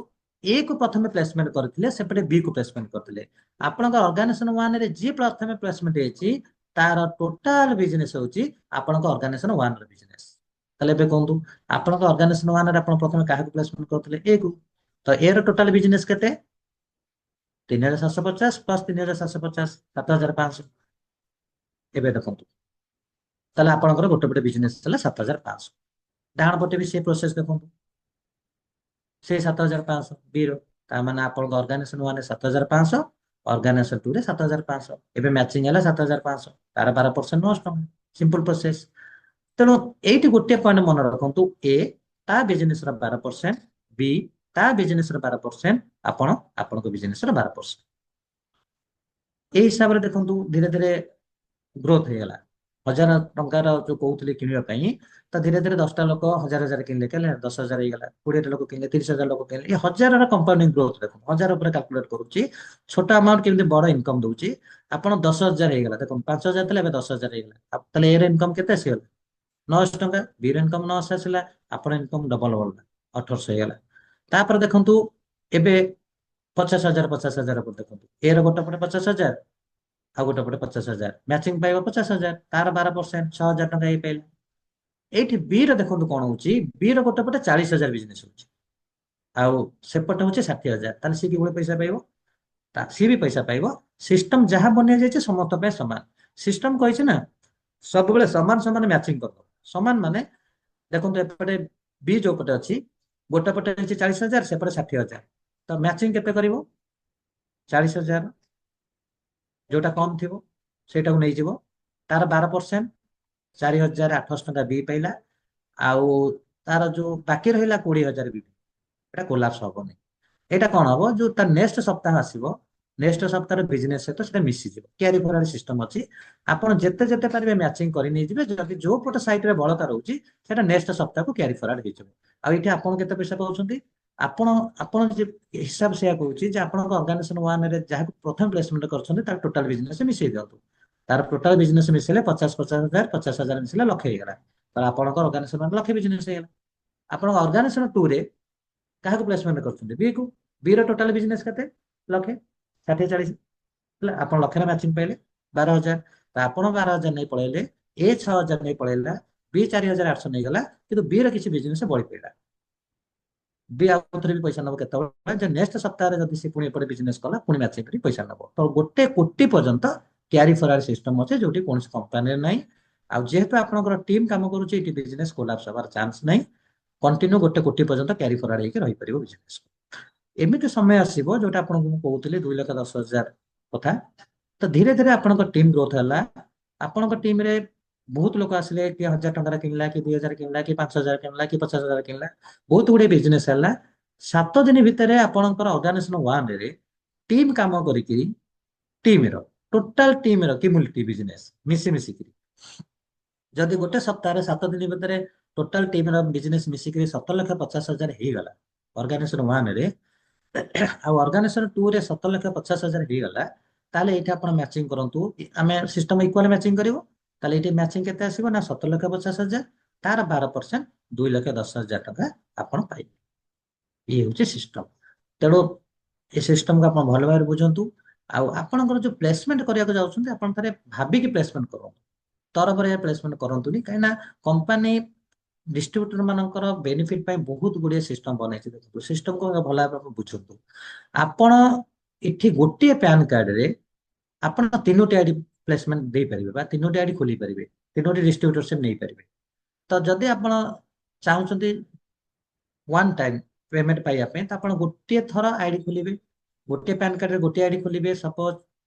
ଏ କୁ ପ୍ରଥମେ ପ୍ଲେସମେଣ୍ଟ କରିଥିଲେ ସେପଟେ ବି କୁ ପ୍ଲେସମେଣ୍ଟ କରିଥିଲେ। ଆପଣଙ୍କ ଅର୍ଗାନାଇଜେସନ 1 ରେ ଯିଏ ପ୍ରଥମେ ପ୍ଲେସମେଣ୍ଟ ହେଇଛି ତାର ଟୋଟାଲ ବିଜନେସ ହଉଛି ଆପଣଙ୍କ ଅର୍ଗାନାଇଜେସନ 1 ର ବିଜନେସ। ତାହେଲେ ଏବେ କୁହନ୍ତୁ, ଆପଣଙ୍କ ଅର୍ଗାନାଇଜେସନ 1 ରେ ଆପଣ ପ୍ରଥମେ କାହାକୁ ପ୍ଲେସମେଣ୍ଟ କରୁଥିଲେ? ଏ କୁ। ତ ଏ ର ଟୋଟାଲ ବିଜନେସ କେତେ? 3750 ପ୍ଲସ 3750, 7500। ଏବେ ଦେଖନ୍ତୁ, ତାହେଲେ ଆପଣଙ୍କର ଗୋଟେ ପଟେ ବିଜନେସ ହେଲା 7500। ଡାହାଣ ପଟେ ବି ସେ ପ୍ରୋସେସ ଦେଖନ୍ତୁ, ସେ 7500 ବି ର। ତା ମାନେ ଆପଣଙ୍କ ଅର୍ଗାନାଇଜେସନ 1 ରେ 7500, ଅର୍ଗାନାଇଜେସନ 2 ରେ 7500। ଏବେ ମ୍ୟାଚିଂ ହେଲା 7500, ତାର 12% ନଷ୍ଟ। Simple process. ତେଣୁ ଏଇଠି ଗୋଟିଏ ପଏଣ୍ଟ ମନେ ରଖନ୍ତୁ, ଏ ତା ବିଜନେସ ର 12%, ବି ତା ବିଜନେସ ର 12%, ଆପଣ ଆପଣଙ୍କ ବିଜନେସ ର 12%। ଏଇ ହିସାବରେ ଦେଖନ୍ତୁ ଧୀରେ ଧୀରେ ଗ୍ରୋଥ ହେଇଗଲା। 1000 ଟଙ୍କାର ଯୋଉ କହୁଥିଲି କିଣିବା ପାଇଁ, ତ ଧୀରେ ଧୀରେ 10ଟା ଲୋକ 1000 କିଣିଲେ, କେଲେ 10,000 ହେଇଗଲା। 20ଟା ଲୋକ କିଣିଲେ, 30,000 ଲୋକ କିଣିଲେ। ଏ ହଜାରର କମ୍ପାଉଣ୍ଡିଂ ଗ୍ରୋଥ ଦେଖନ୍ତୁ, 1000 ଉପରେ କାଲକୁଲେଟ କରୁଛି। ଛୋଟ ଆମାଉଣ୍ଟ କେମିତି ବଡ ଇନକମ ଦଉଛି। ଆପଣ 10,000 ହେଇଗଲା, ଦେଖନ୍ତୁ 5000 ଥିଲା, ଏବେ 10,000 ହେଇଗଲା। ତାହେଲେ ଏର ଇନକମ କେତେ ଆସିଗଲା? 900 ଟଙ୍କା। ବି ର ଇନକମ 900 ଆସିଲା, ଆପଣ ଇନକମ ଡବଲ ବଢିଲା, 1800 ହେଇଗଲା। ତାପରେ ଦେଖନ୍ତୁ ଏବେ 50,000 50,000 ଉପରେ ଦେଖନ୍ତୁ, ଏ ର ଗୋଟେ ପଟେ 50,000, ଆଉ ଗୋଟେ ପଟେ 50,000, ମ୍ୟାଚିଂ ପାଇବ 50,000, ତାର 12%, 6,000 ଟଙ୍କା ହେଇପାଇଲା। ଏଇଠି ବି ର ଦେଖନ୍ତୁ କଣ ହଉଛି, ବି ର ଗୋଟେ ପଟେ 40,000 ବିଜନେସ ହଉଛି, ଆଉ ସେପଟେ ହଉଛି 60,000। ତାହେଲେ ସିଏ କିଭଳି ପଇସା ପାଇବ? ସିଏ ବି ପଇସା ପାଇବ। ସିଷ୍ଟମ ଯାହା ବନିଆ ଯାଇଛି ସମସ୍ତ ପାଇଁ ସମାନ। ସିଷ୍ଟମ କହିଛି ନା ସବୁବେଳେ ସମାନ ସମାନ ମ୍ୟାଚିଂ କରିବ। ସମାନ ମାନେ ଦେଖନ୍ତୁ ଏପଟେ ବି ଯୋଉ ପଟେ ଅଛି, ଗୋଟେ ପଟେ ହେଇଛି 40,000, ସେପଟେ 60,000। ତ ମ୍ୟାଚିଂ କେତେ କରିବ? 40,000, ଯୋଉଟା କମ ଥିବ ସେଇଟାକୁ ନେଇଯିବ, ତାର 12%, 4,800 ଟଙ୍କା ବି ପାଇଲା। ଆଉ ତାର ଯୋଉ ବାକି ରହିଲା 20,000 ବି, ଏଟା କୋଲାପ୍ସ ହବନି। ଏଇଟା କଣ ହବ, ଯୋଉ ତାର ନେକ୍ସଟ ସପ୍ତାହ ଆସିବ, ନେକ୍ସଟ ସପ୍ତାହର ବିଜନେସ ସହିତ ସେଟା ମିଶିଯିବ। କ୍ୟାରି ଫରୱାର୍ଡ ସିଷ୍ଟମ ଅଛି। ଆପଣ ଯେତେ ଯେତେ ପାରିବେ ମ୍ୟାଚିଂ କରି ନେଇଯିବେ। ଯଦି ଯୋଉ ପଟ ସାଇଡରେ ବଳକା ରହୁଛି ସେଟା ନେକ୍ସଟ ସପ୍ତାହକୁ କ୍ୟାରି ଫରୱାର୍ଡ ହେଇଯିବ। ଆଉ ଏଠି ଆପଣ କେତେ ପଇସା ପାଉଛନ୍ତି? ଆପଣ ଆପଣ ଯେ ହିସାବ ସେୟା କହୁଛି ଯେ ଆପଣଙ୍କ ଅର୍ଗାନାଇଜେସନ 1 ରେ ଯାହାକୁ ପ୍ରଥମେ ପ୍ଲେସମେଣ୍ଟ କରିଛନ୍ତି ତାର ଟୋଟାଲ ବିଜନେସ ମିଶେଇ ଦିଅନ୍ତୁ। ତାର ଟୋଟାଲ ବିଜନେସ ମିଶିଲେ 50,000 50,000 ମିଶିଲେ ଲକ୍ଷେ ହେଇଗଲା। ତାହେଲେ ଆପଣଙ୍କ ଅର୍ଗାନାଇଜେସନ ଲକ୍ଷେ ବିଜନେସ ହେଇଗଲା। ଆପଣଙ୍କ ଅର୍ଗାନାଇଜେସନ 2 ରେ କାହାକୁ ପ୍ଲେସମେଣ୍ଟ କରୁଛନ୍ତି? ବି କୁ। ବି ର ଟୋଟାଲ ବିଜନେସ କେତେ? ଲକ୍ଷେ। 60 40, ହେଲା ଆପଣ ଲକ୍ଷରେ ମ୍ୟାଚିଂ ପାଇଲେ 12,000। ତ ଆପଣ 12,000 ନେଇ ପଳେଇଲେ, ଏ 6,000 ନେଇ ପଳେଇଲା, ବି 4,800 ନେଇଗଲା, କିନ୍ତୁ ବି ର କିଛି ବିଜନେସ ବଳି ପଇଲା। ବି ଆଉ ଥରେ ବି ପଇସା ନବ କେତେବେଳେ, ଯେ ନେକ୍ସଟ ସପ୍ତାହରେ ଯଦି ସେ ପୁଣି ଏପଟେ ବିଜନେସ କଲା, ପୁଣି ମ୍ୟାଚିଂ କରି ପଇସା ନବ। ତ 1 କୋଟି ପର୍ଯ୍ୟନ୍ତ କ୍ୟାରି ଫରୱାର୍ଡ ସିଷ୍ଟମ ଅଛି, ଯୋଉଠି କୌଣସି କମ୍ପାନୀରେ ନାହିଁ। ଆଉ ଯେହେତୁ ଆପଣଙ୍କର ଟିମ୍ କାମ କରୁଛି, ଏଠି ବିଜନେସ କୋଲାପ୍ସ ହବାର ଚାନ୍ସ ନାହିଁ। କଣ୍ଟିନ୍ୟୁ 1 କୋଟି ପର୍ଯ୍ୟନ୍ତ କ୍ୟାରି ଫରୱାର୍ଡ ହେଇକି ରହିପାରିବ ବିଜନେସ। ଏମିତି ସମୟ ଆସିବ ଯୋଉଟା ଆପଣଙ୍କୁ ମୁଁ କହୁଥିଲି 2,10,000 କଥା। ତ ଧୀରେ ଧୀରେ ଆପଣଙ୍କ ଟିମ୍ ଗ୍ରୋଥ ହେଲା। ଆପଣଙ୍କ ଟିମରେ ବହୁତ ଲୋକ ଆସିଲେ, କିଏ 1,000 ଟଙ୍କାର କିଣିଲା, କି 2,000 କିଣିଲା, କି 5,000 କିଣିଲା, କି 50,000 କିଣିଲା। ବହୁତ ଗୁଡେ ବିଜନେସ ହେଲା। 7 ଦିନ ଭିତରେ ଆପଣଙ୍କର ଅର୍ଗାନାଇଜେସନ 1 ରେ ଟିମ୍ କାମ କରିକି, ଟିମର ଟୋଟାଲ ଟିମର କ୍ୟୁମୁଲେଟିଭ ବିଜନେସ ମିଶି ମିଶିକିରି, ଯଦି ଗୋଟେ ସପ୍ତାହରେ 7 ଦିନ ଭିତରେ ଟୋଟାଲ ଟିମର ବିଜନେସ ମିଶିକିରି 17,50,000 ହେଇଗଲା ଅର୍ଗାନାଇଜେସନ 1 ରେ, ଆଉ ଅର୍ଗାନାଇଜେସନ 2 ରେ 17,50,000 ହେଇଗଲା, ତାହେଲେ ଏଇଠି ଆପଣ ମ୍ୟାଚିଂ କରନ୍ତୁ। ଆମେ ସିଷ୍ଟମ ଇକ୍ୱାଲ ମ୍ୟାଚିଂ କରିବ। ତାହେଲେ ଏଇଠି ମ୍ୟାଚିଂ କେତେ ଆସିବ ନା 17,50,000, ତାର 12%, 2,10,000 ଟଙ୍କା ଆପଣ ପାଇବେ। ଇଏ ହଉଛି ସିଷ୍ଟମ। ତେଣୁ ଏ ସିଷ୍ଟମକୁ ଆପଣ ଭଲ ଭାବରେ ବୁଝନ୍ତୁ। ଆଉ ଆପଣଙ୍କର ଯୋଉ ପ୍ଲେସମେଣ୍ଟ କରିବାକୁ ଯାଉଛନ୍ତି, ଆପଣ ଥରେ ଭାବିକି ପ୍ଲେସମେଣ୍ଟ କରନ୍ତୁ। ତରବରିଆ ପ୍ଲେସମେଣ୍ଟ କରନ୍ତୁନି, କାହିଁକିନା କମ୍ପାନୀ ଡିଷ୍ଟ୍ରିବ୍ୟୁଟର ମାନଙ୍କର ବେନିଫିଟ ପାଇଁ ବହୁତ ଗୁଡିଏ ସିଷ୍ଟମ ବନେଇଛି। ଦେଖନ୍ତୁ ସିଷ୍ଟମକୁ ଭଲ ଭାବରେ ବୁଝନ୍ତୁ। ଆପଣ ଏଠି ଗୋଟିଏ ପ୍ୟାନ କାର୍ଡରେ ଆପଣ 3ଟି ଆଇଡି ପ୍ଲେସମେଣ୍ଟ ଦେଇପାରିବେ, ବା 3ଟି ଆଇଡି ଖୋଲି ପାରିବେ, 3ଟି ଡିଷ୍ଟ୍ରିବ୍ୟୁଟରସିପ ନେଇପାରିବେ। ତ ଯଦି ଆପଣ ଚାହୁଁଛନ୍ତି ୱାନ୍ ଟାଇମ ପେମେଣ୍ଟ ପାଇବା ପାଇଁ, ତ ଆପଣ ଗୋଟିଏ ଥର ଆଇଡି ଖୋଲିବେ। ଗୋଟିଏ ପ୍ୟାନ କାର୍ଡରେ ଗୋଟିଏ ଆଇଡି ଖୋଲିବେ। ସପୋଜ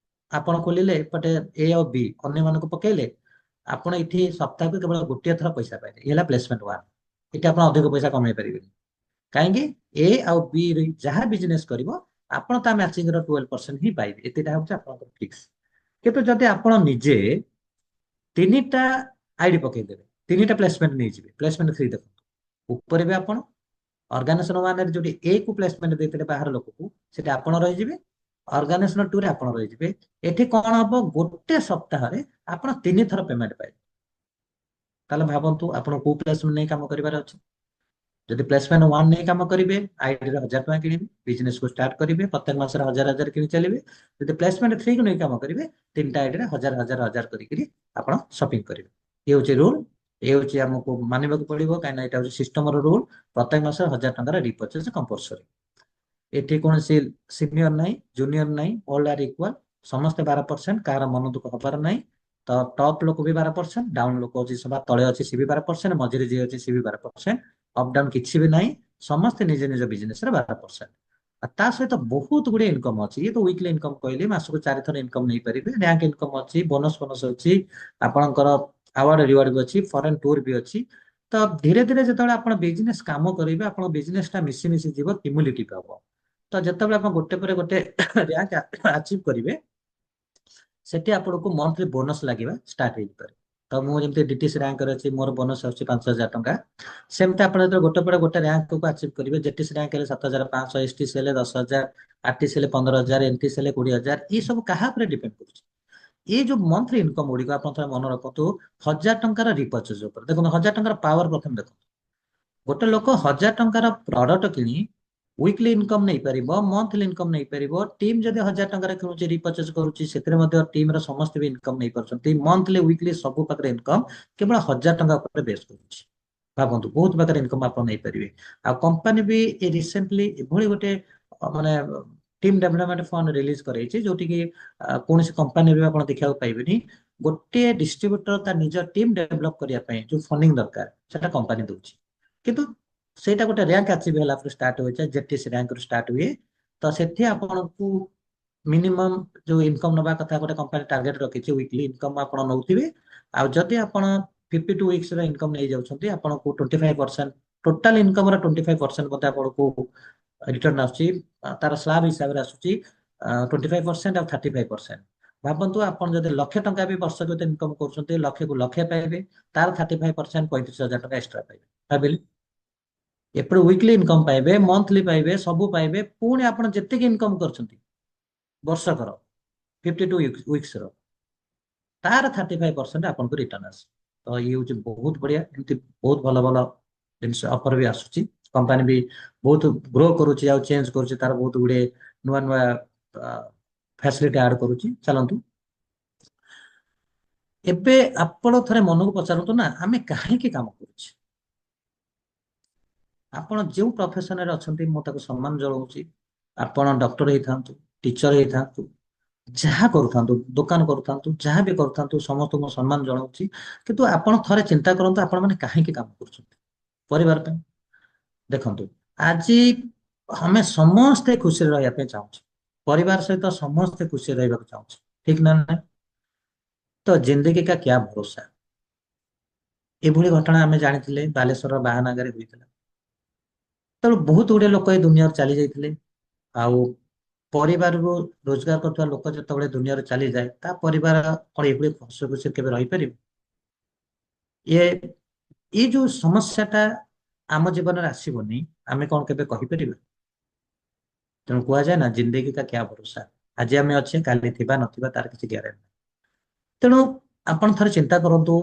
ଆପଣ ଖୋଲିଲେ ଏପଟେ ଏ ଆଉ ବି ଅନ୍ୟମାନଙ୍କୁ ପକେଇଲେ, ଆପଣ ଏଠି ସପ୍ତାହକୁ କେବଳ ଗୋଟିଏ ଥର ପଇସା ପାଇଲେ। ଇଏ ହେଲା ପ୍ଲେସମେଣ୍ଟ 1। ଏଠି ଆପଣ ଅଧିକ ପଇସା କମେଇ ପାରିବେନି। କାହିଁକି ଏ ଆଉ ବି ଯାହା ବିଜନେସ କରିବ ଆପଣ ତା ମ୍ୟାଚିଂ ର 12% ହିଁ ପାଇବେ, ଏତିଟା ହଉଛି ଆପଣଙ୍କର ଫିକ୍ସ। କିନ୍ତୁ ଯଦି ଆପଣ ନିଜେ ତିନିଟା ଆଇଡି ପକେଇଦେବେ, ତିନିଟା ପ୍ଲେସମେଣ୍ଟ ନେଇଯିବେ, ପ୍ଲେସମେଣ୍ଟ ଫ୍ରି ଦେଖନ୍ତୁ, ଉପରେ ବି ଆପଣ ଅର୍ଗାନାଇଜେସନ ୱାନରେ ଯୋଉଠି ଏ କୁ ପ୍ଲେସମେଣ୍ଟ ଦେଇଥିଲେ ବାହାର ଲୋକକୁ, ସେଠି ଆପଣ ରହିଯିବେ, ଅର୍ଗାନାଇଜେସନ ଟୁ ରେ ଆପଣ ରହିଯିବେ। ଏଠି କଣ ହବ, ଗୋଟେ ସପ୍ତାହରେ ଆପଣ 3 ଥର ପେମେଣ୍ଟ ପାଇବେ। ତାହେଲେ ଭାବନ୍ତୁ ଆପଣ କୋଉ ପ୍ଲେସମେଣ୍ଟ ନେଇ କାମ କରିବାର ଅଛି। ଯଦି ପ୍ଲେସମେଣ୍ଟ ୱାନ୍ ନେଇ କାମ କରିବେ, ଆଇଡିରେ 1000 ଟଙ୍କା କିଣିବେ, ବିଜନେସ କୁ ଷ୍ଟାର୍ଟ କରିବେ, ପ୍ରତ୍ୟେକ ମାସରେ 1000 1000 କିଣି ଚାଲିବେ। ଯଦି ପ୍ଲେସମେଣ୍ଟ ଥ୍ରୀ କୁ ନେଇ କାମ କରିବେ, ତିନିଟା ଆଇଡିରେ 1000 1000 1000 କରିକିରି ଆପଣ ସପିଂ କରିବେ। ଇଏ ହଉଛି ରୁଲ, ଏ ହଉଛି ଆମକୁ ମାନିବାକୁ ପଡିବ, କାହିଁକିନା ଏଇଟା ହଉଛି ସିଷ୍ଟମର ରୁଲ। ପ୍ରତ୍ୟେକ ମାସରେ 1000 ଟଙ୍କାର ରିପର୍ଚେଜ କମ୍ପଲସରୀ। ଏଠି କୌଣସି ସିନିୟର ନାହିଁ, ଜୁନିୟର ନାହିଁ, ଅଲ୍ ଆର୍ ଇକ୍ୱାଲ। ସମସ୍ତେ 12%, କାହାର ମନ ଦୁଃଖ ହବାର ନାହିଁ। ତ ଟପ୍ ଲୋକ ବି 12%, ଡାଉନ ଲୋକ ଅଛି ସବା ତଳେ ଅଛି ସେ ବି 12%, ମଝିରେ ଯିଏ ଅଛି ସେ ବି 12%। ଅପ୍ ଡାଉନ କିଛି ବି ନାହିଁ, ସମସ୍ତେ ନିଜ ନିଜ ବିଜନେସରେ 12%। ଆଉ ତା ସହିତ ବହୁତ ଗୁଡେ ଇନକମ ଅଛି। ଇଏ ତ ୱିକଲି ଇନକମ କହିଲି, ମାସକୁ 4 ଥର ଇନକମ ନେଇପାରିବେ, ରାଙ୍କ ଇନକମ ଅଛି, ବୋନସ ଫୋନସ ଅଛି, ଆପଣଙ୍କର ଆୱାର୍ଡ ରିୱାର୍ଡ ବି ଅଛି, ଫରେନ ଟୁର ବି ଅଛି। ତ ଧୀରେ ଧୀରେ ଯେତେବେଳେ ଆପଣ ବିଜନେସ କାମ କରିବେ, ଆପଣଙ୍କ ବିଜନେସ ଟା ମିଶି ମିଶି ଯିବ, କ୍ୟୁମୁଲେଟିଭ ହବ। ତ ଯେତେବେଳେ ଆପଣ ଗୋଟେ ପରେ ଗୋଟେ ରାଙ୍କ ଆଚିଭ କରିବେ, ସେଠି ଆପଣଙ୍କୁ ମନ୍ଥଲି ବୋନସ ଲାଗିବା ଷ୍ଟାର୍ଟ ହେଇପାରେ। ତ ମୁଁ ଯେମିତି ଡିଟିସି ରାଙ୍କରେ ଅଛି, ମୋର ବୋନସ ଆସୁଛି 5000 ଟଙ୍କା। ସେମିତି ଆପଣ ଯେତେବେଳେ ଗୋଟେ ପରେ ଗୋଟେ ରାଙ୍କକୁ ଆଚିଭ କରିବେ, ଜେଟିସି ରାଙ୍କ ହେଲେ 7500, ଏସଟିସି ହେଲେ 10000, ଆରଟିସି ହେଲେ 15000, ଏନଟିସି ହେଲେ 20000, ଏ ସବୁ କାହା ଉପରେ ଡିପେଣ୍ଡ କରୁଛି। ଏଇ ଯୋଉ ମନ୍ଥଲି ଇନକମ ଗୁଡିକ ଆପଣ ଥରେ ମନେ ରଖନ୍ତୁ, 1000 ଟଙ୍କାର ରିପର୍ଚେଜ ଉପରେ ଦେଖନ୍ତୁ, 1000 ଟଙ୍କାର ପାୱାର ପ୍ରଥମେ ଦେଖନ୍ତୁ। ଗୋଟେ ଲୋକ 1000 ଟଙ୍କାର ପ୍ରଡକ୍ଟ କିଣି ୱିକଲି ଇନକମ ନେଇପାରିବ, ମନ୍ଥଲି ଇନକମ ନେଇପାରିବ। ଟିମ୍ ଯଦି 1000 ଟଙ୍କାରେ କିଣୁଛି, ରିପର୍ଚେଜ କରୁଛି, ସେଥିରେ ମଧ୍ୟ ଟିମର ସମସ୍ତେ ବି ଇନକମ ନେଇପାରୁଛନ୍ତି। ମନ୍ଥଲି ୱିକଲି ସବୁ ପାଖରେ ଇନକମ କେବଳ 1000 ଟଙ୍କା ଉପରେ ବେଶ କରୁଛି। ଭାବନ୍ତୁ ବହୁତ ପାଖରେ ଇନକମ ଆପଣ ନେଇପାରିବେ। ଆଉ କମ୍ପାନୀ ବି ରିସେଣ୍ଟଲି ଏଭଳି ଗୋଟେ ମାନେ ଟିମ୍ ଡେଭଲପମେଣ୍ଟ ଫଣ୍ଡ ରିଲିଜ କରେଇଛି, ଯୋଉଠି କି କୌଣସି କମ୍ପାନୀରେ ବି ଆପଣ ଦେଖିବାକୁ ପାଇବେନି। ଗୋଟିଏ ଡିଷ୍ଟ୍ରିବ୍ୟୁଟର ତା ନିଜ ଟିମ୍ ଡେଭଲପ କରିବା ପାଇଁ ଯୋଉ ଫଣ୍ଡିଂ ଦରକାର, ସେଟା କମ୍ପାନୀ ଦଉଛି। କିନ୍ତୁ ସେଇଟା ଗୋଟେ ରାଙ୍କ ଆଚିଭ ହେଲା ପରେ ଷ୍ଟାର୍ଟ ହୋଇଥାଏ, ଜେଟିସି ରାଙ୍କରୁ ଷ୍ଟାର୍ଟ ହୁଏ। ତ ସେଠି ଆପଣଙ୍କୁ ମିନିମମ୍ ଯୋଉ ଇନକମ ନବା କଥା ଗୋଟେ କମ୍ପାନୀ ଟାର୍ଗେଟ ରଖିଛି, ୱିକଲି ଇନକମ ଆପଣ ନଉଥିବେ। ଆଉ ଯଦି ଆପଣ 52 ୱିକ୍ସ ର ଇନକମ ନେଇଯାଉଛନ୍ତି, ଆପଣଙ୍କୁ 25%, ଟୋଟାଲ ଇନକମ ର 25% ବୋଧେ ଆପଣଙ୍କୁ ରିଟର୍ନ ଆସୁଛି। ତାର ସ୍ଲାବ ହିସାବରେ ଆସୁଛି 25% ଆଉ 35%। ଭାବନ୍ତୁ ଆପଣ ଯଦି 1,00,000 ଟଙ୍କା ବି ବର୍ଷକୁ ଯଦି ଇନକମ କରୁଛନ୍ତି, ଲକ୍ଷକୁ ଲକ୍ଷେ ପାଇବେ, ତାର 35% 35,000 ଟଙ୍କା ଏକ୍ସଟ୍ରା ପାଇବେ। ଭାବିଲେ, ଏପଟେ ୱିକଲି ଇନକମ ପାଇବେ, ମନ୍ଥଲି ପାଇବେ, ସବୁ ପାଇବେ, ପୁଣି ଆପଣ ଯେତିକି ଇନକମ କରୁଛନ୍ତି ବର୍ଷକର 52 ୱିକ୍ସ ର, ତାର 35% ଆପଣଙ୍କୁ ରିଟର୍ନ ଆସେ। ତ ଇଏ ହଉଛି ବହୁତ ବଢିଆ। ଏମିତି ବହୁତ ଭଲ ଭଲ ଜିନିଷ ଅଫର ବି ଆସୁଛି। କମ୍ପାନୀ ବି ବହୁତ ଗ୍ରୋ କରୁଛି, ଆଉ ଚେଞ୍ଜ କରୁଛି, ତାର ବହୁତ ଗୁଡେ ନୂଆ ନୂଆ ଫ୍ୟାସିଲିଟି ଆଡ କରୁଛି। ଚାଲନ୍ତୁ, ଏବେ ଆପଣ ଥରେ ମନକୁ ପଚାରନ୍ତୁ ନା, ଆମେ କାହିଁକି କାମ କରୁଛେ। ଆପଣ ଯେଉଁ ପ୍ରଫେସନରେ ଅଛନ୍ତି, ମୁଁ ତାକୁ ସମ୍ମାନ ଜଣାଉଛି। ଆପଣ ଡକ୍ଟର ହେଇଥାନ୍ତୁ, ଟିଚର ହେଇଥାନ୍ତୁ, ଯାହା କରୁଥାନ୍ତୁ, ଦୋକାନ କରୁଥାନ୍ତୁ, ଯାହା ବି କରୁଥାନ୍ତୁ, ସମସ୍ତଙ୍କୁ ସମ୍ମାନ ଜଣାଉଛି। କିନ୍ତୁ ଆପଣ ଥରେ ଚିନ୍ତା କରନ୍ତୁ, ଆପଣ ମାନେ କାହିଁକି କାମ କରୁଛନ୍ତି। ପରିବାର ପାଇଁ। ଦେଖନ୍ତୁ, ଆଜି ଆମେ ସମସ୍ତେ ଖୁସିରେ ରହିବା ପାଇଁ ଚାହୁଁଛୁ, ପରିବାର ସହିତ ସମସ୍ତେ ଖୁସିରେ ରହିବାକୁ ଚାହୁଁଛୁ, ଠିକ ନା ନାହିଁ। ତ ଜିନ୍ଦଗୀ କା କ୍ୟା ଭରୋସା। ଏଭଳି ଘଟଣା ଆମେ ଜାଣିଥିଲେ ବାଲେଶ୍ୱରର ବାହାନଗାରେ ହୋଇଥିଲା। ତେଣୁ ବହୁତ ଗୁଡେ ଲୋକ ଏ ଦୁନିଆରୁ ଚାଲି ଯାଇଥିଲେ। ଆଉ ପରିବାରରୁ ରୋଜଗାର କରୁଥିବା ଲୋକ ଯେତେବେଳେ ଦୁନିଆରୁ ଚାଲିଯାଏ, ତା ପରିବାର କଣ ଏଭଳି ହସ ଖୁସି କେବେ ରହିପାରିବ। ଇଏ ଏଇ ଯୋଉ ସମସ୍ୟାଟା ଆମ ଜୀବନରେ ଆସିବନି, ଆମେ କଣ କେବେ କହିପାରିବା। ତେଣୁ କୁହାଯାଏ ନା, ଜିନ୍ଦଗୀ କା କ୍ୟା ଭରୋସା। ଆଜି ଆମେ ଅଛେ, କାଲି ଥିବା ନଥିବା ତାର କିଛି ଗ୍ୟାରେଣ୍ଟି ନାହିଁ। ତେଣୁ ଆପଣ ଥରେ ଚିନ୍ତା କରନ୍ତୁ,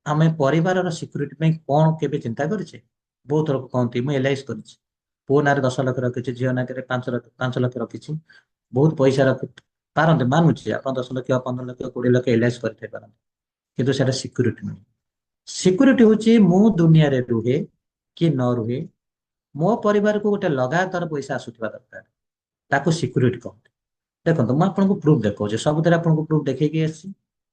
ଆମେ ପରିବାରର ସିକ୍ୟୁରିଟି ପାଇଁ କଣ କେବେ ଚିନ୍ତା କରିଛେ। ବହୁତ ଲୋକ କହନ୍ତି, ମୁଁ ଏଲ୍ଆଇସି କରିଛି, ପୁଅ ନାଁରେ 10 ଲକ୍ଷ ରଖିଛି, ଝିଅ ନାଁରେ 5 ଲକ୍ଷ 5 ଲକ୍ଷ ରଖିଛି, ବହୁତ ପଇସା ରଖି ପାରନ୍ତି। ମାନୁଛି, ଆପଣ 10 ଲକ୍ଷ 15 ଲକ୍ଷ 20 ଲକ୍ଷ ଏଲ୍ଆଇସି କରିଥାଇ ପାରନ୍ତି, କିନ୍ତୁ ସେଟା ସିକ୍ୟୁରିଟି ନୁହେଁ। ସିକ୍ୟୁରିଟି ହଉଛି ମୁଁ ଦୁନିଆରେ ରୁହେ କି ନ ରୁହେ, ମୋ ପରିବାରକୁ ଗୋଟେ ଲଗାତାର ପଇସା ଆସୁଥିବା ଦରକାର, ତାକୁ ସିକ୍ୟୁରିଟି କହନ୍ତି। ଦେଖନ୍ତୁ, ମୁଁ ଆପଣଙ୍କୁ ପ୍ରୁଫ ଦେଖାଉଛି, ସବୁଥିରେ ଆପଣଙ୍କୁ ପ୍ରୁଫ ଦେଖେଇକି ଆସିଛି।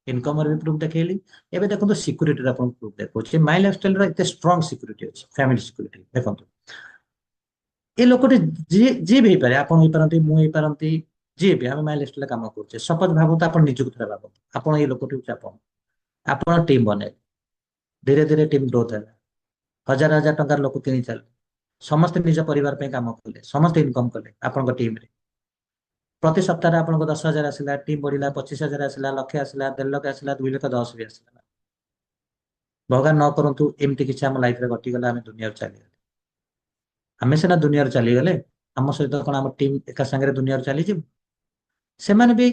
ଇନକମର ବି ପ୍ରୁଫ ଦେଖେଇଲି। ଏବେ ଦେଖନ୍ତୁ, ସିକ୍ୟୁରିଟିର ଆପଣଙ୍କୁ ପ୍ରୁଫ ଦେଖାଉଛି। ମାଇ ଲାଇଫଷ୍ଟାଇଲର ଏତେ ଷ୍ଟ୍ରଙ୍ଗ ସିକ୍ୟୁରିଟି ଅଛି, ଫ୍ୟାମିଲି ସିକ୍ୟୁରିଟି। ଦେଖନ୍ତୁ, ଏ ଲୋକଟି ଯିଏ ଯିଏ ବି ହେଇପାରେ, ଆପଣ ହେଇପାରନ୍ତି, ମୁଁ ହେଇପାରନ୍ତି, ଯିଏ ବି ଆମେ ମାଇ ଲାଇଫଷ୍ଟାଇଲରେ କାମ କରୁଛେ। ସପୋଜ ଭାବନ୍ତୁ, ଆପଣ ନିଜକୁ ଥରେ ଭାବନ୍ତୁ, ଆପଣ ଏଇ ଲୋକଟି ହଉଛି ଆପଣ। ଆପଣ ଟିମ୍ ବନେଇଲେ, ଧୀରେ ଧୀରେ ଟିମ୍ ଗ୍ରୋଥ ହେଲା, 1000 1000 ଟଙ୍କାର ଲୋକ କିଣି ଚାଲିଲେ। ସମସ୍ତେ ନିଜ ପରିବାର ପାଇଁ କାମ କଲେ, ସମସ୍ତେ ଇନକମ କଲେ ଆପଣଙ୍କ ଟିମରେ। ପ୍ରତି ସପ୍ତାହରେ ଆପଣଙ୍କ 10,000 ଆସିଲା, ଟିମ୍ ବଢିଲା, 25,000 ଆସିଲା, ଲକ୍ଷେ ଆସିଲା, 1.5 ଲକ୍ଷ ଆସିଲା, 2 ଲକ୍ଷ 10 ବି ଆସିଲା। ଭଗବାନ ନ କରନ୍ତୁ ଏମିତି କିଛି ଆମ ଲାଇଫରେ ଘଟିଗଲା, ଆମେ ଦୁନିଆରୁ ଚାଲିଗଲେ। ଆମେ ସିନା ଦୁନିଆରୁ ଚାଲିଗଲେ, ଆମ ସହିତ କଣ ଆମ ଟିମ୍ ଏକା ସାଙ୍ଗରେ ଦୁନିଆରୁ ଚାଲିଯିବ? ସେମାନେ ବି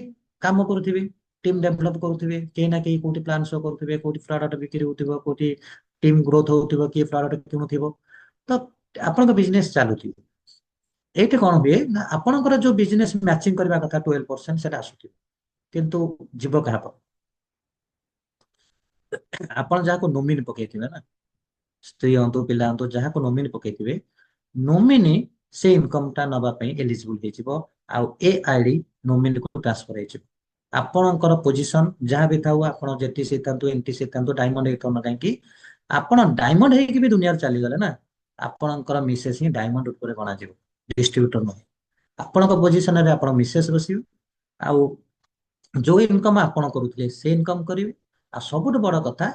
କାମ କରୁଥିବେ, ଟିମ୍ ଡେଭଲପ କରୁଥିବେ, କେହି ନା କେହି କୋଉଠି ପ୍ଲାନ ଶୋ କରୁଥିବେ, କୋଉଠି ପ୍ରଡକ୍ଟ ବିକ୍ରି ହଉଥିବ, କୋଉଠି ଟିମ୍ ଗ୍ରୋଥ ହଉଥିବ, କିଏ ପ୍ରଡକ୍ଟ କିଣୁଥିବ। ତ ଆପଣଙ୍କ ବିଜନେସ ଚାଲୁଥିବ। ଏଇଠି କଣ ହୁଏ ନା ଆପଣଙ୍କର ଯୋଉ ବିଜନେସ ମ୍ୟାଚିଂ କରିବା କଥା 12% ସେଟା ଆସୁଥିବ, କିନ୍ତୁ ଯିବ କାହା ପାଖକୁ? ଆପଣ ଯାହାକୁ ନୋମିନି ପକେଇଥିବେ ନା, ସ୍ତ୍ରୀ ହୁଅନ୍ତୁ, ପିଲା ହୁଅନ୍ତୁ, ଯାହାକୁ ନୋମିନି ପକେଇଥିବେ, ନୋମିନି ସେ ଇନକମ ଟା ନବା ପାଇଁ ଏଲିଜିବୁଲ ହେଇଯିବ। ଆଉ ଏ ଆଇଡି ନୋମିନିକୁ ଟ୍ରାନ୍ସଫର ହେଇଯିବ। ଆପଣଙ୍କର ପୋଜିସନ ଯାହା ବି ଥାଉ, ଆପଣ ଜେଟିସି ହେଇଥାନ୍ତୁ, ଏନଟିସି ହେଇଥାନ୍ତୁ, ଡାଇମଣ୍ଡ ହେଇଥାନ୍ତୁ ନା କାହିଁକି, ଆପଣ ଡାଇମଣ୍ଡ ହେଇକି ବି ଦୁନିଆରେ ଚାଲିଗଲେ ନା, ଆପଣଙ୍କର ମିସେସ୍ ହିଁ ଡାଇମଣ୍ଡ ଉପରେ ଗଣାଯିବ, ଡିଷ୍ଟ୍ରିବ୍ୟୁଟର ନୁହେଁ। ଆପଣଙ୍କ ପୋଜିସନରେ ଆପଣ ମିସେସ୍ ବସିବେ, ଆଉ ଯୋଉ ଇନକମ ଆପଣ କରୁଥିଲେ ସେ ଇନକମ କରିବେ। ଆଉ ସବୁଠୁ ବଡ କଥା,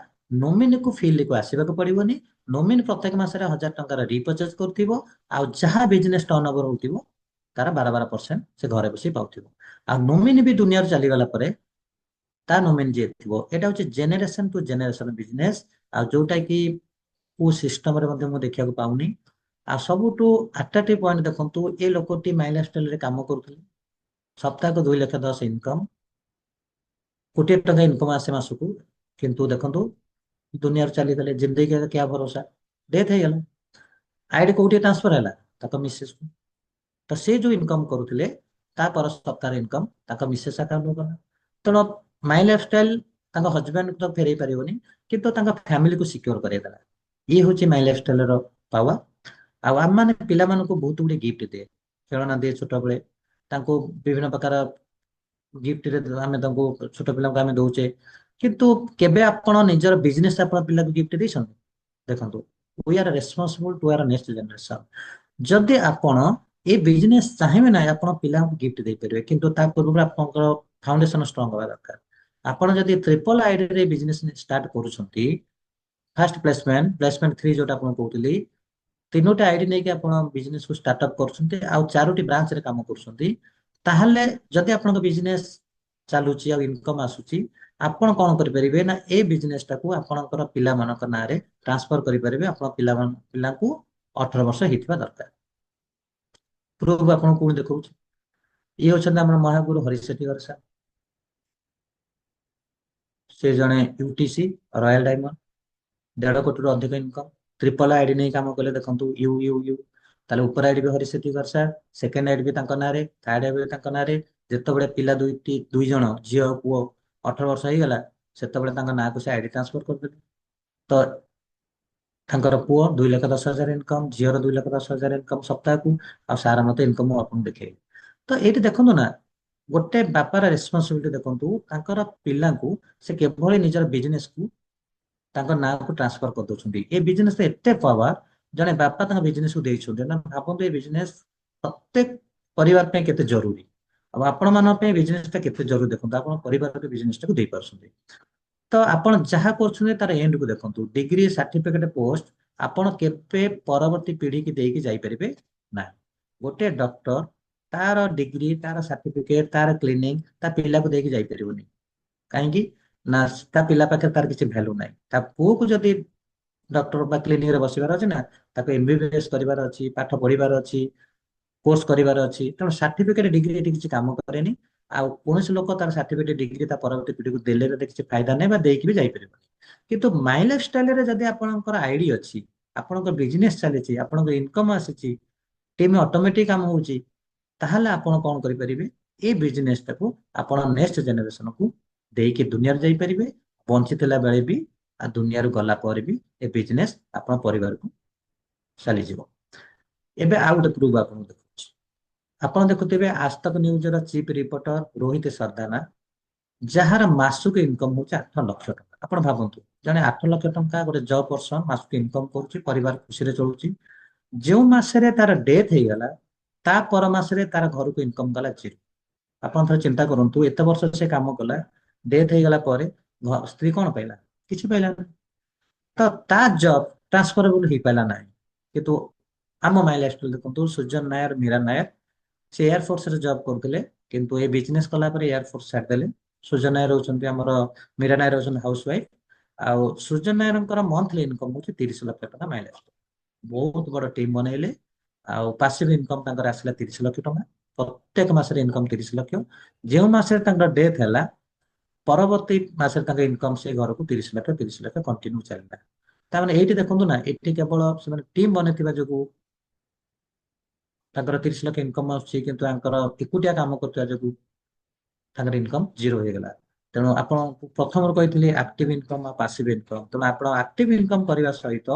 ନୋମିନିକୁ ଫିଲ୍ଡକୁ ଆସିବାକୁ ପଡିବନି। ନୋମିନି ପ୍ରତ୍ୟେକ ମାସରେ 1,000 ଟଙ୍କାର ରିପର୍ଚେଜ କରୁଥିବ, ଆଉ ଯାହା ବିଜନେସ ଟର୍ନ ଓଭର ହଉଥିବ ତାର 12% ସେ ଘରେ ବସି ପାଉଥିବ। ଆଉ ନୋମିନି ବି ଦୁନିଆରୁ ଚାଲିଗଲା ପରେ ତା ନୋମିନି ଯିଏ ଥିବ, ଏଇଟା ହଉଛି ଜେନେରେସନ ଟୁ ଜେନେରେସନ ବିଜନେସ, ଆଉ ଯୋଉଟା କି କୋଉ ସିଷ୍ଟମରେ ମଧ୍ୟ ମୁଁ ଦେଖିବାକୁ ପାଉନି। ଆଉ ସବୁଠୁ ଆଟ୍ରାକ୍ଟିଭ ପଏଣ୍ଟ ଦେଖନ୍ତୁ, ଏ ଲୋକଟି ମାଇଲଷ୍ଟୋନରେ କାମ କରୁଥିଲେ, ସପ୍ତାହକୁ 2,10,000 ଇନକମ, କୋଟିଏ ଟଙ୍କା ଇନକମ ଆସେ ମାସକୁ, କିନ୍ତୁ ଦେଖନ୍ତୁ ଦୁନିଆରୁ ଚାଲିଗଲେ, ଜିନ୍ଦଗୀ का क्या भरोसा, ଡେଥ ହେଇଗଲା। ଆଇଡି କୋଉଠି ଟ୍ରାନ୍ସଫର ହେଲା? ତାଙ୍କ ମିସେସ୍ କୁ। ତ ସେ ଯୋଉ ଇନକମ କରୁଥିଲେ, ତା ପର ସପ୍ତାହର ଇନକମ ତାଙ୍କ ମିସେସ୍ ଆକାଉଣ୍ଟକୁ ଗଲା। ତେଣୁ ମାଇ ଲାଇଫଷ୍ଟାଇଲ ତାଙ୍କ ହଜବେଣ୍ଡ ତ ଫେରେଇ ପାରିବନି, କିନ୍ତୁ ତାଙ୍କ ଫ୍ୟାମିଲିକୁ ସିକ୍योର କରେଇଦେଲା। ଇଏ ହଉଛି ମାଇ ଲାଇଫଷ୍ଟାଇଲର ପାୱାର। ଆଉ ଆମମାନେ ପିଲାମାନଙ୍କୁ ବହୁତ ଗୁଡେ ଗିଫ୍ଟ ଦିଏ, ଖେଳନା ଦିଏ ଛୋଟବେଳେ, ତାଙ୍କୁ ବିଭିନ୍ନ ପ୍ରକାର ଗିଫ୍ଟରେ ଆମେ ତାଙ୍କୁ, ଛୋଟ ପିଲାଙ୍କୁ ଆମେ ଦଉଛେ, କିନ୍ତୁ କେବେ ଆପଣ ନିଜର ବିଜନେସ ଆପଣ ପିଲାକୁ ଗିଫ୍ଟ ଦେଇଛନ୍ତି? ଦେଖନ୍ତୁ, we are responsible to our next generation. ଯଦି ଆପଣ ଏ ବିଜନେସ ଚାହିଁବେ ନାହିଁ, ଆପଣ ପିଲାଙ୍କୁ ଗିଫ୍ଟ ଦେଇପାରିବେ, କିନ୍ତୁ ତା ପୂର୍ବରୁ ଆପଣଙ୍କର ଫାଉଣ୍ଡେସନ ଷ୍ଟ୍ରଙ୍ଗ ହବା ଦରକାର। ଆପଣ ଯଦି ଟ୍ରିପଲ ଆଇଡିରେ ବିଜନେସ ଷ୍ଟାର୍ଟ କରୁଛନ୍ତି, ଫାଷ୍ଟ ପ୍ଲେସମେଣ୍ଟ, ପ୍ଲେସମେଣ୍ଟ 3 ଯୋଉଟା ଆପଣ କହୁଥିଲି, ତିନୋଟି ଆଇଡି ନେଇକି ଆପଣ ବିଜନେସକୁ ଷ୍ଟାର୍ଟଅପ୍ କରୁଛନ୍ତି, ଆଉ 4ଟି ବ୍ରାଞ୍ଚରେ କାମ କରୁଛନ୍ତି, ତାହେଲେ ଯଦି ଆପଣଙ୍କ ବିଜନେସ ଚାଲୁଛି ଆଉ ଇନକମ ଆସୁଛି, ଆପଣ କଣ କରିପାରିବେ ନା ଏ ବିଜନେସ ଟାକୁ ଆପଣଙ୍କର ପିଲାମାନଙ୍କ ନାଁରେ ଟ୍ରାନ୍ସଫର କରିପାରିବେ। ଆପଣ ପିଲାଙ୍କୁ 18 ବର୍ଷ ହେଇଥିବା ଦରକାର। ପ୍ରୁଫ୍ ଆପଣଙ୍କୁ ପୁଣି ଦେଖଉଛି, ଇଏ ହଉଛନ୍ତି ଆମର ମହାଗୁରୁ ହରିଶେଠି ଗର ସାର୍। ସେ ଜଣେ ୟୁଟିସି ରୟାଲ ଡାଇମଣ୍ଡ, 1.5 କୋଟିରୁ ଅଧିକ ଇନକମ, ଟ୍ରିପଲ ଆଇଡି ନେଇ କାମ କଲେ। ଦେଖନ୍ତୁ ୟୁ ୟୁ ୟୁ, ତାହେଲେ ଉପର ଆଇଡି ବି ହରିଶେଠି ଗର ସାର୍, ସେକେଣ୍ଡ ଆଇଡି ବି ତାଙ୍କ ନାଁରେ, ଥାର୍ଡ ଆଇଡି ବି ତାଙ୍କ ନାଁରେ। ଯେତେବେଳେ ପିଲା ଦୁଇ ଜଣ ଝିଅ ଆଉ ପୁଅ 18 ବର୍ଷ ହେଇଗଲା, ସେତେବେଳେ ତାଙ୍କ ନାଁକୁ ସେ ଆଇଡି ଟ୍ରାନ୍ସଫର କରିଦେଲେ। ତ ତାଙ୍କର ପୁଅ 2,10,000 ଇନକମ, ଝିଅର 2,10,000 ଇନକମ ସପ୍ତାହକୁ, ଆଉ ସାର ମତେ ଇନକମ ମୁଁ ଆପଣଙ୍କୁ ଦେଖେଇବି। ତ ଏଇଠି ଦେଖନ୍ତୁ ନା, ଗୋଟେ ବାପାର ରେସପନ୍ସିବିଲିଟି ଦେଖନ୍ତୁ, ତାଙ୍କର ପିଲାଙ୍କୁ ସେ କିଭଳି ନିଜର ବିଜନେସକୁ ତାଙ୍କ ନାଁକୁ ଟ୍ରାନ୍ସଫର କରିଦଉଛନ୍ତି। ଏ ବିଜନେସ ଏତେ ପାୱାର, ଜଣେ ବାପା ତାଙ୍କ ବିଜନେସକୁ ଦେଇଛନ୍ତି ନା, ଭାବନ୍ତୁ ଏ ବିଜନେସ ପ୍ରତ୍ୟେକ ପରିବାର ପାଇଁ କେତେ ଜରୁରୀ। ଆଉ ଆପଣ ମାନଙ୍କ ପାଇଁ ବିଜନେସ ଟା କେତେ ଜରୁରୀ ଦେଖନ୍ତୁ, ଆପଣ ପରିବାର ବିଜନେସ ଟାକୁ ଦେଇପାରୁଛନ୍ତି। ତ ଆପଣ ଯାହା କରୁଛନ୍ତି ତାର ଏଣ୍ଡକୁ ଦେଖନ୍ତୁ, ଡିଗ୍ରୀ, ସାର୍ଟିଫିକେଟ, ପୋଷ୍ଟ ଆପଣ କେବେ ପରବର୍ତ୍ତୀ ପିଢିକି ଦେଇକି ଯାଇପାରିବେ ନା। ଗୋଟେ ଡକ୍ଟର ତାର ଡିଗ୍ରୀ, ତାର ସାର୍ଟିଫିକେଟ, ତାର କ୍ଲିନିଂ ତା ପିଲାକୁ ଦେଇକି ଯାଇପାରିବନି। କାହିଁକି ନା ତା ପିଲା ପାଖରେ ତାର କିଛି ଭ୍ୟାଲୁ ନାହିଁ। ତା ପୁଅକୁ ଯଦି ଡକ୍ଟର ବା କ୍ଲିନିକରେ ବସିବାର ଅଛି ନା, ତାକୁ ଏମବିବିଏସ୍ କରିବାର ଅଛି, ପାଠ ପଢିବାର ଅଛି, କୋର୍ସ କରିବାର ଅଛି। ତେଣୁ ସାର୍ଟିଫିକେଟ ଡିଗ୍ରୀ ଏଠି କିଛି କାମ କରେନି। ଆଉ କୌଣସି ଲୋକ ତାର ସାର୍ଟିଫିକେଟ ଡିଗ୍ରୀ ତା ପରବର୍ତ୍ତୀ ପିଢିକୁ ଦେଲେ ବି କିଛି ଫାଇଦା ନାହିଁ, ବା ଦେଇକି ବି ଯାଇପାରିବନି। କିନ୍ତୁ ମାଇ ଲାଇଫ ଷ୍ଟାଇଲରେ ଯଦି ଆପଣଙ୍କର ଆଇଡି ଅଛି, ଆପଣଙ୍କ ବିଜନେସ ଚାଲିଛି, ଆପଣଙ୍କ ଇନକମ ଆସିଛି, ଟିମ୍ ଅଟୋମେଟିକ କାମ ହଉଛି, ତାହେଲେ ଆପଣ କଣ କରିପାରିବେ, ଏଇ ବିଜନେସ ଟାକୁ ଆପଣ ନେକ୍ସଟ ଜେନେରେସନକୁ ଦେଇକି ଦୁନିଆରେ ଯାଇପାରିବେ। ବଞ୍ଚିଥିଲା ବେଳେ ବି ଆଉ ଦୁନିଆରୁ ଗଲା ପରେ ବି ଏ ବିଜନେସ ଆପଣ ପରିବାରକୁ ଚାଲିଯିବ। ଏବେ ଆଉ ଗୋଟେ ପ୍ରୁଫ୍ ଆପଣଙ୍କୁ ଦେଖୁଛି। ଆପଣ ଦେଖୁଥିବେ ଆଜ ତକ ନ୍ୟୁଜର ଚିଫ ରିପୋର୍ଟର ରୋହିତ ସରଦାନା, ଯାହାର ମାସକୁ ଇନକମ ହଉଛି 8 ଲକ୍ଷ ଟଙ୍କା। ଆପଣ ଭାବନ୍ତୁ, ଜଣେ 8 ଲକ୍ଷ ଟଙ୍କା ଗୋଟେ ଜବ ପର୍ସନ ମାସକୁ ଇନକମ କରୁଛି, ପରିବାର ଖୁସିରେ ଚଳୁଛି। ଯେଉଁ ମାସରେ ତାର ଡେଥ ହେଇଗଲା, ତା ପର ମାସରେ ତାର ଘରକୁ ଇନକମ ଗଲା 0। ଆପଣ ଥରେ ଚିନ୍ତା କରନ୍ତୁ, ଏତେ ବର୍ଷ ସେ କାମ କଲା, ଡେଥ ହେଇଗଲା ପରେ ସ୍ତ୍ରୀ କଣ ପାଇଲା? କିଛି ପାଇଲା ନାହିଁ। ତ ତା ଜବ ଟ୍ରାନ୍ସଫରେବଲ ହେଇପାରିଲା ନାହିଁ। କିନ୍ତୁ ଆମ ମାଇ ଲାଇଫଷ୍ଟାଇଲ ଦେଖନ୍ତୁ, ସୂର୍ଯ୍ୟ ନାୟର, ମୀରା ନାୟର ସେ ଏୟାରଫୋର୍ସ ରେ ଜବ୍ କରୁଥିଲେ, କିନ୍ତୁ ଏ ବିଜନେସ କଲା ପରେ ଏୟାରଫୋର୍ସ ଛାଡିଦେଲେ। ସୂର୍ଯ୍ୟ ନାୟର ହଉଛନ୍ତି ଆମର, ମୀରା ନାୟର ହଉଛନ୍ତି ହାଉସ ୱାଇଫ। ଆଉ ସୂର୍ଯ୍ୟ ନାୟରଙ୍କର ମନ୍ଥଲି ଇନକମ ହଉଛି 30 ଲକ୍ଷ ଟଙ୍କା ମାଇ ଲାଇଫଷ୍ଟାଇଲ। ବହୁତ ବଡ ଟିମ୍ ବନେଇଲେ, ଆଉ ପାସିଭ ଇନକମ ତାଙ୍କର ଆସିଲା 30 ଲକ୍ଷ ଟଙ୍କା। ପ୍ରତ୍ୟେକ ମାସରେ ଇନକମ 30 ଲକ୍ଷ। ଯେଉଁ ମାସରେ ତାଙ୍କର ଡେଥ୍ ହେଲା, ପରବର୍ତ୍ତୀ ମାସରେ ତାଙ୍କ ଇନକମ ସେ ଘରକୁ 30 ଲକ୍ଷ 30 ଲକ୍ଷ କଣ୍ଟିନ୍ୟୁ ଚାଲିଲା। ତାମାନେ ଏଇଠି ଦେଖନ୍ତୁ ନା, ଏଠି କେବଳ ସେମାନେ ଟିମ୍ ବନେଇଥିବା ଯୋଗୁ ତାଙ୍କର 30 ଲକ୍ଷ ଇନକମ ଆସୁଛି, କିନ୍ତୁ ତାଙ୍କର ଏକୁଟିଆ କାମ କରୁଥିବା ଯୋଗୁ ତାଙ୍କର ଇନକମ ଜିରୋ ହେଇଗଲା। ତେଣୁ ଆପଣ ପ୍ରଥମରୁ କହିଥିଲି ଆକ୍ଟିଭ ଇନକମ ଆଉ ପାସିଭ ଇନକମ। ତେଣୁ ଆପଣ ଆକ୍ଟିଭ ଇନକମ କରିବା ସହିତ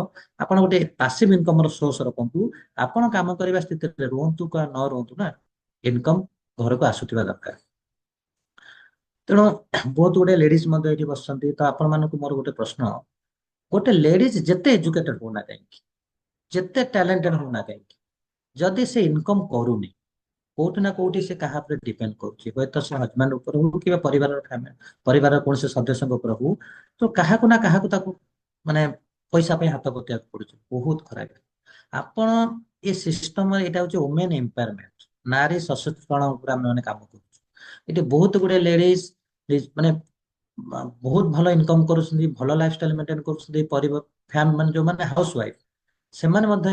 ଆପଣ ଗୋଟେ ପାସିଭ ଇନକମ ର ସୋର୍ସ ରଖନ୍ତୁ। ଆପଣ କାମ କରିବା ସ୍ଥିତିରେ ରୁହନ୍ତୁ ବା ନ ରୁହନ୍ତୁ ନା, ଇନକମ ଘରକୁ ଆସୁଥିବା ଦରକାର। ତେଣୁ ବହୁତ ଗୁଡେ ଲେଡିଜ ମଧ୍ୟ ଏଠି ବସିଛନ୍ତି। ତ ଆପଣ ମାନଙ୍କୁ ମୋର ଗୋଟେ ପ୍ରଶ୍ନ, ଗୋଟେ ଲେଡିଜ ଯେତେ ଏଜୁକେଟେଡ ହଉନା କାହିଁକି, ଯେତେ ଟ୍ୟାଲେଣ୍ଟେଡ ହଉନା କାହିଁକି, ଯଦି ସେ ଇନକମ କରୁନି, କୋଉଠି ନା କୋଉଠି ସେ କାହା ଉପରେ ଡିପେଣ୍ଡ କରୁଛି। ହୁଏତ ସେ ହଜବାଣ୍ଡ ଉପରେ ହଉ କିମ୍ବା ପରିବାରର କୌଣସି ସଦସ୍ୟଙ୍କ ଉପରେ ହଉ, ତ କାହାକୁ ନା କାହାକୁ ତାକୁ ମାନେ ପଇସା ପାଇଁ ହାତ ପତେଇବାକୁ ପଡୁଛି। ବହୁତ ଖରାପ। ଆପଣ ଏ ସିଷ୍ଟମରେ, ଏଇଟା ହଉଛି ଓମେନ ଏମ୍ପାୱାରମେଣ୍ଟ, ନାରୀ ସଶକ୍ତିକରଣ ଉପରେ ଆମେ ମାନେ କାମ କରୁଛୁ। ଏଠି ବହୁତ ଗୁଡେ ଲେଡିଜ ମାନେ ବହୁତ ଭଲ ଇନକମ କରୁଛନ୍ତି, ଭଲ ଲାଇଫଷ୍ଟାଇଲ ମେଣ୍ଟେନ କରୁଛନ୍ତି। ମାନେ ଯୋଉମାନେ ହାଉସ ୱାଇଫ, ସେମାନେ ମଧ୍ୟ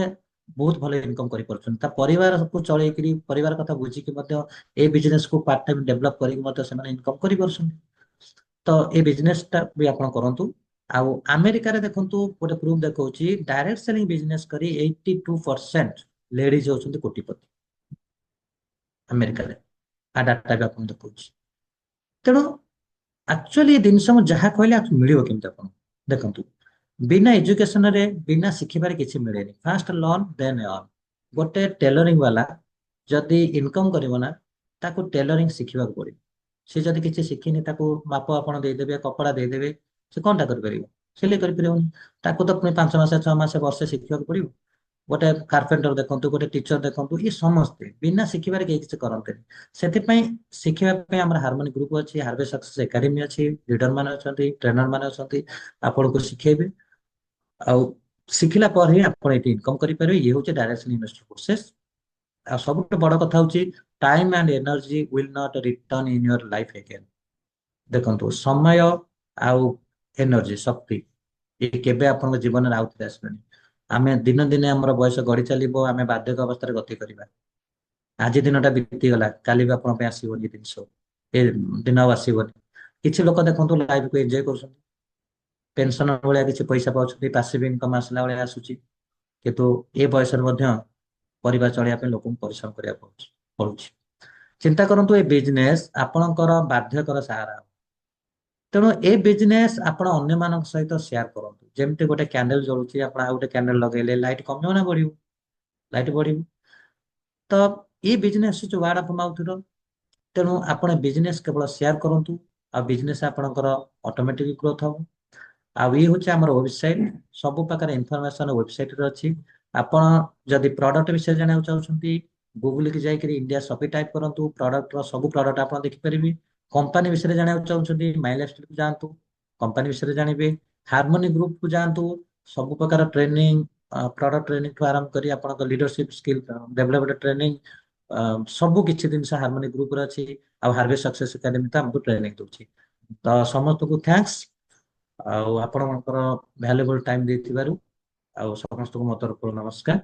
ବହୁତ ଭଲ ଇନକମ କରିପାରୁଛନ୍ତି। ତା ପରିବାରକୁ ଚଳେଇକିରି, ପରିବାର କଥା ବୁଝିକି ମଧ୍ୟ ଏ ବିଜନେସ କୁ ପାର୍ଟ ଟାଇମ ଡେଭଲପ କରିକି ମଧ୍ୟ ସେମାନେ ଇନକମ କରିପାରୁଛନ୍ତି। ତ ଏ ବିଜନେସ ଟା ବି ଆପଣ କରନ୍ତୁ। ଆଉ ଆମେରିକାରେ ଦେଖନ୍ତୁ, ଗୋଟେ ପ୍ରୁଫ ଦେଖଉଛି, ଡାଇରେକ୍ଟ ସେଲିଂ ବିଜନେସ କରି 82% ଲେଡିଜ ହଉଛନ୍ତି କୋଟିପତି ଆମେରିକାରେ। ଆ ଡାଟା ବି ଆପଣଙ୍କୁ ଦେଖଉଛି। ତେଣୁ ଆକ୍ଚୁଆଲି ଏ ଜିନିଷ ମୁଁ ଯାହା କହିଲେ ମିଳିବ କେମିତି ଆପଣ ଦେଖନ୍ତୁ। ବିନା ଏଜୁକେସନରେ, ବିନା ଶିଖିବାରେ କିଛି ମିଳେନି। ଫାଷ୍ଟ ଲର୍ନ ଦେନ୍ ଅର୍ନ। ଗୋଟେ ଟେଲରିଂ ବାଲା ଯଦି ଇନକମ କରିବ ନା, ତାକୁ ଟେଲରିଂ ଶିଖିବାକୁ ପଡିବ। ସେ ଯଦି କିଛି ଶିଖିନି, ତାକୁ ମାପ ଆପଣ ଦେଇଦେବେ, କପଡା ଦେଇଦେବେ, ସେ କଣଟା କରିପାରିବ? ସିଲେଇ କରିପାରିବନି। ତାକୁ ତ ପୁଣି 5 ମାସ, 6 ମାସ, ବର୍ଷେ ଶିଖିବାକୁ ପଡିବ। ଗୋଟେ କାର୍ପେଣ୍ଟର ଦେଖନ୍ତୁ, ଗୋଟେ ଟିଚର ଦେଖନ୍ତୁ, ଏ ସମସ୍ତେ ବିନା ଶିଖିବାରେ କେହି କିଛି କରନ୍ତିନି। ସେଥିପାଇଁ ଶିଖିବା ପାଇଁ ଆମର ହାରମୋନି ଗ୍ରୁପ ଅଛି, ହାର୍ଭେ ସକ୍ସେସ ଏକାଡେମୀ ଅଛି, ଲିଡର ମାନେ ଅଛନ୍ତି, ଟ୍ରେନର ମାନେ ଅଛନ୍ତି, ଆପଣଙ୍କୁ ଶିଖେଇବେ। ଆଉ ଶିଖିଲା ପରେ ହିଁ ଆପଣ ଏଠି ଇନକମ କରିପାରିବେ। ଇଏ ହଉଛି ଡାଇରେକ୍ଟ ଇନଭେଷ୍ଟର ପ୍ରୋସେସ। ଆଉ ସବୁଠୁ ବଡ କଥା ହଉଛି, time and energy will not return in your life again. ଦେଖନ୍ତୁ, ସମୟ ଆଉ ଏନର୍ଜି, ଶକ୍ତି, ଇଏ କେବେ ଆପଣଙ୍କ ଜୀବନରେ ଆଉ ଥରେ ଆସିବନି। ଆମେ ଦିନ ଦିନେ ଆମର ବୟସ ଗଡି ଚାଲିବ, ଆମେ ବାର୍ଦ୍ଧକ୍ୟ ଅବସ୍ଥାରେ ଗତି କରିବା। ଆଜି ଦିନଟା ବିତିଗଲା, କାଲି ବି ଆପଣଙ୍କ ପାଇଁ ଆସିବନି ଏ ଜିନିଷ। ଏ ଦିନ ଆଉ ଆସିବନି। କିଛି ଲୋକ ଦେଖନ୍ତୁ ଲାଇଫକୁ ଏନ୍ଜୟ କରୁଛନ୍ତି, ପେନସନ ଭଳିଆ କିଛି ପଇସା ପାଉଛନ୍ତି, ପାସିଭ ଇନକମ ଆସିଲା ଭଳିଆ ଆସୁଛି। କିନ୍ତୁ ଏ ବୟସରେ ମଧ୍ୟ ପରିବାର ଚଳିବା ପାଇଁ ଲୋକଙ୍କୁ ପରିଶ୍ରମ କରିବାକୁ ପଡୁଛି। ଚିନ୍ତା କରନ୍ତୁ, ଏ ବିଜନେସ ଆପଣଙ୍କର ବାର୍ଦ୍ଧକ୍ୟର ସାହାରା। ତେଣୁ ଏ ବିଜନେସ ଆପଣ ଅନ୍ୟମାନଙ୍କ ସହିତ ସେୟାର କରନ୍ତୁ। ଯେମିତି ଗୋଟେ କ୍ୟାଣ୍ଡେଲ ଜଳୁଛି, ଆପଣ ଆଉ ଗୋଟେ କ୍ୟାଣ୍ଡେଲ ଲଗେଇଲେ ଲାଇଟ କମିବ ନା ବଢିବ? ଲାଇଟ ବଢିବ। ତ ଏ ବିଜନେସ ହଉଛି ୱାର୍ଡ ଅଫ ମାଉଥର। ତେଣୁ ଆପଣ ବିଜନେସ କେବଳ ସେୟାର କରନ୍ତୁ, ଆଉ ବିଜନେସ ଆପଣଙ୍କର ଅଟୋମେଟିକ ଗ୍ରୋଥ ହବ। ଆଉ ଇଏ ହଉଛି ଆମର ୱେବସାଇଟ। ସବୁ ପ୍ରକାର ଇନଫରମେସନ ୱେବସାଇଟରେ ଅଛି। ଆପଣ ଯଦି ପ୍ରଡକ୍ଟ ବିଷୟରେ ଜାଣିବାକୁ ଚାହୁଁଛନ୍ତି, ଗୁଗୁଲ କି ଯାଇକରି ଇଣ୍ଡିଆ ସପି ଟାଇପ କରନ୍ତୁ, ପ୍ରଡକ୍ଟର ସବୁ ପ୍ରଡକ୍ଟ ଆପଣ ଦେଖିପାରିବେ। କମ୍ପାନୀ ବିଷୟରେ ଜାଣିବାକୁ ଚାହୁଁଛନ୍ତି, ମାଇଲେଷ୍ଟକୁ ଯାଆନ୍ତୁ, କମ୍ପାନୀ ବିଷୟରେ ଜାଣିବେ। ହାରମୋନି ଗ୍ରୁପକୁ ଯାଆନ୍ତୁ, ସବୁ ପ୍ରକାର ଟ୍ରେନିଂ, ପ୍ରଡକ୍ଟ ଟ୍ରେନିଂ ଠୁ ଆରମ୍ଭ କରି ଆପଣଙ୍କ ଲିଡରସିପ ସ୍କିଲ ଡେଭଲପମେଣ୍ଟ ଟ୍ରେନିଂ, ସବୁ କିଛି ଜିନିଷ ହାରମୋନି ଗ୍ରୁପରେ ଅଛି। ଆଉ ହାର୍ଭେ ସକ୍ସେସ ଏକାଡେମୀ ତ ଆମକୁ ଟ୍ରେନିଂ ଦଉଛି। ତ ସମସ୍ତଙ୍କୁ ଥ୍ୟାଙ୍କ୍ସ। ଆଉ ଆପଣଙ୍କର ଭ୍ୟାଲୁଏବଲ ଟାଇମ ଦେଇଥିବାରୁ, ଆଉ ସମସ୍ତଙ୍କୁ ମୋ ତରଫରୁ ନମସ୍କାର।